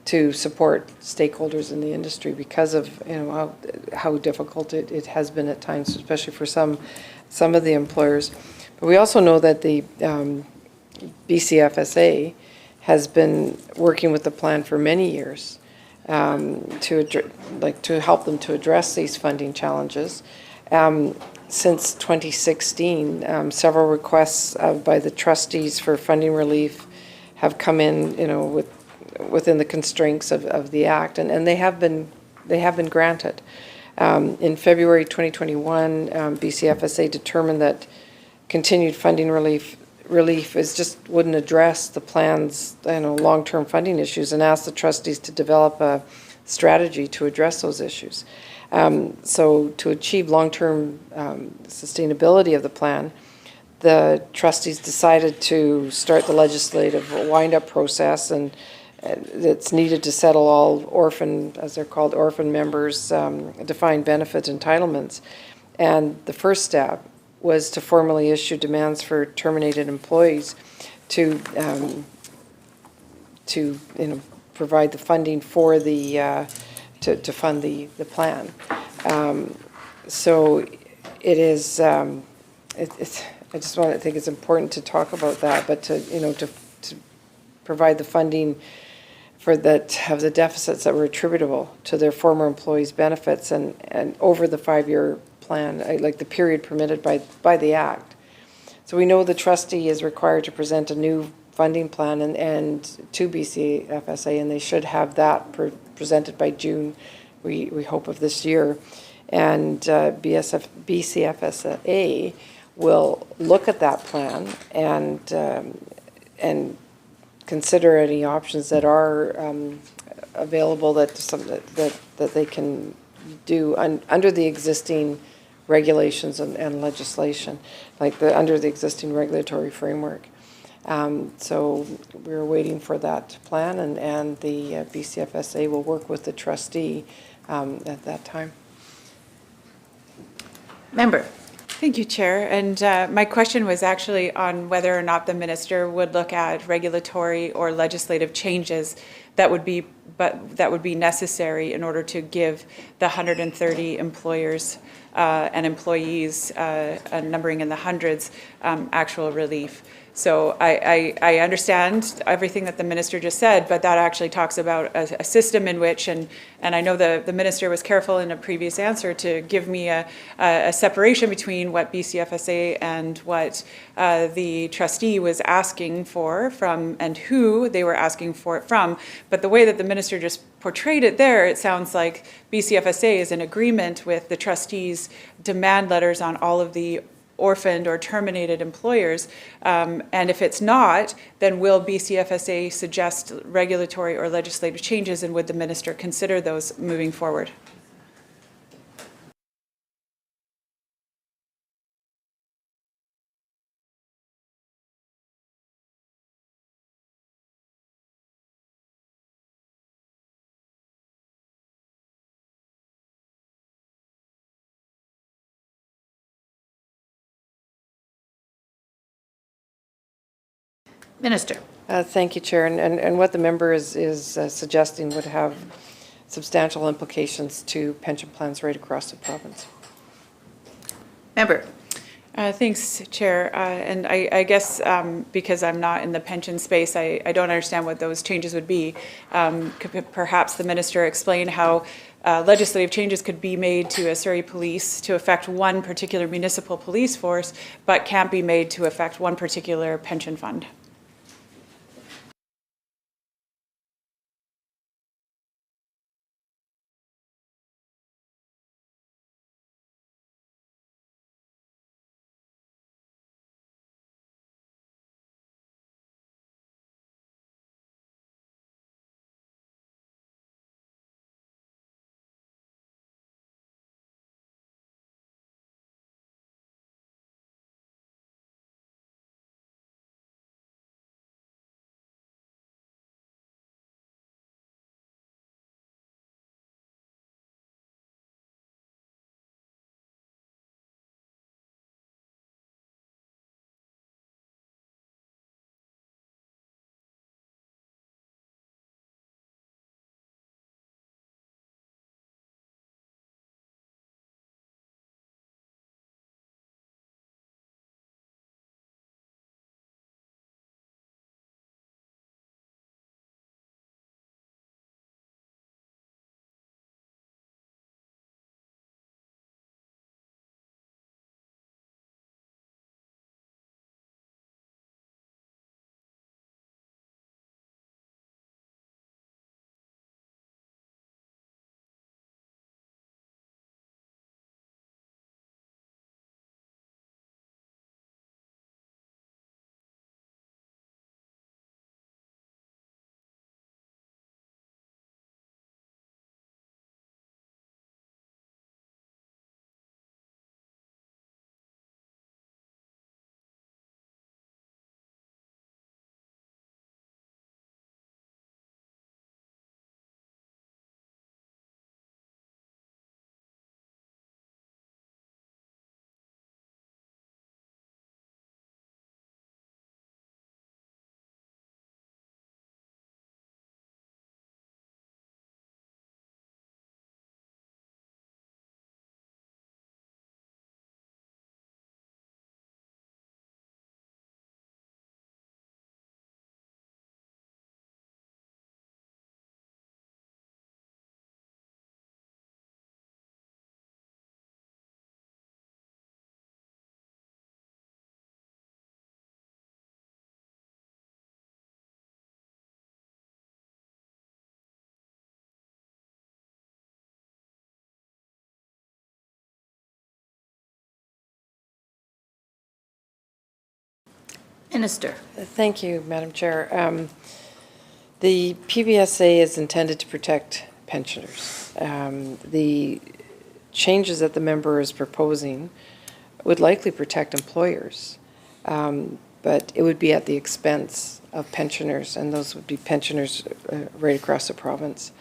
to support stakeholders in the industry because of how difficult it has been at times, especially for some of the employers. But we also know that the BCFSA has been working with the plan for many years to help them to address these funding challenges. Since 2016, several requests by the trustees for funding relief have come in, within the constraints of the Act, and they have been granted. In February 2021, BCFSA determined that continued funding relief wouldn't address the plan's long-term funding issues and asked the trustees to develop a strategy to address those issues. So to achieve long-term sustainability of the plan, the trustees decided to start the legislative wind-up process, and it's needed to settle all orphan, as they're called, orphan members' defined benefit entitlements. And the first step was to formally issue demands for terminated employees to provide the funding for the to fund the plan. So it is. I just think it's important to talk about that, but to provide the funding for that of the deficits that were attributable to their former employees' benefits and over the 5-year plan, like the period permitted by the Act. So we know the trustee is required to present a new funding plan and to BCFSA, and they should have that presented by June, we hope, of this year. And BCFSA will look at that plan and consider any options that are available that they can do under the existing regulations and legislation, like under the existing regulatory framework. So we're waiting for that plan, and the BCFSA will work with the trustee at that time. Member. Thank you, Chair. And my question was actually on whether or not the minister would look at regulatory or legislative changes that would be necessary in order to give the 130 employers and employees, numbering in the hundreds, actual relief. So I understand everything that the minister just said, but that actually talks about a system in which, and I know the minister was careful in a previous answer to give me a separation between what BCFSA and what the trustee was asking for from and who they were asking for it from. But the way that the minister just portrayed it there, it sounds like BCFSA is in agreement with the trustees' demand letters on all of the orphaned or terminated employers, and if it's not, then will BCFSA suggest regulatory or legislative changes, and would the minister consider those moving forward? Minister. Thank you, Chair. And what the member is suggesting would have substantial implications to pension plans right across the province. Member. Thanks, Chair. And I guess because I'm not in the pension space, I don't understand what those changes would be. Could perhaps the minister explain how legislative changes could be made to a Surrey Police to affect one particular municipal police force, but can't be made to affect one particular pension fund? Minister. Thank you, Madam Chair. The PBSA is intended to protect pensioners. The changes that the member is proposing would likely protect employers, but it would be at the expense of pensioners, and those would be pensioners right across the province.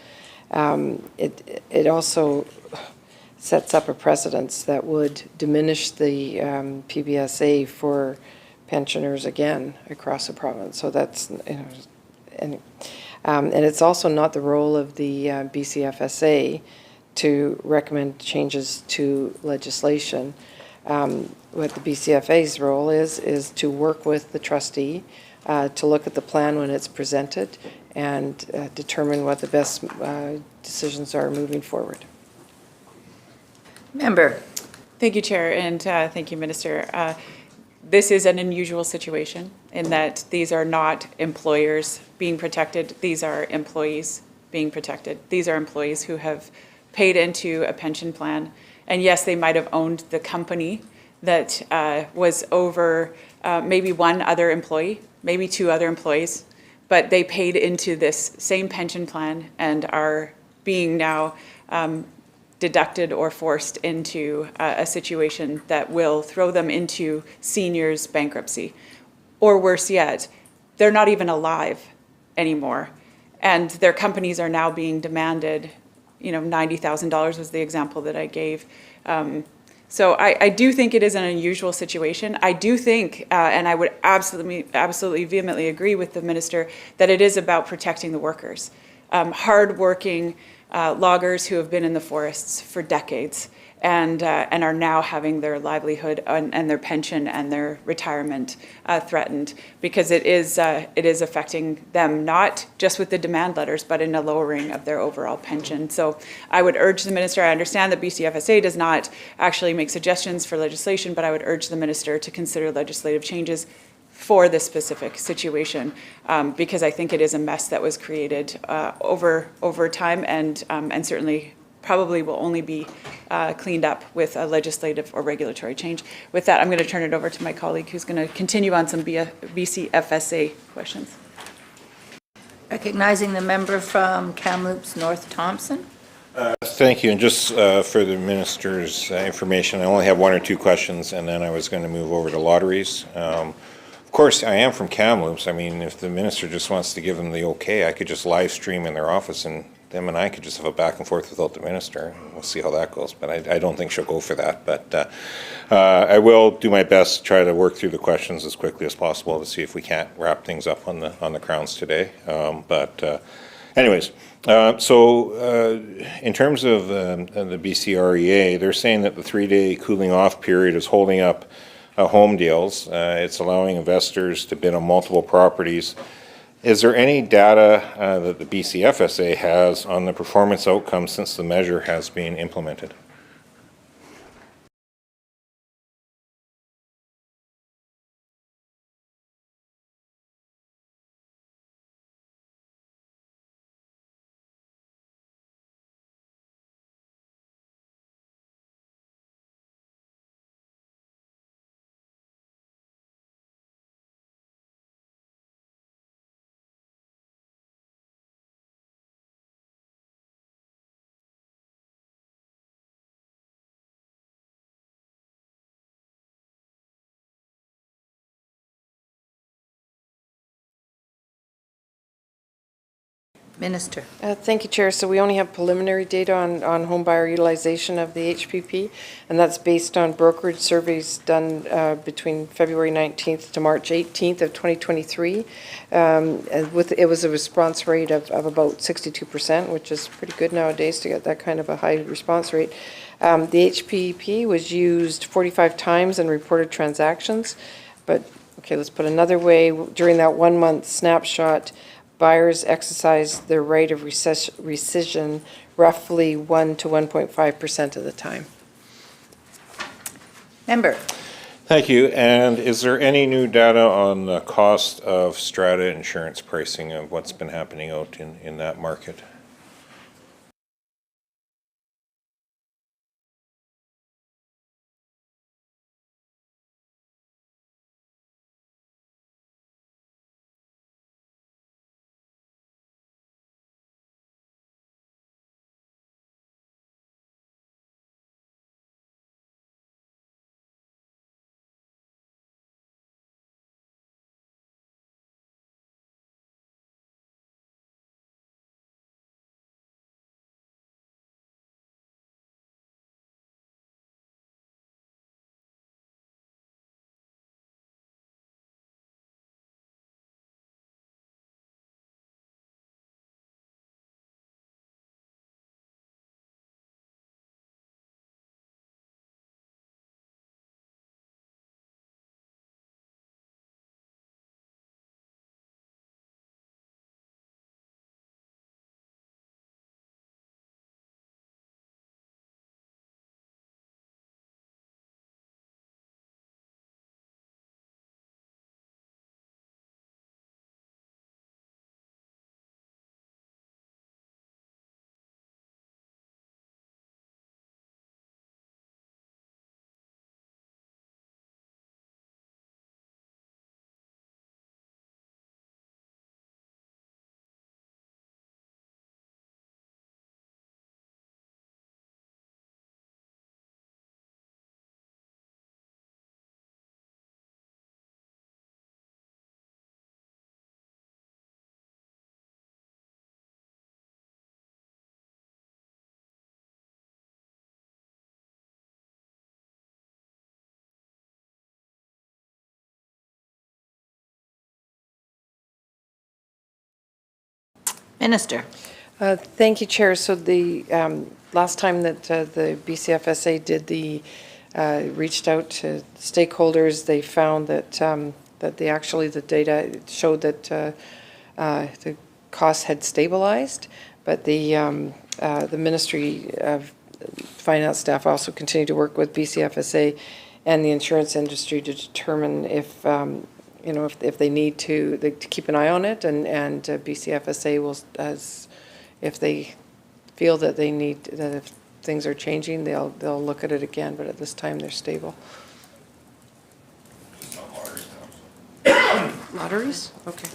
It also sets up a precedence that would diminish the PBSA for pensioners again across the province. So that's, and it's also not the role of the BCFSA to recommend changes to legislation. What the BCFA's role is to work with the trustee to look at the plan when it's presented and determine what the best decisions are moving forward. Member. Thank you, Chair, and thank you, Minister. This is an unusual situation in that these are not employers being protected. These are employees being protected. These are employees who have paid into a pension plan. And yes, they might have owned the company that was over maybe one other employee, maybe two other employees, but they paid into this same pension plan and are being now deducted or forced into a situation that will throw them into seniors' bankruptcy. Or worse yet, they're not even alive anymore. And their companies are now being demanded, $90,000 was the example that I gave. So I do think it is an unusual situation. I do think, and I would absolutely vehemently agree with the minister, that it is about protecting the workers. Hardworking loggers who have been in the forests for decades and are now having their livelihood and their pension and their retirement threatened, because it is affecting them, not just with the demand letters, but in a lowering of their overall pension. So I would urge the minister, I understand that BCFSA does not actually make suggestions for legislation, but I would urge the minister to consider legislative changes for this specific situation, because I think it is a mess that was created over time, and certainly probably will only be cleaned up with a legislative or regulatory change. With that, I'm going to turn it over to my colleague who's going to continue on some BCFSA questions. Recognizing the member from Kamloops North Thompson. Thank you, and just for the minister's information, I only have one or two questions, and then I was going to move over to lotteries. Of course, I am from Kamloops. I mean, if the minister just wants to give them the okay, I could just live stream in their office, and them and I could just have a back and forth without the minister. We'll see how that goes, but I don't think she'll go for that. But I will do my best to try to work through the questions as quickly as possible to see if we can't wrap things up on the crowns today. Anyways, so in terms of the BCREA, they're saying that the 3-day cooling off period is holding up home deals. It's allowing investors to bid on multiple properties. Is there any data that the BCFSA has on the performance outcomes since the measure has been implemented? Minister. Thank you, Chair. So we only have preliminary data on home buyer utilization of the HPP, and that's based on brokerage surveys done between February 19th to March 18th of 2023. And it was a response rate of about 62%, which is pretty good nowadays to get that kind of a high response rate. The HPP was used 45 times in reported transactions, but okay, let's put another way. During that 1 month snapshot, buyers exercise their right of rescission roughly 1 to 1.5% of the time. Member. Thank you. And is there any new data on the cost of strata insurance pricing of what's been happening out in that market? Minister. Thank you, Chair. So the last time that the BCFSA did reached out to stakeholders, they found that the data showed that the costs had stabilized, but the Ministry of Finance staff also continue to work with BCFSA and the insurance industry to determine if if they need to keep an eye on it, and BCFSA will, if they feel that if things are changing, they'll look at it again, but at this time they're stable. Lotteries? Okay.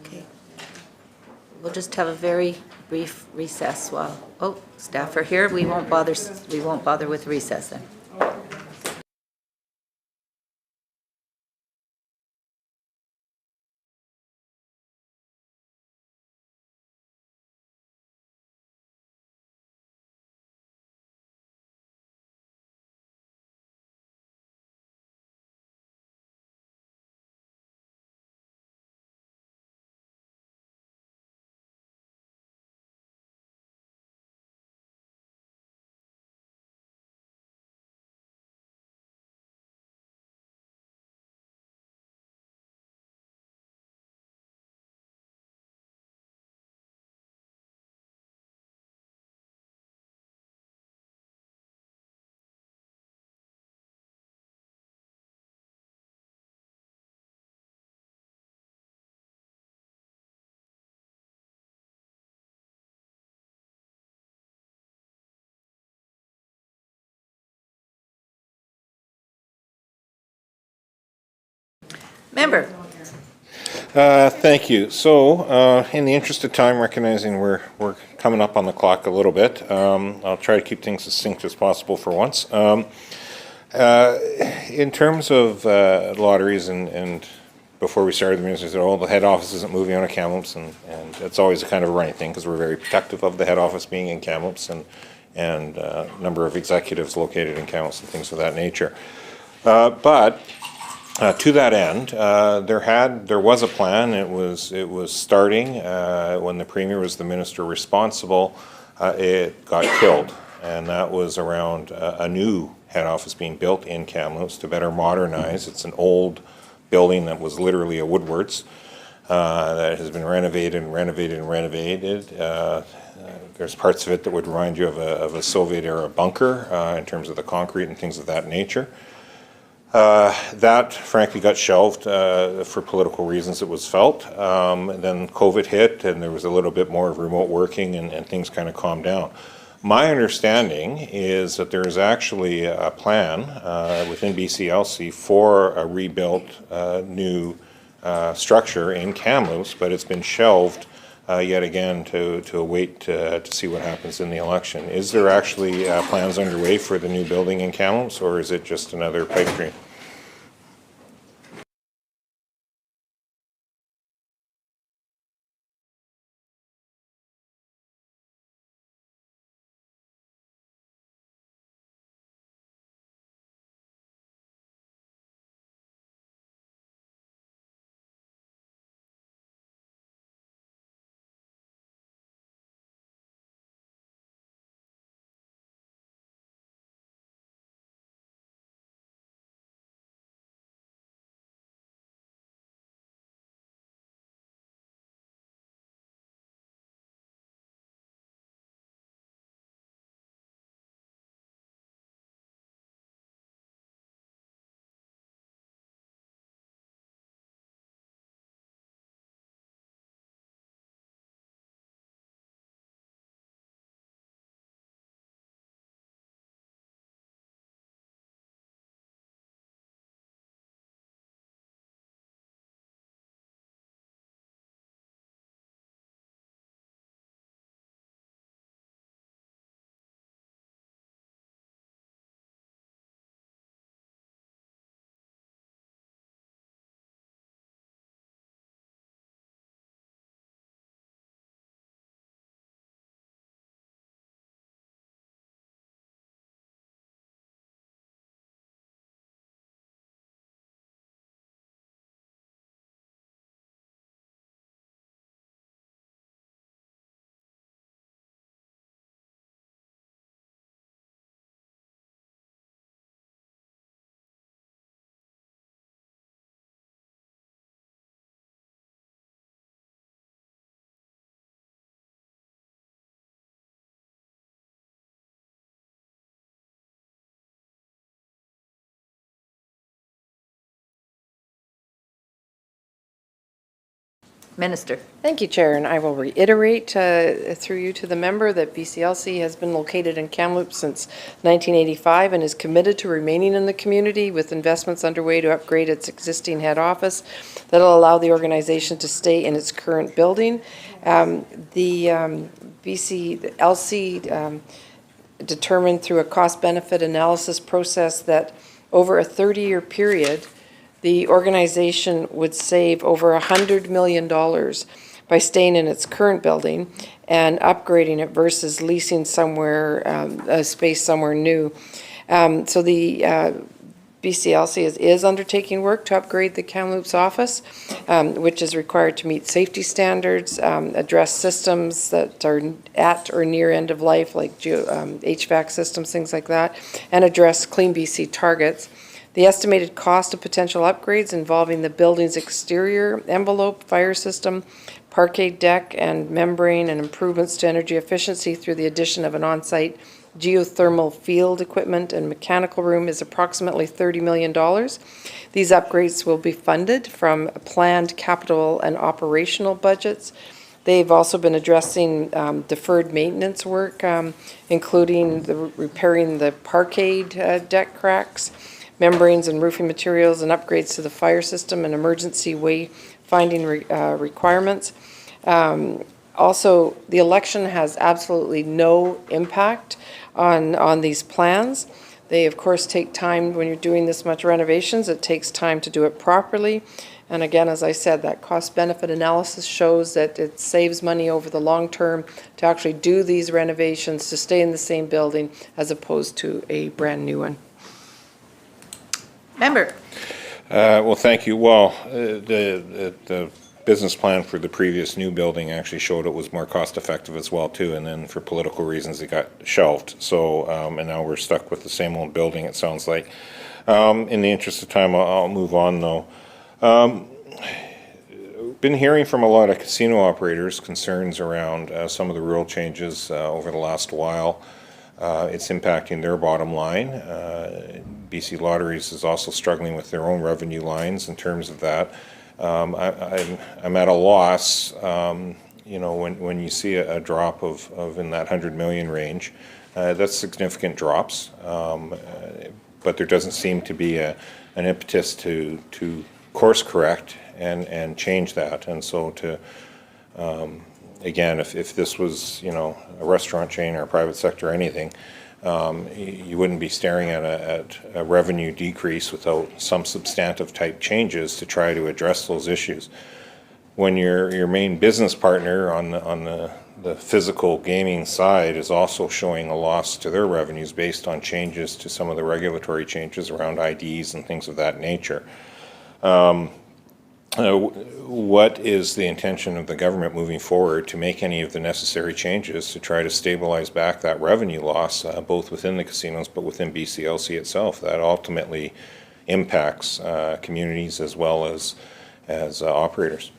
Okay. We'll just have a very brief recess while, staff are here. We won't bother with recess then. Member. Thank you. So, in the interest of time, recognizing we're coming up on the clock a little bit, I'll try to keep things as succinct as possible for once. In terms of lotteries, and before we started, the minister said, the head office isn't moving out of Kamloops, and it's always a kind of a running thing because we're very protective of the head office being in Kamloops and a number of executives located in Kamloops and things of that nature. But to that end, there was a plan. It was starting when the Premier was the minister responsible. It got killed, and that was around a new head office being built in Kamloops to better modernize. It's an old building that was literally a Woodward's that has been renovated and renovated and renovated. There's parts of it that would remind you of a Soviet-era bunker in terms of the concrete and things of that nature. That frankly got shelved for political reasons, it was felt. Then COVID hit and there was a little bit more of remote working and things kind of calmed down. My understanding is that there is actually a plan within BCLC for a rebuilt new structure in Kamloops, but it's been shelved yet again to await to see what happens in the election. Is there actually plans underway for the new building in Kamloops, or is it just another pipe dream? Minister. Thank you, Chair, and I will reiterate through you to the member that BCLC has been located in Kamloops since 1985 and is committed to remaining in the community with investments underway to upgrade its existing head office that will allow the organization to stay in its current building. The BCLC determined through a cost-benefit analysis process that over a 30-year period, the organization would save over $100 million by staying in its current building and upgrading it versus leasing somewhere, a space somewhere new. So the BCLC is undertaking work to upgrade the Kamloops office, which is required to meet safety standards, address systems that are at or near end of life, like HVAC systems, things like that, and address Clean BC targets. The estimated cost of potential upgrades involving the building's exterior envelope, fire system, parquet deck, and membrane, and improvements to energy efficiency through the addition of an on-site geothermal field equipment and mechanical room is approximately $30 million. These upgrades will be funded from planned capital and operational budgets. They've also been addressing deferred maintenance work, including repairing the parquet deck cracks, membranes and roofing materials, and upgrades to the fire system and emergency wayfinding requirements. Also, the election has absolutely no impact on these plans. They, of course, take time. When you're doing this much renovations, it takes time to do it properly. And again, as I said, that cost-benefit analysis shows that it saves money over the long term to actually do these renovations, to stay in the same building, as opposed to a brand-new one. Member. Well, thank you. Well, the business plan for the previous new building actually showed it was more cost-effective as well, too, and then for political reasons, it got shelved. So, and now we're stuck with the same old building, it sounds like. In the interest of time, I'll move on, though. Been hearing from a lot of casino operators concerns around some of the rule changes over the last while. It's impacting their bottom line. BC Lotteries is also struggling with their own revenue lines in terms of that. I'm at a loss, you know, when you see a drop of in that 100 million range. That's significant drops, but there doesn't seem to be an impetus to course correct and change that. And so to again, if this was, you know, a restaurant chain or a private sector or anything, you wouldn't be staring at a revenue decrease without some substantive type changes to try to address those issues. When your main business partner on the physical gaming side is also showing a loss to their revenues based on changes to some of the regulatory changes around IDs and things of that nature. What is the intention of the government moving forward to make any of the necessary changes to try to stabilize back that revenue loss, both within the casinos but within BCLC itself, that ultimately impacts communities as well as operators?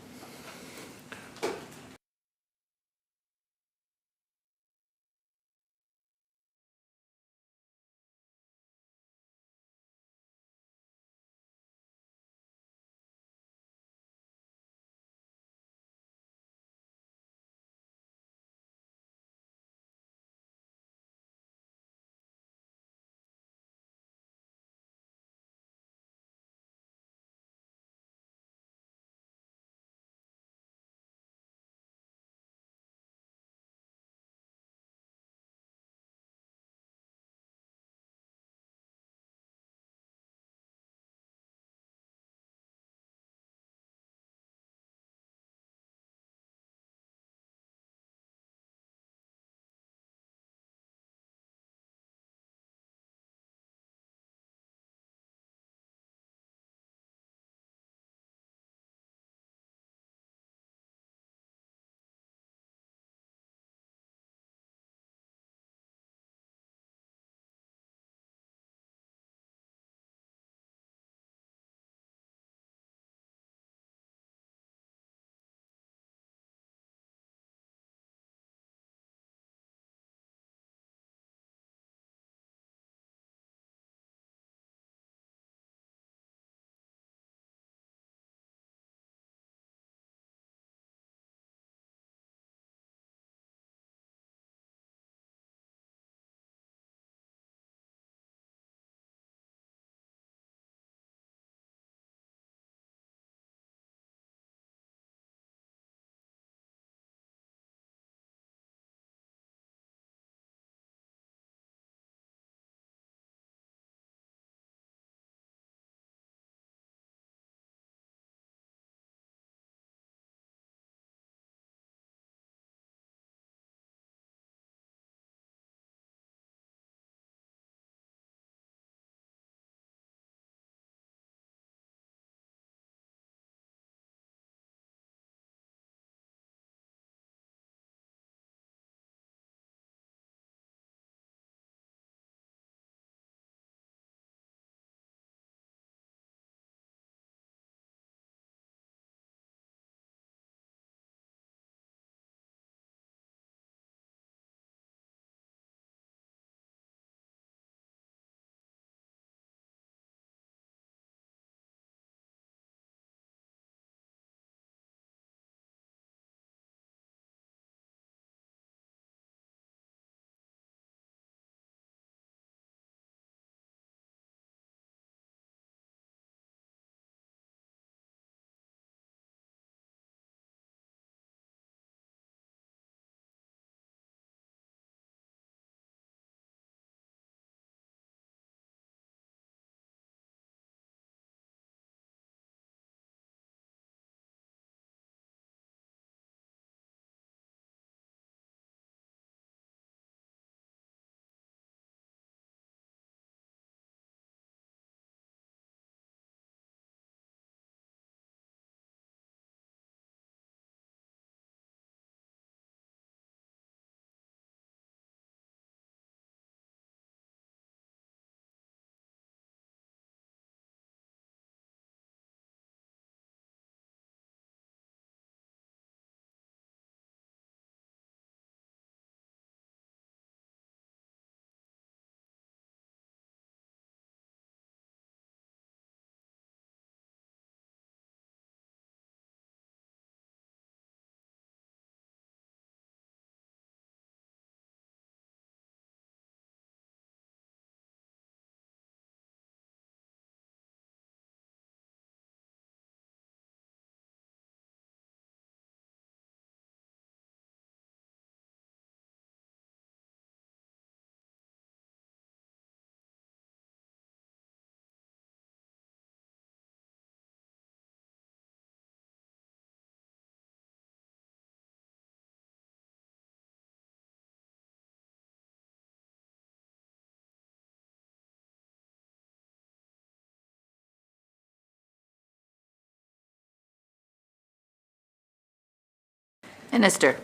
Minister.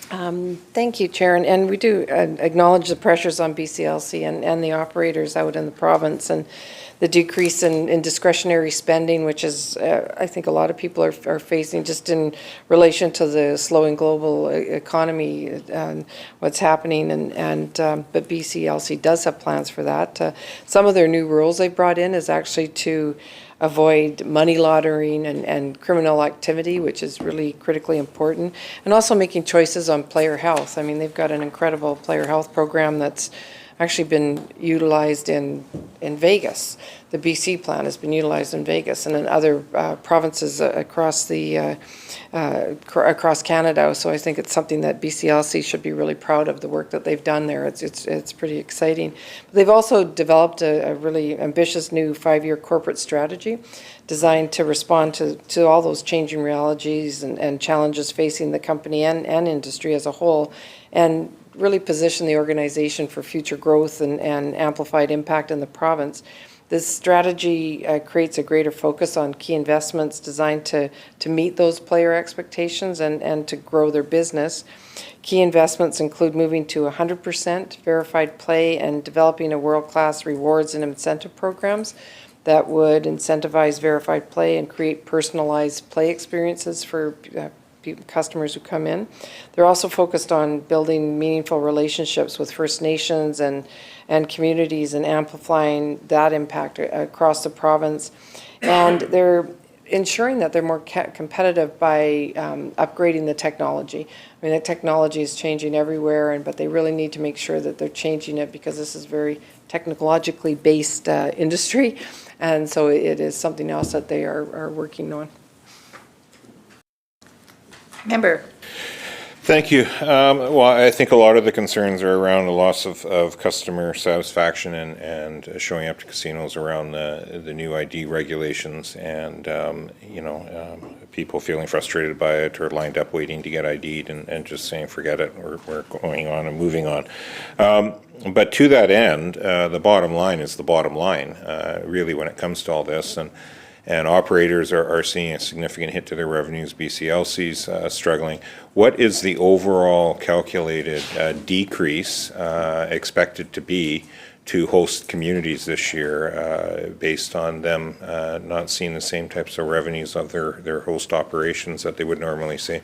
Thank you, Chair, and we do acknowledge the pressures on BCLC and the operators out in the province, and the decrease in discretionary spending, which is, I think a lot of people are facing just in relation to the slowing global economy and what's happening, but BCLC does have plans for that. Some of their new rules they brought in is actually to avoid money laundering and criminal activity, which is really critically important, and also making choices on player health. I mean, they've got an incredible player health program that's actually been utilized in Vegas. The BC plan has been utilized in Vegas and in other provinces across across Canada. So I think it's something that BCLC should be really proud of, the work that they've done there. It's pretty exciting. But they've also developed a really ambitious new 5-year corporate strategy designed to respond to all those changing realities and challenges facing the company and industry as a whole, and really position the organization for future growth and amplified impact in the province. This strategy creates a greater focus on key investments designed to meet those player expectations and to grow their business. Key investments include moving to 100% verified play and developing a world-class rewards and incentive programs that would incentivize verified play and create personalized play experiences for customers who come in. They're also focused on building meaningful relationships with First Nations and communities and amplifying that impact across the province. And they're ensuring that they're more competitive by upgrading the technology. I mean, the technology is changing everywhere, but they really need to make sure that they're changing it because this is very technologically based industry. And so it is something else that they are working on. Member. Thank you. Well, I think a lot of the concerns are around the loss of customer satisfaction and showing up to casinos around the new ID regulations, and people feeling frustrated by it or lined up waiting to get ID'd and just saying, forget it, we're going on and moving on. But to that end, the bottom line is the bottom line, really, when it comes to all this. And operators are seeing a significant hit to their revenues. BCLC's struggling. What is the overall calculated decrease expected to be to host communities this year based on them not seeing the same types of revenues of their host operations that they would normally see?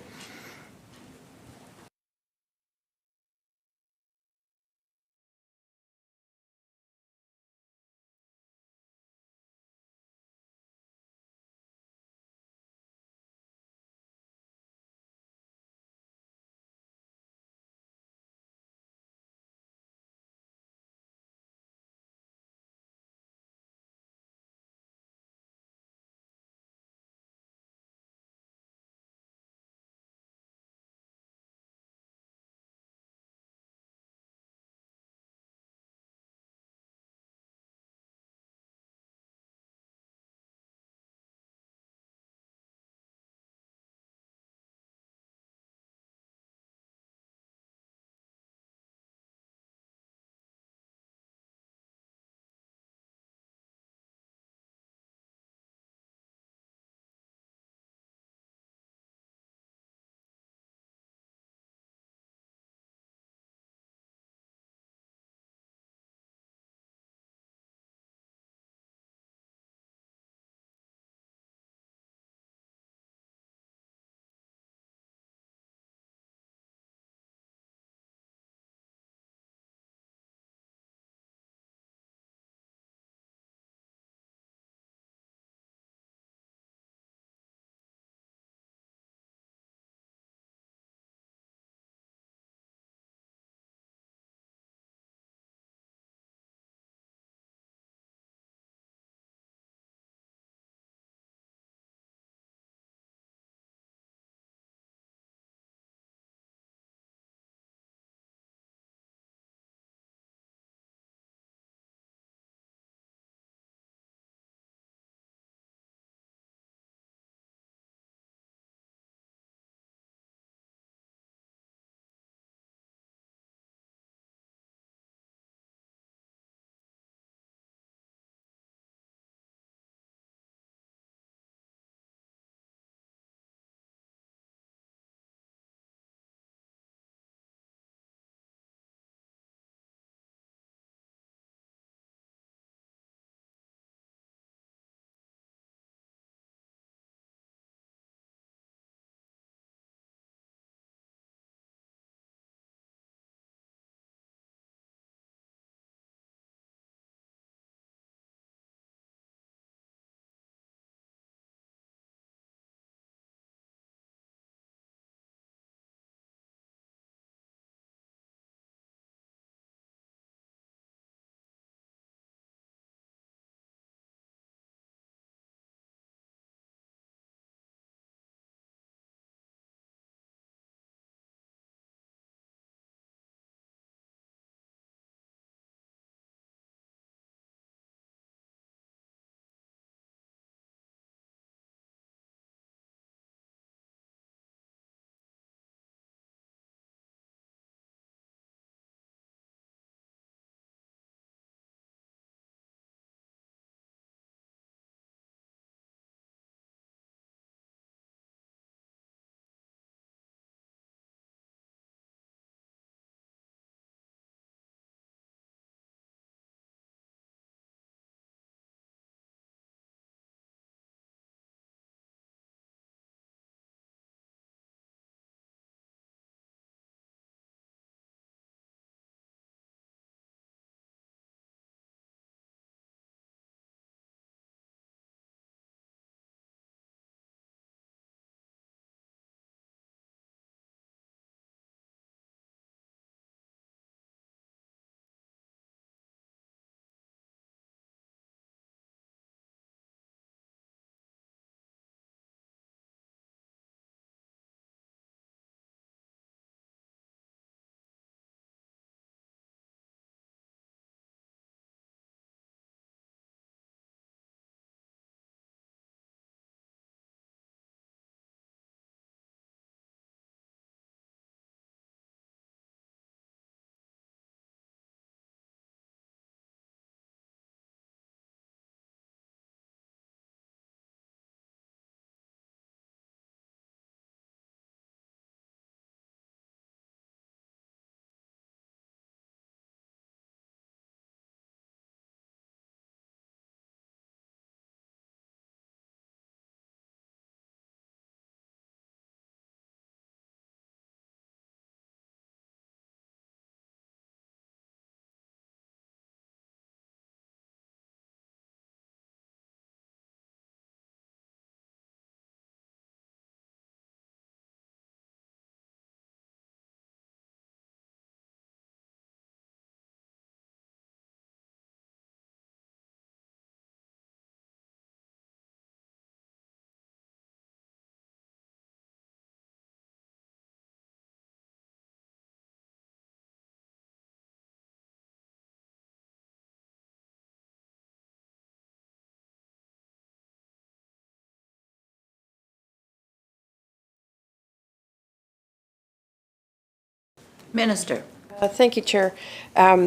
Minister. Thank you, Chair.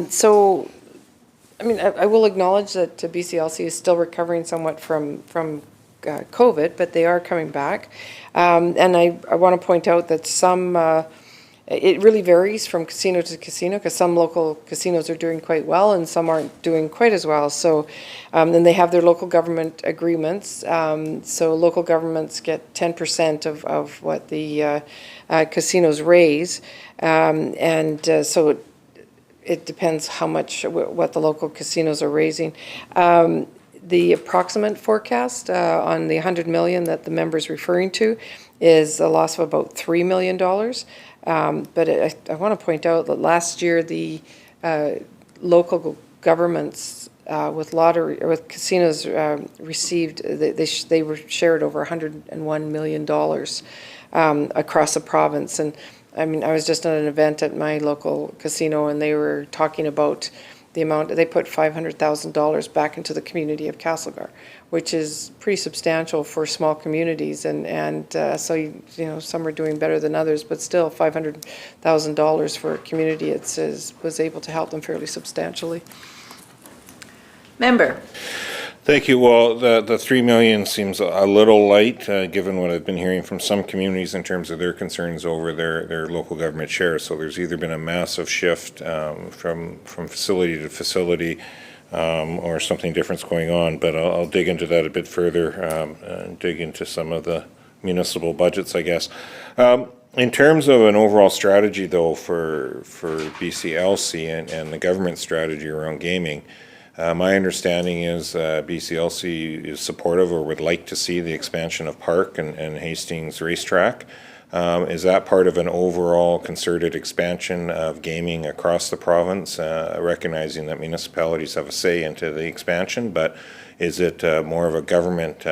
So, I mean, I will acknowledge that BCLC is still recovering somewhat from COVID, but they are coming back. And I want to point out that it really varies from casino to casino, because some local casinos are doing quite well and some aren't doing quite as well. So, and they have their local government agreements. So local governments get 10% of what the casinos raise. So it depends how much, what the local casinos are raising. The approximate forecast on the 100 million that the member's referring to is a loss of about $3 million. But I want to point out that last year the local governments with casinos received, they were shared over $101 million across the province. And I mean, I was just at an event at my local casino and they were talking about the amount, they put $500,000 back into the community of Castlegar, which is pretty substantial for small communities. So, you know, some are doing better than others, but still $500,000 for a community was able to help them fairly substantially. Member. Thank you. Well, the 3 million seems a little light, given what I've been hearing from some communities in terms of their concerns over their local government share. So there's either been a massive shift from facility to facility, or something different's going on. But I'll dig into that a bit further, and dig into some of the municipal budgets, I guess. In terms of an overall strategy, though, for BCLC and the government strategy around gaming, my understanding is BCLC is supportive or would like to see the expansion of Park and Hastings Racetrack. Is that part of an overall concerted expansion of gaming across the province, recognizing that municipalities have a say into the expansion, but is it more of a government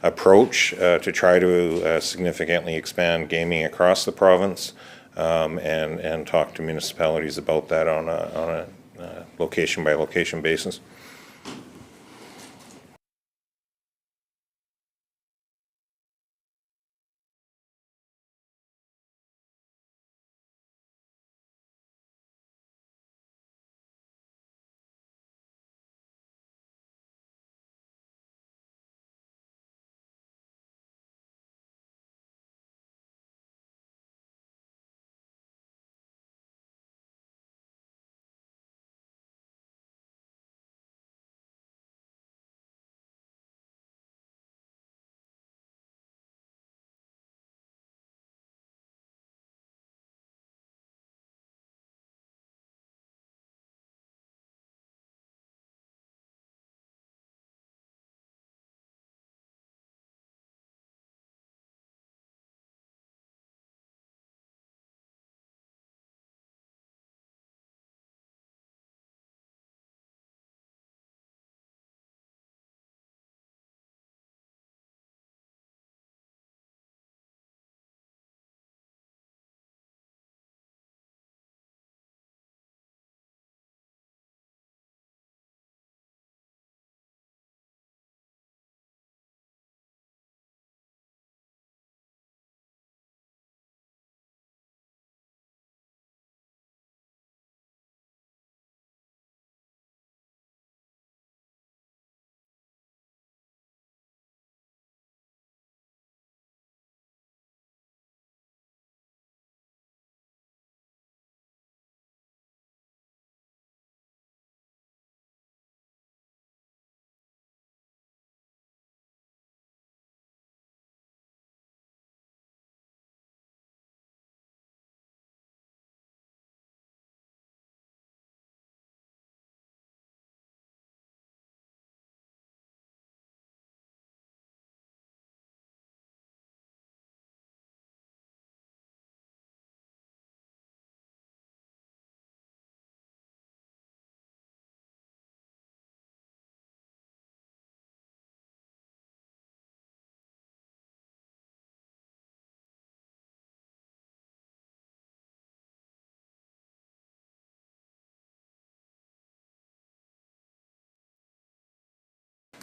approach to try to significantly expand gaming across the province, and talk to municipalities about that on a location by location basis?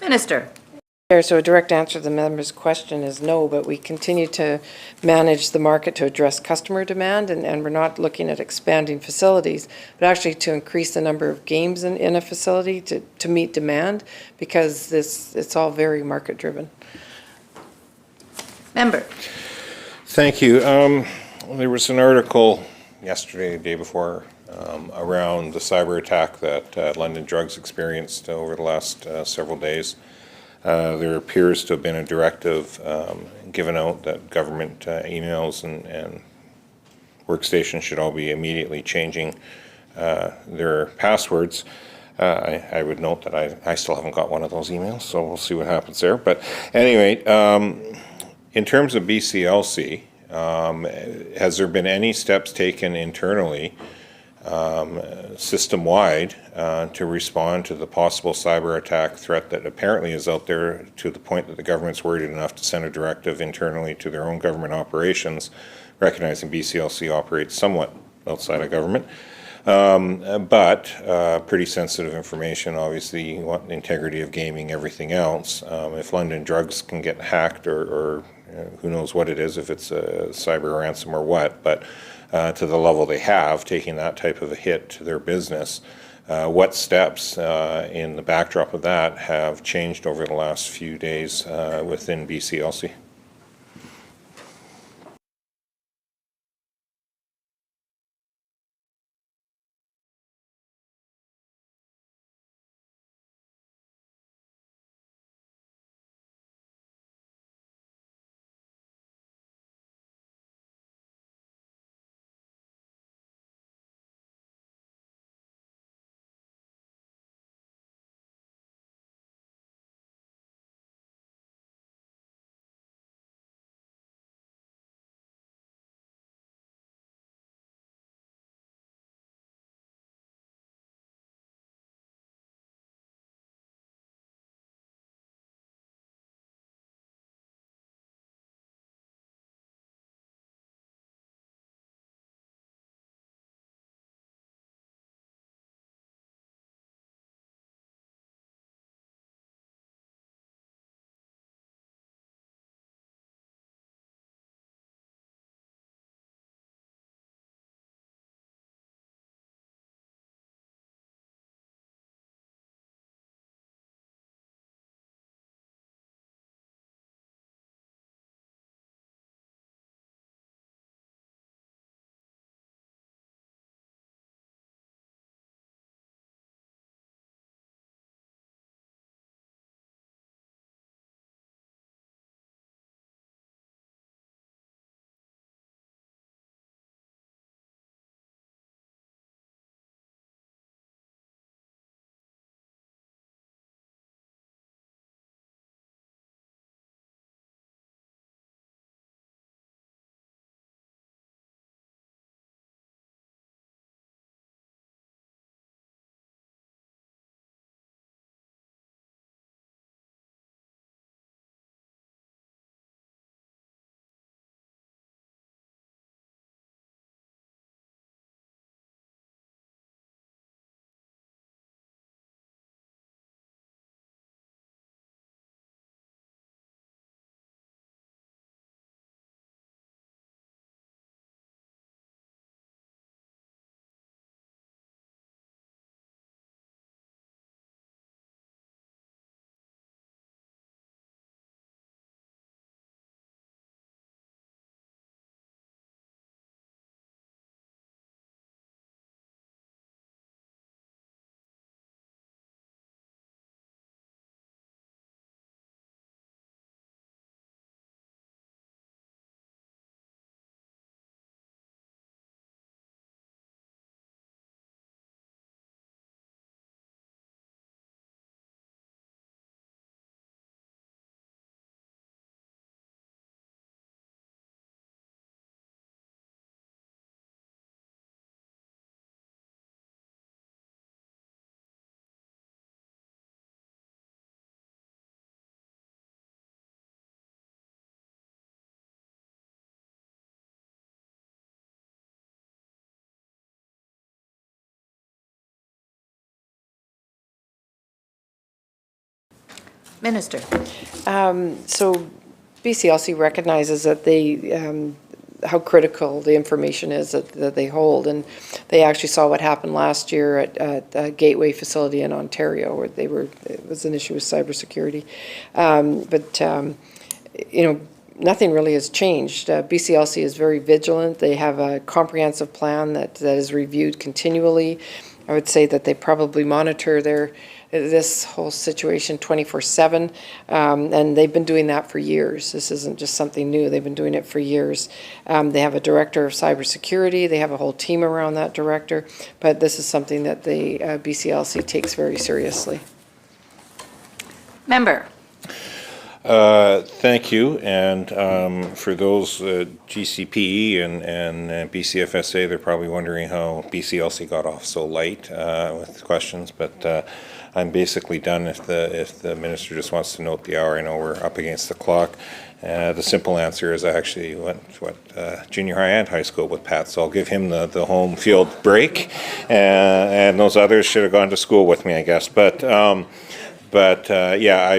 Minister. Chair, so a direct answer to the member's question is no, but we continue to manage the market to address customer demand, and we're not looking at expanding facilities, but actually to increase the number of games in a facility to meet demand, because it's all very market-driven. Member. Thank you. There was an article yesterday, the day before, around the cyber attack that London Drugs experienced over the last several days. There appears to have been a directive given out that government emails and workstations should all be immediately changing their passwords. I would note that I still haven't got one of those emails, so we'll see what happens there. But anyway, in terms of BCLC, has there been any steps taken internally, system-wide, to respond to the possible cyber attack threat that apparently is out there, to the point that the government's worried enough to send a directive internally to their own government operations, recognizing BCLC operates somewhat outside of government, but pretty sensitive information. Obviously, you want the integrity of gaming, everything else. If London Drugs can get hacked, or who knows what it is, if it's a cyber ransom or what, but to the level they have, taking that type of a hit to their business, what steps in the backdrop of that have changed over the last few days within BCLC? Minister. So BCLC recognizes that how critical the information is that they hold, and they actually saw what happened last year at a Gateway facility in Ontario, where it was an issue with cybersecurity. Nothing really has changed. BCLC is very vigilant. They have a comprehensive plan that is reviewed continually. I would say that they probably monitor this whole situation 24/7, and they've been doing that for years. This isn't just something new. They've been doing it for years. They have a director of cybersecurity. They have a whole team around that director, but this is something that the BCLC takes very seriously. Member. Thank you, and for those GCPE and BCFSA, they're probably wondering how BCLC got off so light with questions, but I'm basically done. If the minister just wants to note the hour, I know we're up against the clock. The simple answer is I actually went junior high and high school with Pat, so I'll give him the home field break, and those others should have gone to school with me, I guess. But yeah, I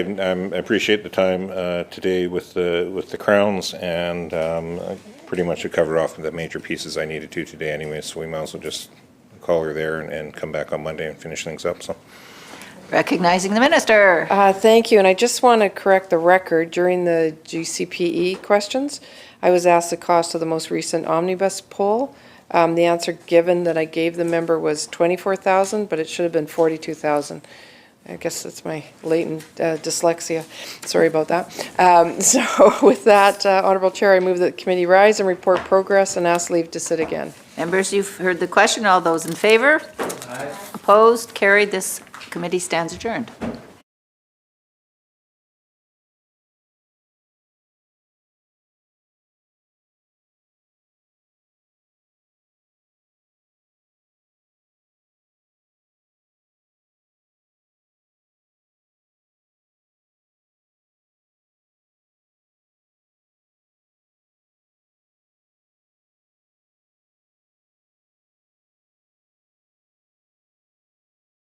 appreciate the time today with the crowns, and pretty much have covered off the major pieces I needed to today anyway, so we might as well just call her there and come back on Monday and finish things up. So. Recognizing the minister. Thank you, and I just want to correct the record. During the GCPE questions, I was asked the cost of the most recent omnibus poll. The answer given that I gave the member was $24,000, but it should have been $42,000. I guess that's my latent dyslexia. Sorry about that. So with that, Honourable Chair, I move that the committee rise and report progress and ask leave to sit again. Members, you've heard the question. All those in favor? Aye. Opposed? Carried. This committee stands adjourned.